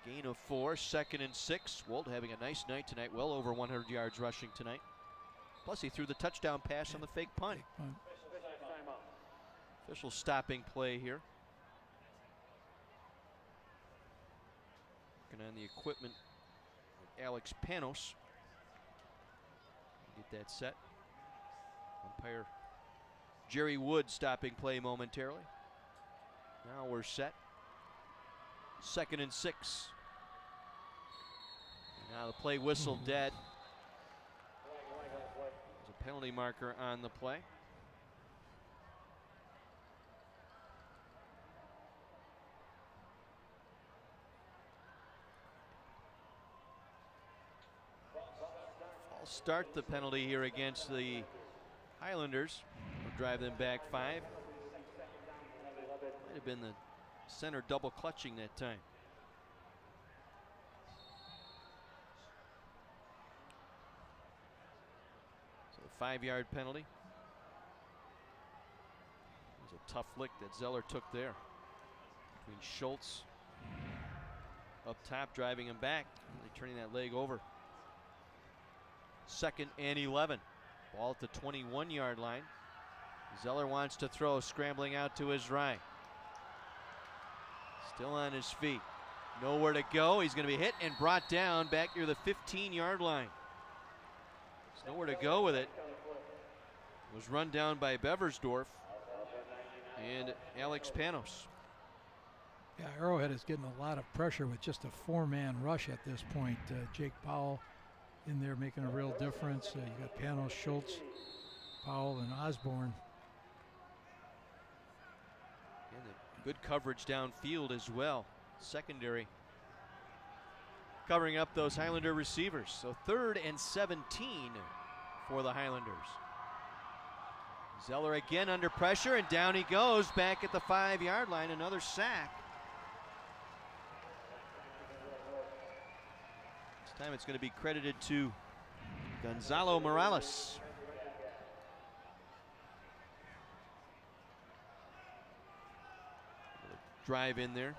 Gain of 4, 2nd and 6. Wolt having a nice night tonight, well over 100 yards rushing tonight. Plus he threw the touchdown pass on the fake punt. Official stopping play here. Working on the equipment, Alex Panos. Get that set. Umpire Jerry Wood stopping play momentarily. Now we're set. 2nd and 6. Now the play whistle dead. There's a penalty marker on the play. False start, the penalty here against the Highlanders. Will drive them back 5. Might have been the center double clutching that time. So the 5-yard penalty. It was a tough lick that Zeller took there. Between Schultz up top, driving him back, really turning that leg over. 2nd and 11. Ball at the 21-yard line. Zeller wants to throw, scrambling out to his right. Still on his feet. Nowhere to go. He's going to be hit and brought down back near the 15-yard line. There's nowhere to go with it. Was run down by Beversdorf and Alex Panos. Yeah, Arrowhead is getting a lot of pressure with just a 4-man rush at this point. Jake Powell in there making a real difference. You got Panos, Schultz, Powell, and Osborne. And good coverage downfield as well. Secondary covering up those Highlander receivers. So 3rd and 17 for the Highlanders. Zeller again under pressure, and down he goes back at the 5-yard line. Another sack. This time it's going to be credited to Gonzalo Morales. Drive in there.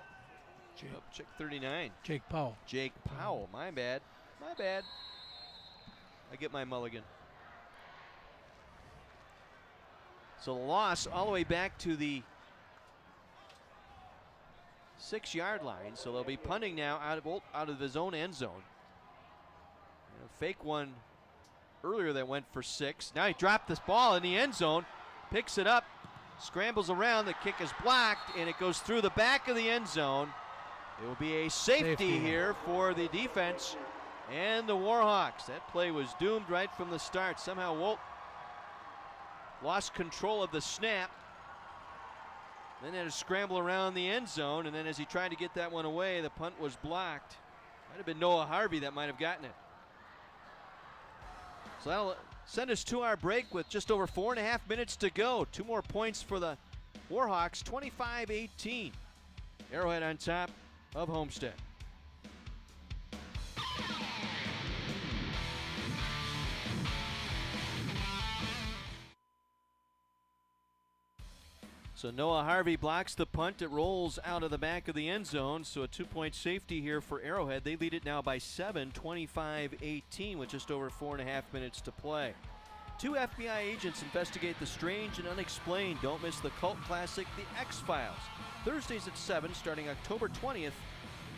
Check 39. Jake Powell. Jake Powell. My bad. My bad. I get my mulligan. So the loss all the way back to the 6-yard line. So they'll be punting now out of his own end zone. Fake one earlier that went for 6. Now he dropped this ball in the end zone. Picks it up. Scrambles around. The kick is blocked. And it goes through the back of the end zone. It will be a safety here for the defense and the Warhawks. That play was doomed right from the start. Somehow Wolt lost control of the snap. Then had to scramble around the end zone, and then as he tried to get that one away, the punt was blocked. Might have been Noah Harvey that might have gotten it. So that'll send us to our break with just over 4.5 minutes to go. 2 more points for the Warhawks, 25-18. Arrowhead on top of Homestead. So Noah Harvey blocks the punt. It rolls out of the back of the end zone. So a 2-point safety here for Arrowhead. They lead it now by 7, 25-18 with just over 4.5 minutes to play. 2 FBI agents investigate the strange and unexplained. Don't miss the cult classic, The X-Files. Thursdays at 7, starting October 20th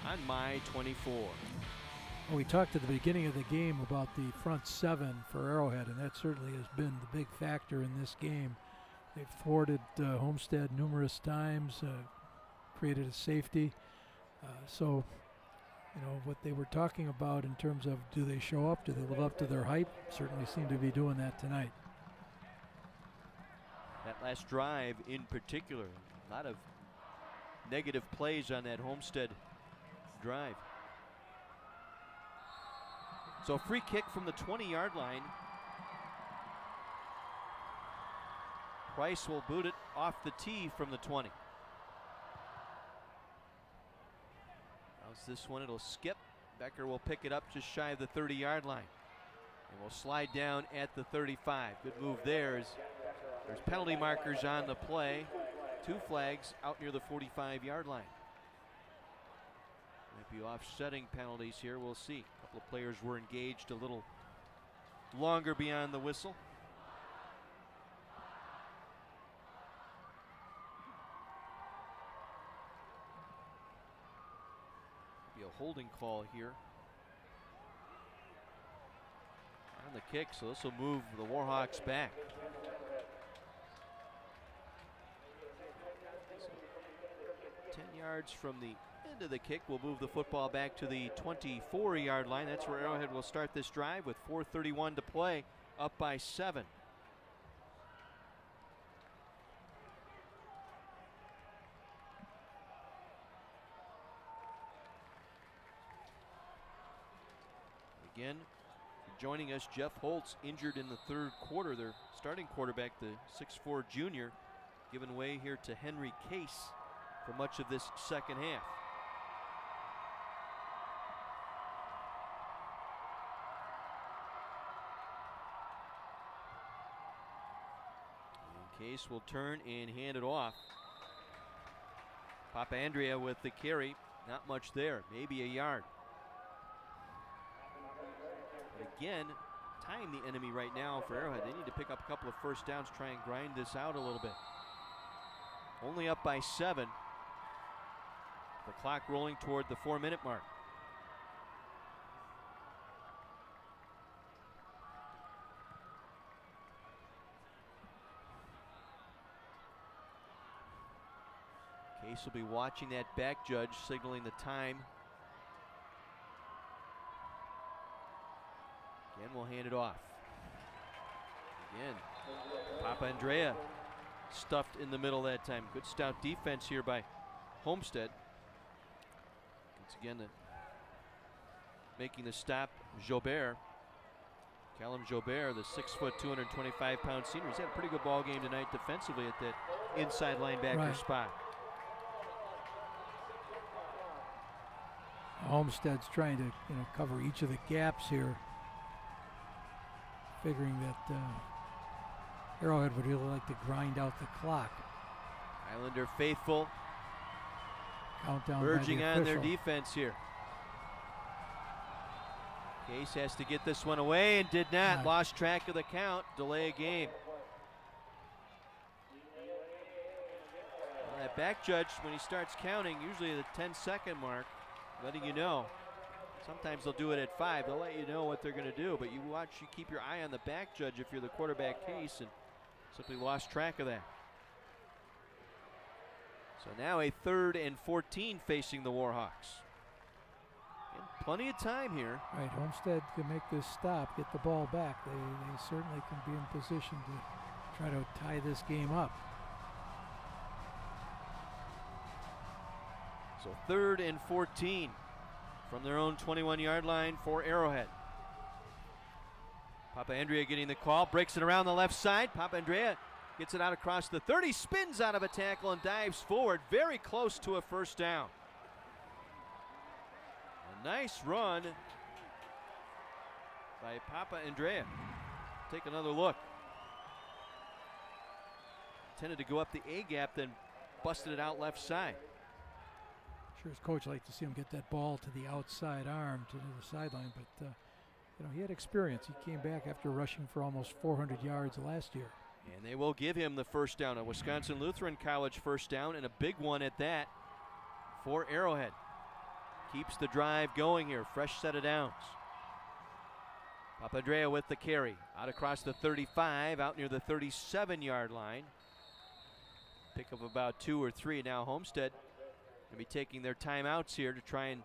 on My 24. Well, we talked at the beginning of the game about the front 7 for Arrowhead, and that certainly has been the big factor in this game. They've thwarted Homestead numerous times, created a safety. So, you know, what they were talking about in terms of do they show up, do they live up to their hype, certainly seem to be doing that tonight. That last drive in particular, a lot of negative plays on that Homestead drive. So a free kick from the 20-yard line. Price will boot it off the tee from the 20. How's this one? It'll skip. Becker will pick it up just shy of the 30-yard line. And will slide down at the 35. Good move there. There's penalty markers on the play. 2 flags out near the 45-yard line. Might be offsetting penalties here. We'll see. A couple of players were engaged a little longer beyond the whistle. Holding call here on the kick, so this will move the Warhawks back. So 10 yards from the end of the kick will move the football back to the 24-yard line. That's where Arrowhead will start this drive with 4:31 to play, up by 7. Again, joining us, Jeff Holtz, injured in the 3rd quarter. Their starting quarterback, the 6'4" junior, giving way here to Henry Case for much of this second half. And Case will turn and hand it off. Papa Andrea with the carry. Not much there, maybe a yard. Again, time the enemy right now for Arrowhead. They need to pick up a couple of first downs, try and grind this out a little bit. Only up by 7. The clock rolling toward the 4-minute mark. Case will be watching that back judge, signaling the time. Again, we'll hand it off. Again, Papa Andrea stuffed in the middle that time. Good stout defense here by Homestead. Once again, making the stop, Jobert. Callum Jobert, the 6', 225-pound senior. He's had a pretty good ball game tonight defensively at that inside linebacker spot. Homestead's trying to, cover each of the gaps here, figuring that Arrowhead would really like to grind out the clock. Highlander faithful, countdown urging on their defense here. Case has to get this one away and did not. Lost track of the count, delay a game. Well, that back judge, when he starts counting, usually at the 10-second mark, letting you know. Sometimes they'll do it at 5. They'll let you know what they're going to do, but you keep your eye on the back judge if you're the quarterback Case, and simply lost track of that. So now a 3rd and 14 facing the Warhawks. And plenty of time here. Right, Homestead can make this stop, get the ball back. They certainly can be in position to try to tie this game up. So 3rd and 14 from their own 21-yard line for Arrowhead. Papa Andrea getting the call, breaks it around the left side. Papa Andrea gets it out across the 30, spins out of a tackle and dives forward, very close to a first down. A nice run by Papa Andrea. Take another look. Intended to go up the A gap, then busted it out left side. Sure, his coach liked to see him get that ball to the outside arm to the sideline, but he had experience. He came back after rushing for almost 400 yards last year. And they will give him the first down, a Wisconsin Lutheran College first down, and a big one at that for Arrowhead. Keeps the drive going here, fresh set of downs. Papadrea with the carry, out across the 35, out near the 37-yard line. Pick up about 2 or 3 now. Homestead going to be taking their timeouts here to try and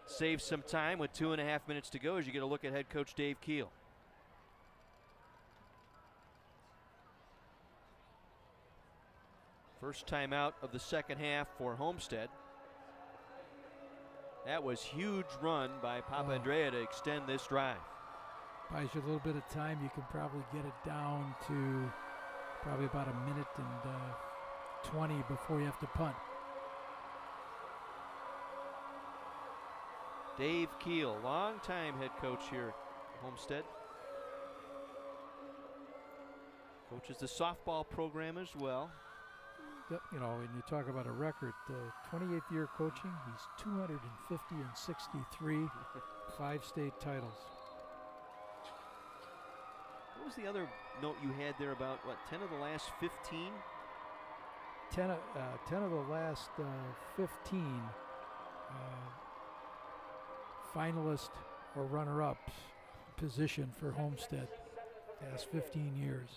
save some time with 2.5 minutes to go as you get a look at head coach Dave Keel. First timeout of the second half for Homestead. That was huge run by Papa Andrea to extend this drive. Buys you a little bit of time. You can probably get it down to probably about 1 minute and 20 before you have to punt. Dave Keel, longtime head coach here at Homestead. Coaches the softball program as well. When you talk about a record, 28th year coaching, he's 250 and 63, 5 state titles. What was the other note you had there about, 10 of the last 15? 10 of the last 15 finalist or runner-ups position for Homestead the last 15 years.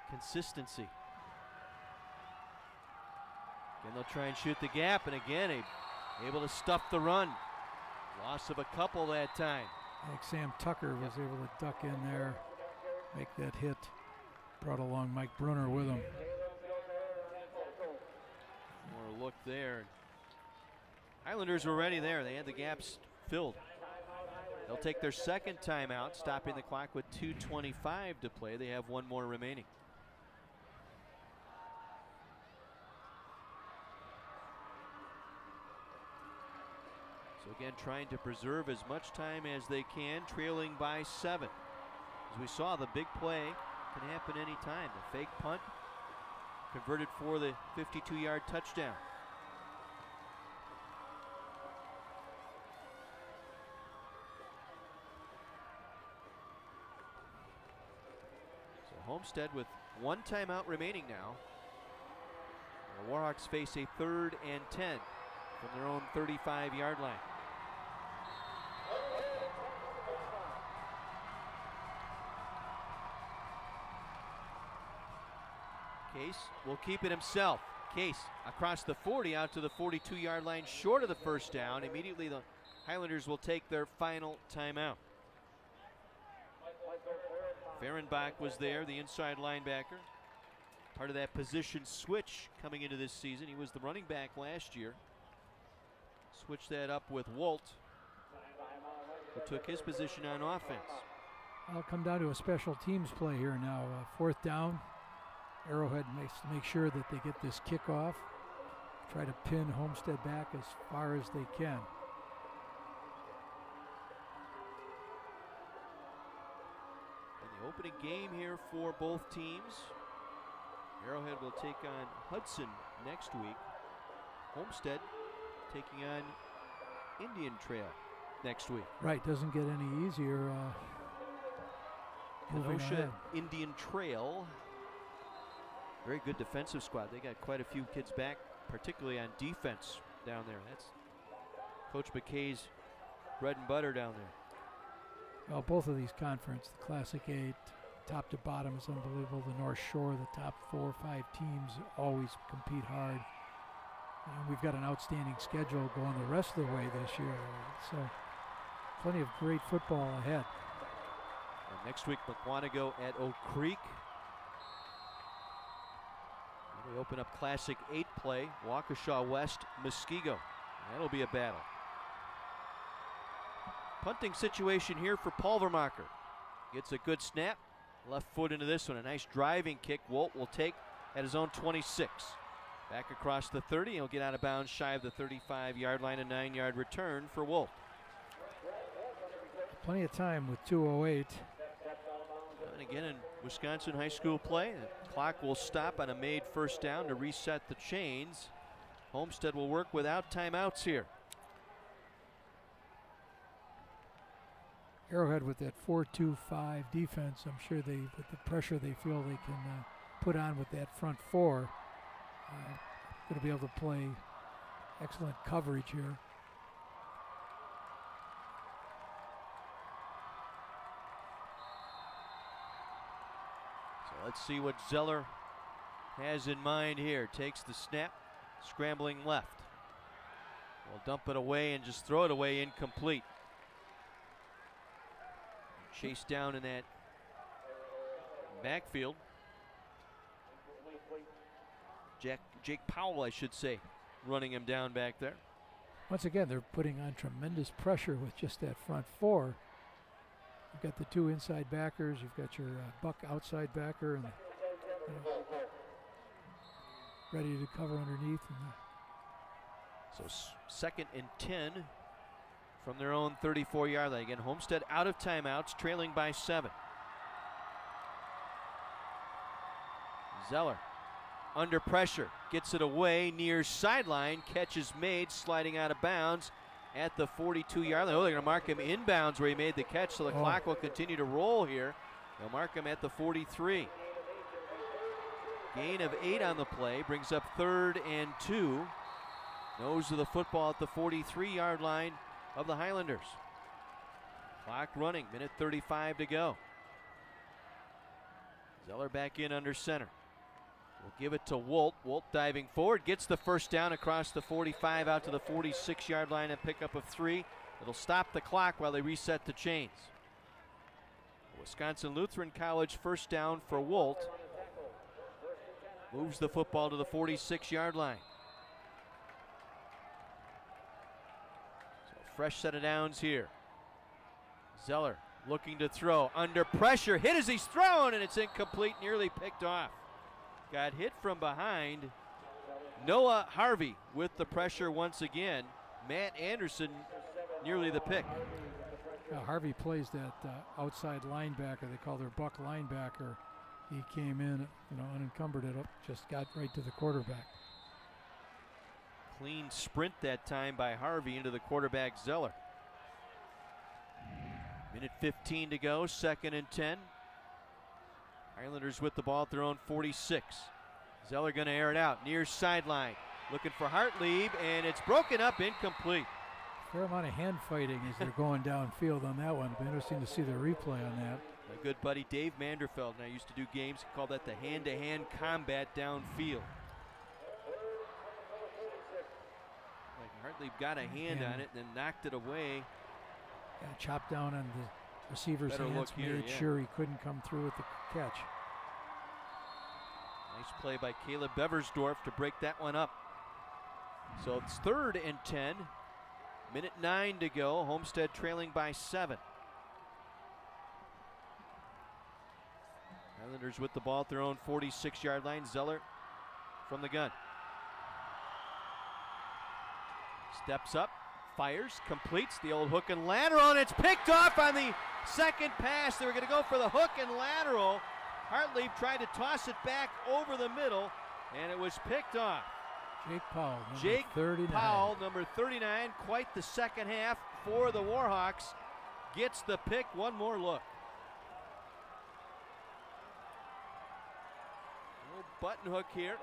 Consistency. Again, they'll try and shoot the gap, and again, able to stuff the run. Loss of a couple that time. I think Sam Tucker was able to duck in there, make that hit. Brought along Mike Brunner with him. More look there. Islanders were ready there. They had the gaps filled. They'll take their second timeout, stopping the clock with 2:25 to play. They have one more remaining. So again, trying to preserve as much time as they can, trailing by 7. As we saw, the big play can happen anytime. The fake punt converted for the 52-yard touchdown. Homestead with 1 timeout remaining now. The Warhawks face a 3rd and 10 from their own 35-yard line. Case will keep it himself. Case across the 40 out to the 42-yard line, short of the first down. Immediately the Highlanders will take their final timeout. Fehrenbach was there, the inside linebacker. Part of that position switch coming into this season. He was the running back last year. Switched that up with Wolt, who took his position on offense. I'll come down to a special teams play here now. 4th down. Arrowhead makes to make sure that they get this kickoff. Try to pin Homestead back as far as they can. In the opening game here for both teams, Arrowhead will take on Hudson next week. Homestead taking on Indian Trail next week. Right, doesn't get any easier. Kenosha Indian Trail, very good defensive squad. They got quite a few kids back, particularly on defense down there. That's Coach McKay's bread and butter down there. Well, both of these conference, the Classic 8, top to bottom is unbelievable. The North Shore, the top 4 or 5 teams always compete hard. And we've got an outstanding schedule going the rest of the way this year. So plenty of great football ahead. And next week, McWanago at Oak Creek. And we open up Classic 8 play, Waukesha West, Muskego. That'll be a battle. Punting situation here for Pulvermacher. Gets a good snap. Left foot into this one. A nice driving kick. Wolt will take at his own 26. Back across the 30. He'll get out of bounds shy of the 35-yard line. A 9-yard return for Wolt. Plenty of time with 2:08. And again in Wisconsin high school play, the clock will stop on a made first down to reset the chains. Homestead will work without timeouts here. Arrowhead with that 4-2-5 defense, I'm sure they, with the pressure they feel they can put on with that front 4, going to be able to play excellent coverage here. So let's see what Zeller has in mind here. Takes the snap, scrambling left. Will dump it away and just throw it away incomplete. Chased down in that backfield. Jake Powell, I should say, running him down back there. Once again, they're putting on tremendous pressure with just that front 4. You've got the 2 inside backers. You've got your Buck outside backer, and ready to cover underneath. So 2nd and 10 from their own 34-yard line. Again, Homestead out of timeouts, trailing by 7. Zeller under pressure, gets it away near sideline, catch is made, sliding out of bounds at the 42-yard line. Oh, they're going to mark him inbounds where he made the catch, so the clock will continue to roll here. They'll mark him at the 43. Gain of 8 on the play, brings up 3rd and 2. Nose of the football at the 43-yard line of the Highlanders. Clock running, minute 35 to go. Zeller back in under center. We'll give it to Wolt. Wolt diving forward, gets the first down across the 45 out to the 46-yard line, and pickup of 3. It'll stop the clock while they reset the chains. Wisconsin Lutheran College first down for Wolt. Moves the football to the 46-yard line. So fresh set of downs here. Zeller looking to throw, under pressure, hit as he's thrown, and it's incomplete, nearly picked off. Got hit from behind. Noah Harvey with the pressure once again. Matt Anderson nearly the pick. Harvey plays that outside linebacker. They call their Buck linebacker. He came in, unencumbered it up, just got right to the quarterback. Clean sprint that time by Harvey into the quarterback Zeller. Minute 15 to go, 2nd and 10. Islanders with the ball at their own 46. Zeller going to air it out, near sideline. Looking for Hartlieb, and it's broken up, incomplete. Fair amount of hand fighting as they're going downfield on that one. It'll be interesting to see the replay on that. My good buddy Dave Manderfeld and I used to do games. He called that the hand-to-hand combat downfield. Like Hartlieb got a hand on it and then knocked it away. Yeah, chopped down on the receiver's Better hands, look here, made sure he couldn't come through with the catch. Nice play by Caleb Beversdorf to break that one up. So it's 3rd and 10. Minute 9 to go. Homestead trailing by 7. Islanders with the ball at their own 46-yard line. Zeller from the gun. Steps up, fires, completes the old hook and lateral, and it's picked off on the second pass. They were going to go for the hook and lateral. Hartlieb tried to toss it back over the middle, and it was picked off. Jake Powell, number 39. Powell, number 39, quite the second half for the Warhawks. Gets the pick, one more look. Little button hook here,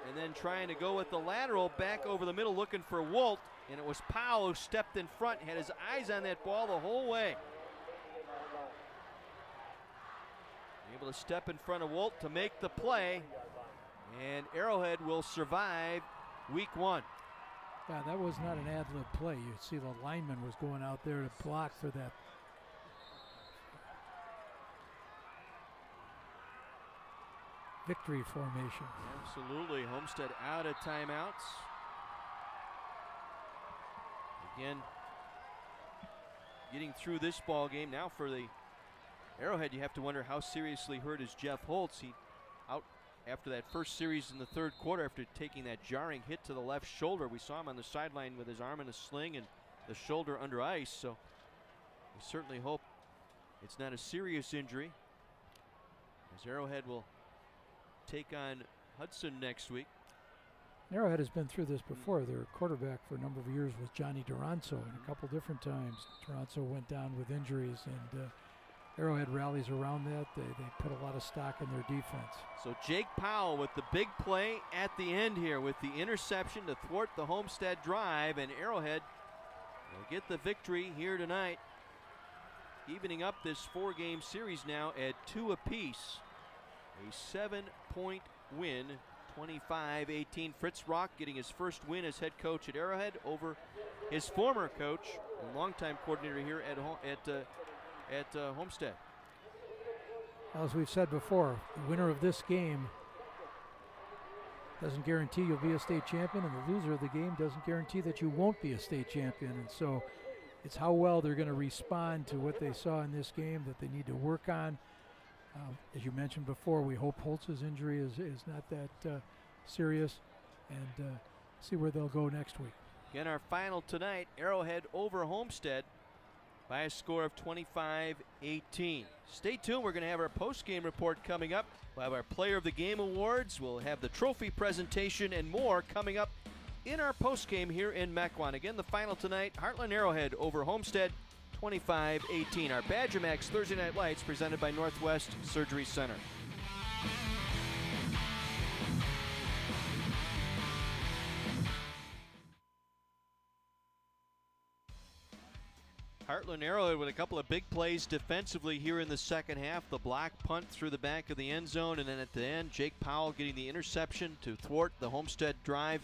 and then trying to go with the lateral back over the middle, looking for Wolt, and it was Powell who stepped in front, had his eyes on that ball the whole way. Able to step in front of Wolt to make the play. And Arrowhead will survive week 1. Yeah, that was not an ad-lib play. You see the lineman was going out there to block for that. Victory formation. Absolutely. Homestead out of timeouts. Again, getting through this ball game. Now for the Arrowhead, you have to wonder how seriously hurt is Jeff Holtz. He out after that first series in the 3rd quarter after taking that jarring hit to the left shoulder. We saw him on the sideline with his arm in a sling and the shoulder under ice. So we certainly hope it's not a serious injury, as Arrowhead will take on Hudson next week. Arrowhead has been through this before. Their quarterback for a number of years was Johnny Duranzo, and a couple different times Duranzo went down with injuries, and Arrowhead rallies around that. They put a lot of stock in their defense. So Jake Powell with the big play at the end here with the interception to thwart the Homestead drive, and Arrowhead will get the victory here tonight, evening up this 4-game series now at 2 apiece. A 7-point win, 25-18. Fritz Rock getting his first win as head coach at Arrowhead over his former coach and longtime coordinator here at Homestead. As we've said before, the winner of this game doesn't guarantee you'll be a state champion, and the loser of the game doesn't guarantee that you won't be a state champion. And so it's how well they're going to respond to what they saw in this game that they need to work on. As you mentioned before, we hope Holtz's injury is not that serious, and see where they'll go next week. Again, our final tonight, Arrowhead over Homestead by a score of 25-18. Stay tuned. We're going to have our post-game report coming up. We'll have our Player of the Game awards. We'll have the trophy presentation and more coming up in our post-game here in Mequon. Again, the final tonight, Heartland Arrowhead over Homestead, 25-18. Our Badger Max Thursday Night Lights presented by Northwest Surgery Center. Heartland Arrowhead with a couple of big plays defensively here in the second half. The block punt through the back of the end zone, and then at the end, Jake Powell getting the interception to thwart the Homestead drive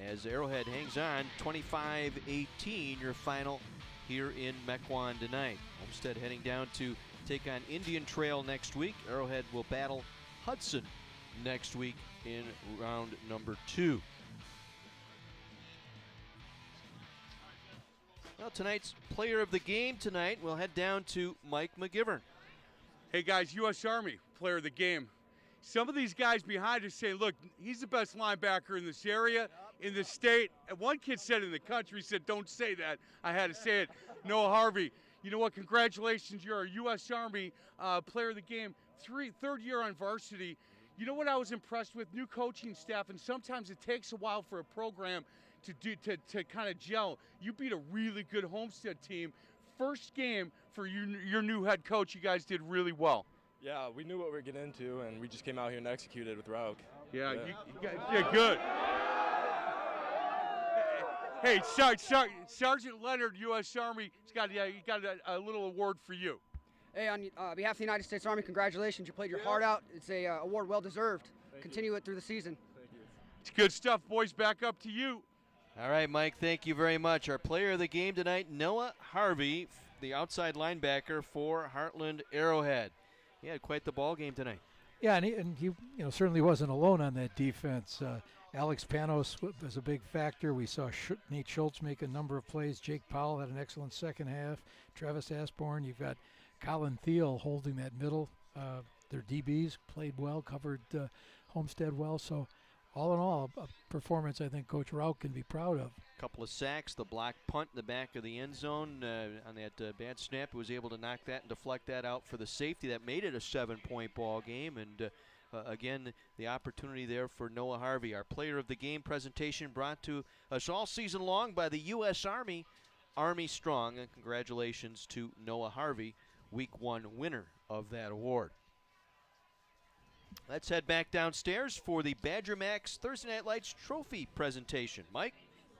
as Arrowhead hangs on. 25-18 your final here in Mequon tonight. Homestead heading down to take on Indian Trail next week. Arrowhead will battle Hudson next week in round number 2. Well, tonight's player of the game tonight, we'll head down to Mike McGivern. Hey guys, U.S. Army player of the game. Some of these guys behind us say, look, he's the best linebacker in this area, in the state. And one kid said in the country, said, don't say that. I had to say it. Noah Harvey, you know what? Congratulations. You're a U.S. Army player of the game, third year on varsity. You know what I was impressed with? New coaching staff, and sometimes it takes a while for a program to kind of gel. You beat a really good Homestead team. First game for your new head coach. You guys did really well. Yeah, we knew what we were getting into, and we just came out here and executed with Rauk. Yeah, good. Hey, Sergeant Leonard, U.S. Army, he got a little award for you. Hey, on behalf of the United States Army, congratulations. You played your heart out. It's a award well deserved. Continue it through the season. Thank you. It's good stuff, boys. Back up to you. All right, Mike, thank you very much. Our player of the game tonight, Noah Harvey, the outside linebacker for Heartland Arrowhead. He had quite the ball game tonight. Yeah, and he certainly wasn't alone on that defense. Alex Panos was a big factor. We saw Nate Schultz make a number of plays. Jake Powell had an excellent second half. Travis Asborn. You've got Colin Thiel holding that middle. Their DBs played well, covered Homestead well. So all in all, a performance I think Coach Rauk can be proud of. A couple of sacks, the block punt in the back of the end zone on that bad snap. He was able to knock that and deflect that out for the safety. That made it a 7-point ball game. And again, the opportunity there for Noah Harvey. Our player of the game presentation brought to us all season long by the U.S. Army, Army Strong. And congratulations to Noah Harvey, Week 1 winner of that award. Let's head back downstairs for the Badger Max Thursday Night Lights Trophy presentation. Mike?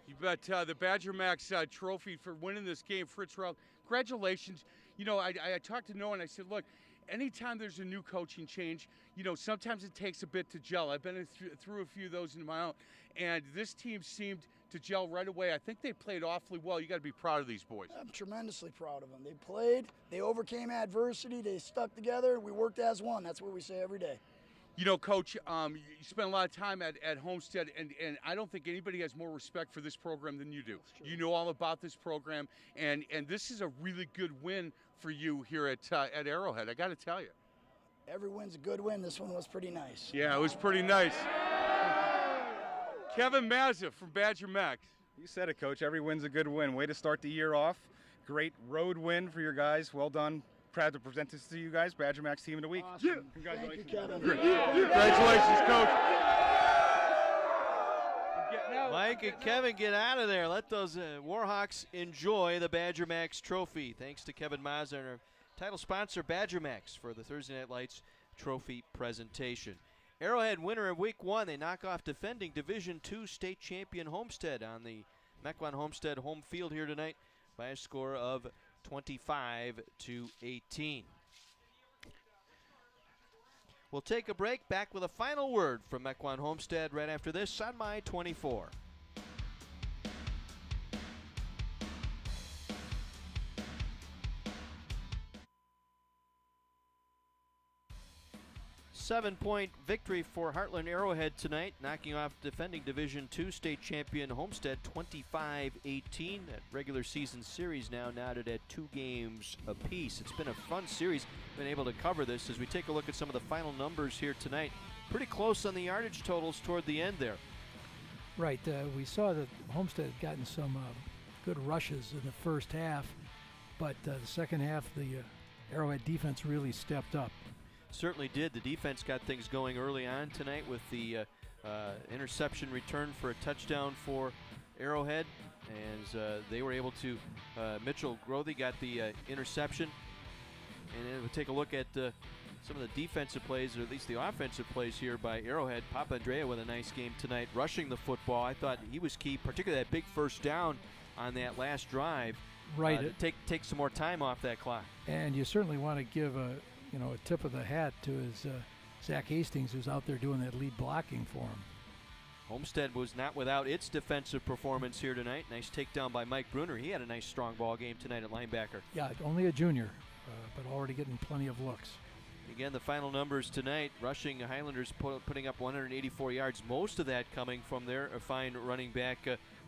You bet. The Badger Max trophy for winning this game, Fritz Rauk. Congratulations. You know, I talked to Noah and I said, look, anytime there's a new coaching change, you know, sometimes it takes a bit to gel. I've been through a few of those in my own, and this team seemed to gel right away. I think they played awfully well. You got to be proud of these boys. I'm tremendously proud of them. They played, they overcame adversity, they stuck together, we worked as one. That's what we say every day. You know, Coach, you spend a lot of time at Homestead, and I don't think anybody has more respect for this program than you do. You know all about this program, and this is a really good win for you here at Arrowhead. I got to tell you. Every win's a good win. This one was pretty nice. Yeah, it was pretty nice. Kevin Mazza from Badger Max. You said it, Coach. Every win's a good win. Way to start the year off. Great road win for your guys. Well done. Proud to present this to you guys, Badger Max Team of the Week. Awesome. Yeah. Congratulations. Thank you, Kevin. Congratulations, Coach. Mike and Kevin, get out of there. Let those Warhawks enjoy the Badger Max Trophy. Thanks to Kevin Mazza and our title sponsor, Badger Max, for the Thursday Night Lights Trophy presentation. Arrowhead winner of Week 1. They knock off defending Division II state champion Homestead on the Mequon Homestead home field here tonight by a score of 25-18. We'll take a break. Back with a final word from Mequon Homestead right after this on My 24. Seven-point victory for Heartland Arrowhead tonight, knocking off defending Division II state champion Homestead 25-18. That regular season series now knotted at 2 games apiece. It's been a fun series. Been able to cover this as we take a look at some of the final numbers here tonight. Pretty close on the yardage totals toward the end there. Right. We saw that Homestead had gotten some good rushes in the first half, but the second half, the Arrowhead defense really stepped up. Certainly did. The defense got things going early on tonight with the interception return for a touchdown for Arrowhead, as they were able to, Mitchell Grothy got the interception. And then we'll take a look at some of the defensive plays, or at least the offensive plays here by Arrowhead. Papa Andrea with a nice game tonight, rushing the football. I thought he was key, particularly that big first down on that last drive. Right. To take some more time off that clock. And you certainly want to give a tip of the hat to his Zach Hastings, who's out there doing that lead blocking for him. Homestead was not without its defensive performance here tonight. Nice takedown by Mike Bruner. He had a nice strong ball game tonight at linebacker. Yeah, only a junior, but already getting plenty of looks. Again, the final numbers tonight, rushing Highlanders putting up 184 yards, most of that coming from their fine running back,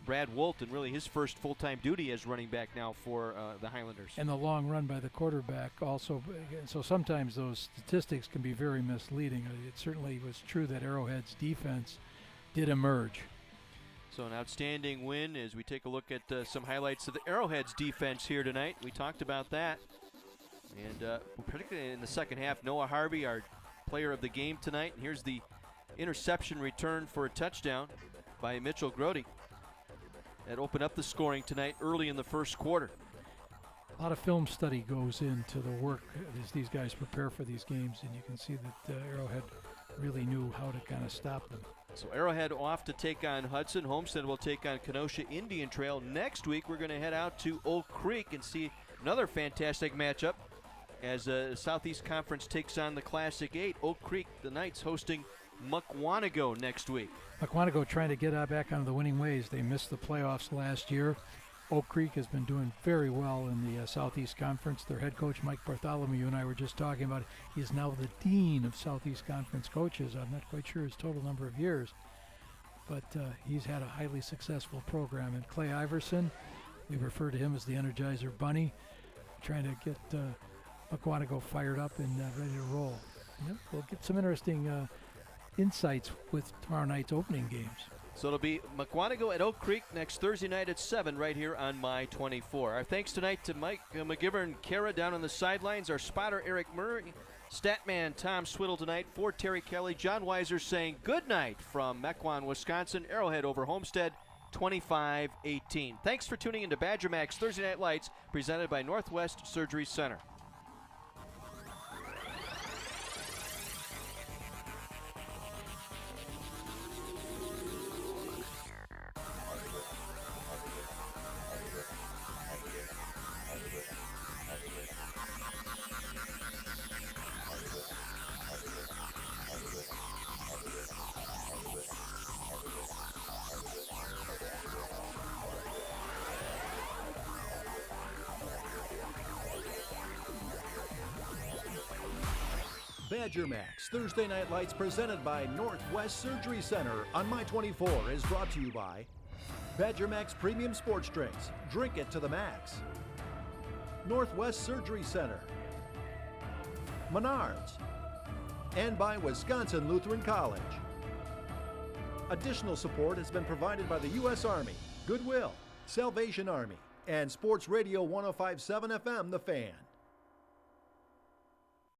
Brad Wolt, and really his first full-time duty as running back now for the Highlanders. And the long run by the quarterback also. So sometimes those statistics can be very misleading. It certainly was true that Arrowhead's defense did emerge. So an outstanding win as we take a look at some highlights of the Arrowhead's defense here tonight. We talked about that. And particularly in the second half, Noah Harvey, our player of the game tonight. And here's the interception return for a touchdown by Mitchell Grothy. That opened up the scoring tonight early in the first quarter. A lot of film study goes into the work as these guys prepare for these games, and you can see that Arrowhead really knew how to kind of stop them. So Arrowhead off to take on Hudson. Homestead will take on Kenosha Indian Trail. Next week, we're going to head out to Oak Creek and see another fantastic matchup as Southeast Conference takes on the Classic 8. Oak Creek, the Knights hosting Mukwonago next week. Mukwonago trying to get back onto the winning ways. They missed the playoffs last year. Oak Creek has been doing very well in the Southeast Conference. Their head coach, Mike Bartholomew, you and I were just talking about, he is now the dean of Southeast Conference coaches. I'm not quite sure his total number of years, but he's had a highly successful program. And Clay Iverson, we refer to him as the Energizer Bunny, trying to get Mukwonago fired up and ready to roll. Yep, we'll get some interesting insights with tomorrow night's opening games. So it'll be Mukwonago at Oak Creek next Thursday night at 7 right here on My 24. Our thanks tonight to Mike McGivern, Kara down on the sidelines, our spotter Eric Murray, Statman Tom Swiddle tonight, for Terry Kelly, John Weiser saying good night from Mequon, Wisconsin. Arrowhead over Homestead 25-18. Thanks for tuning into Badger Max Thursday Night Lights presented by Northwest Surgery Center. Badger Max Thursday Night Lights presented by Northwest Surgery Center on My 24 is brought to you by Badger Max Premium Sports Drinks. Drink it to the max. Northwest Surgery Center. Menards. And by Wisconsin Lutheran College. Additional support has been provided by the U.S. Army, Goodwill, Salvation Army, and Sports Radio 105.7 FM, The Fan.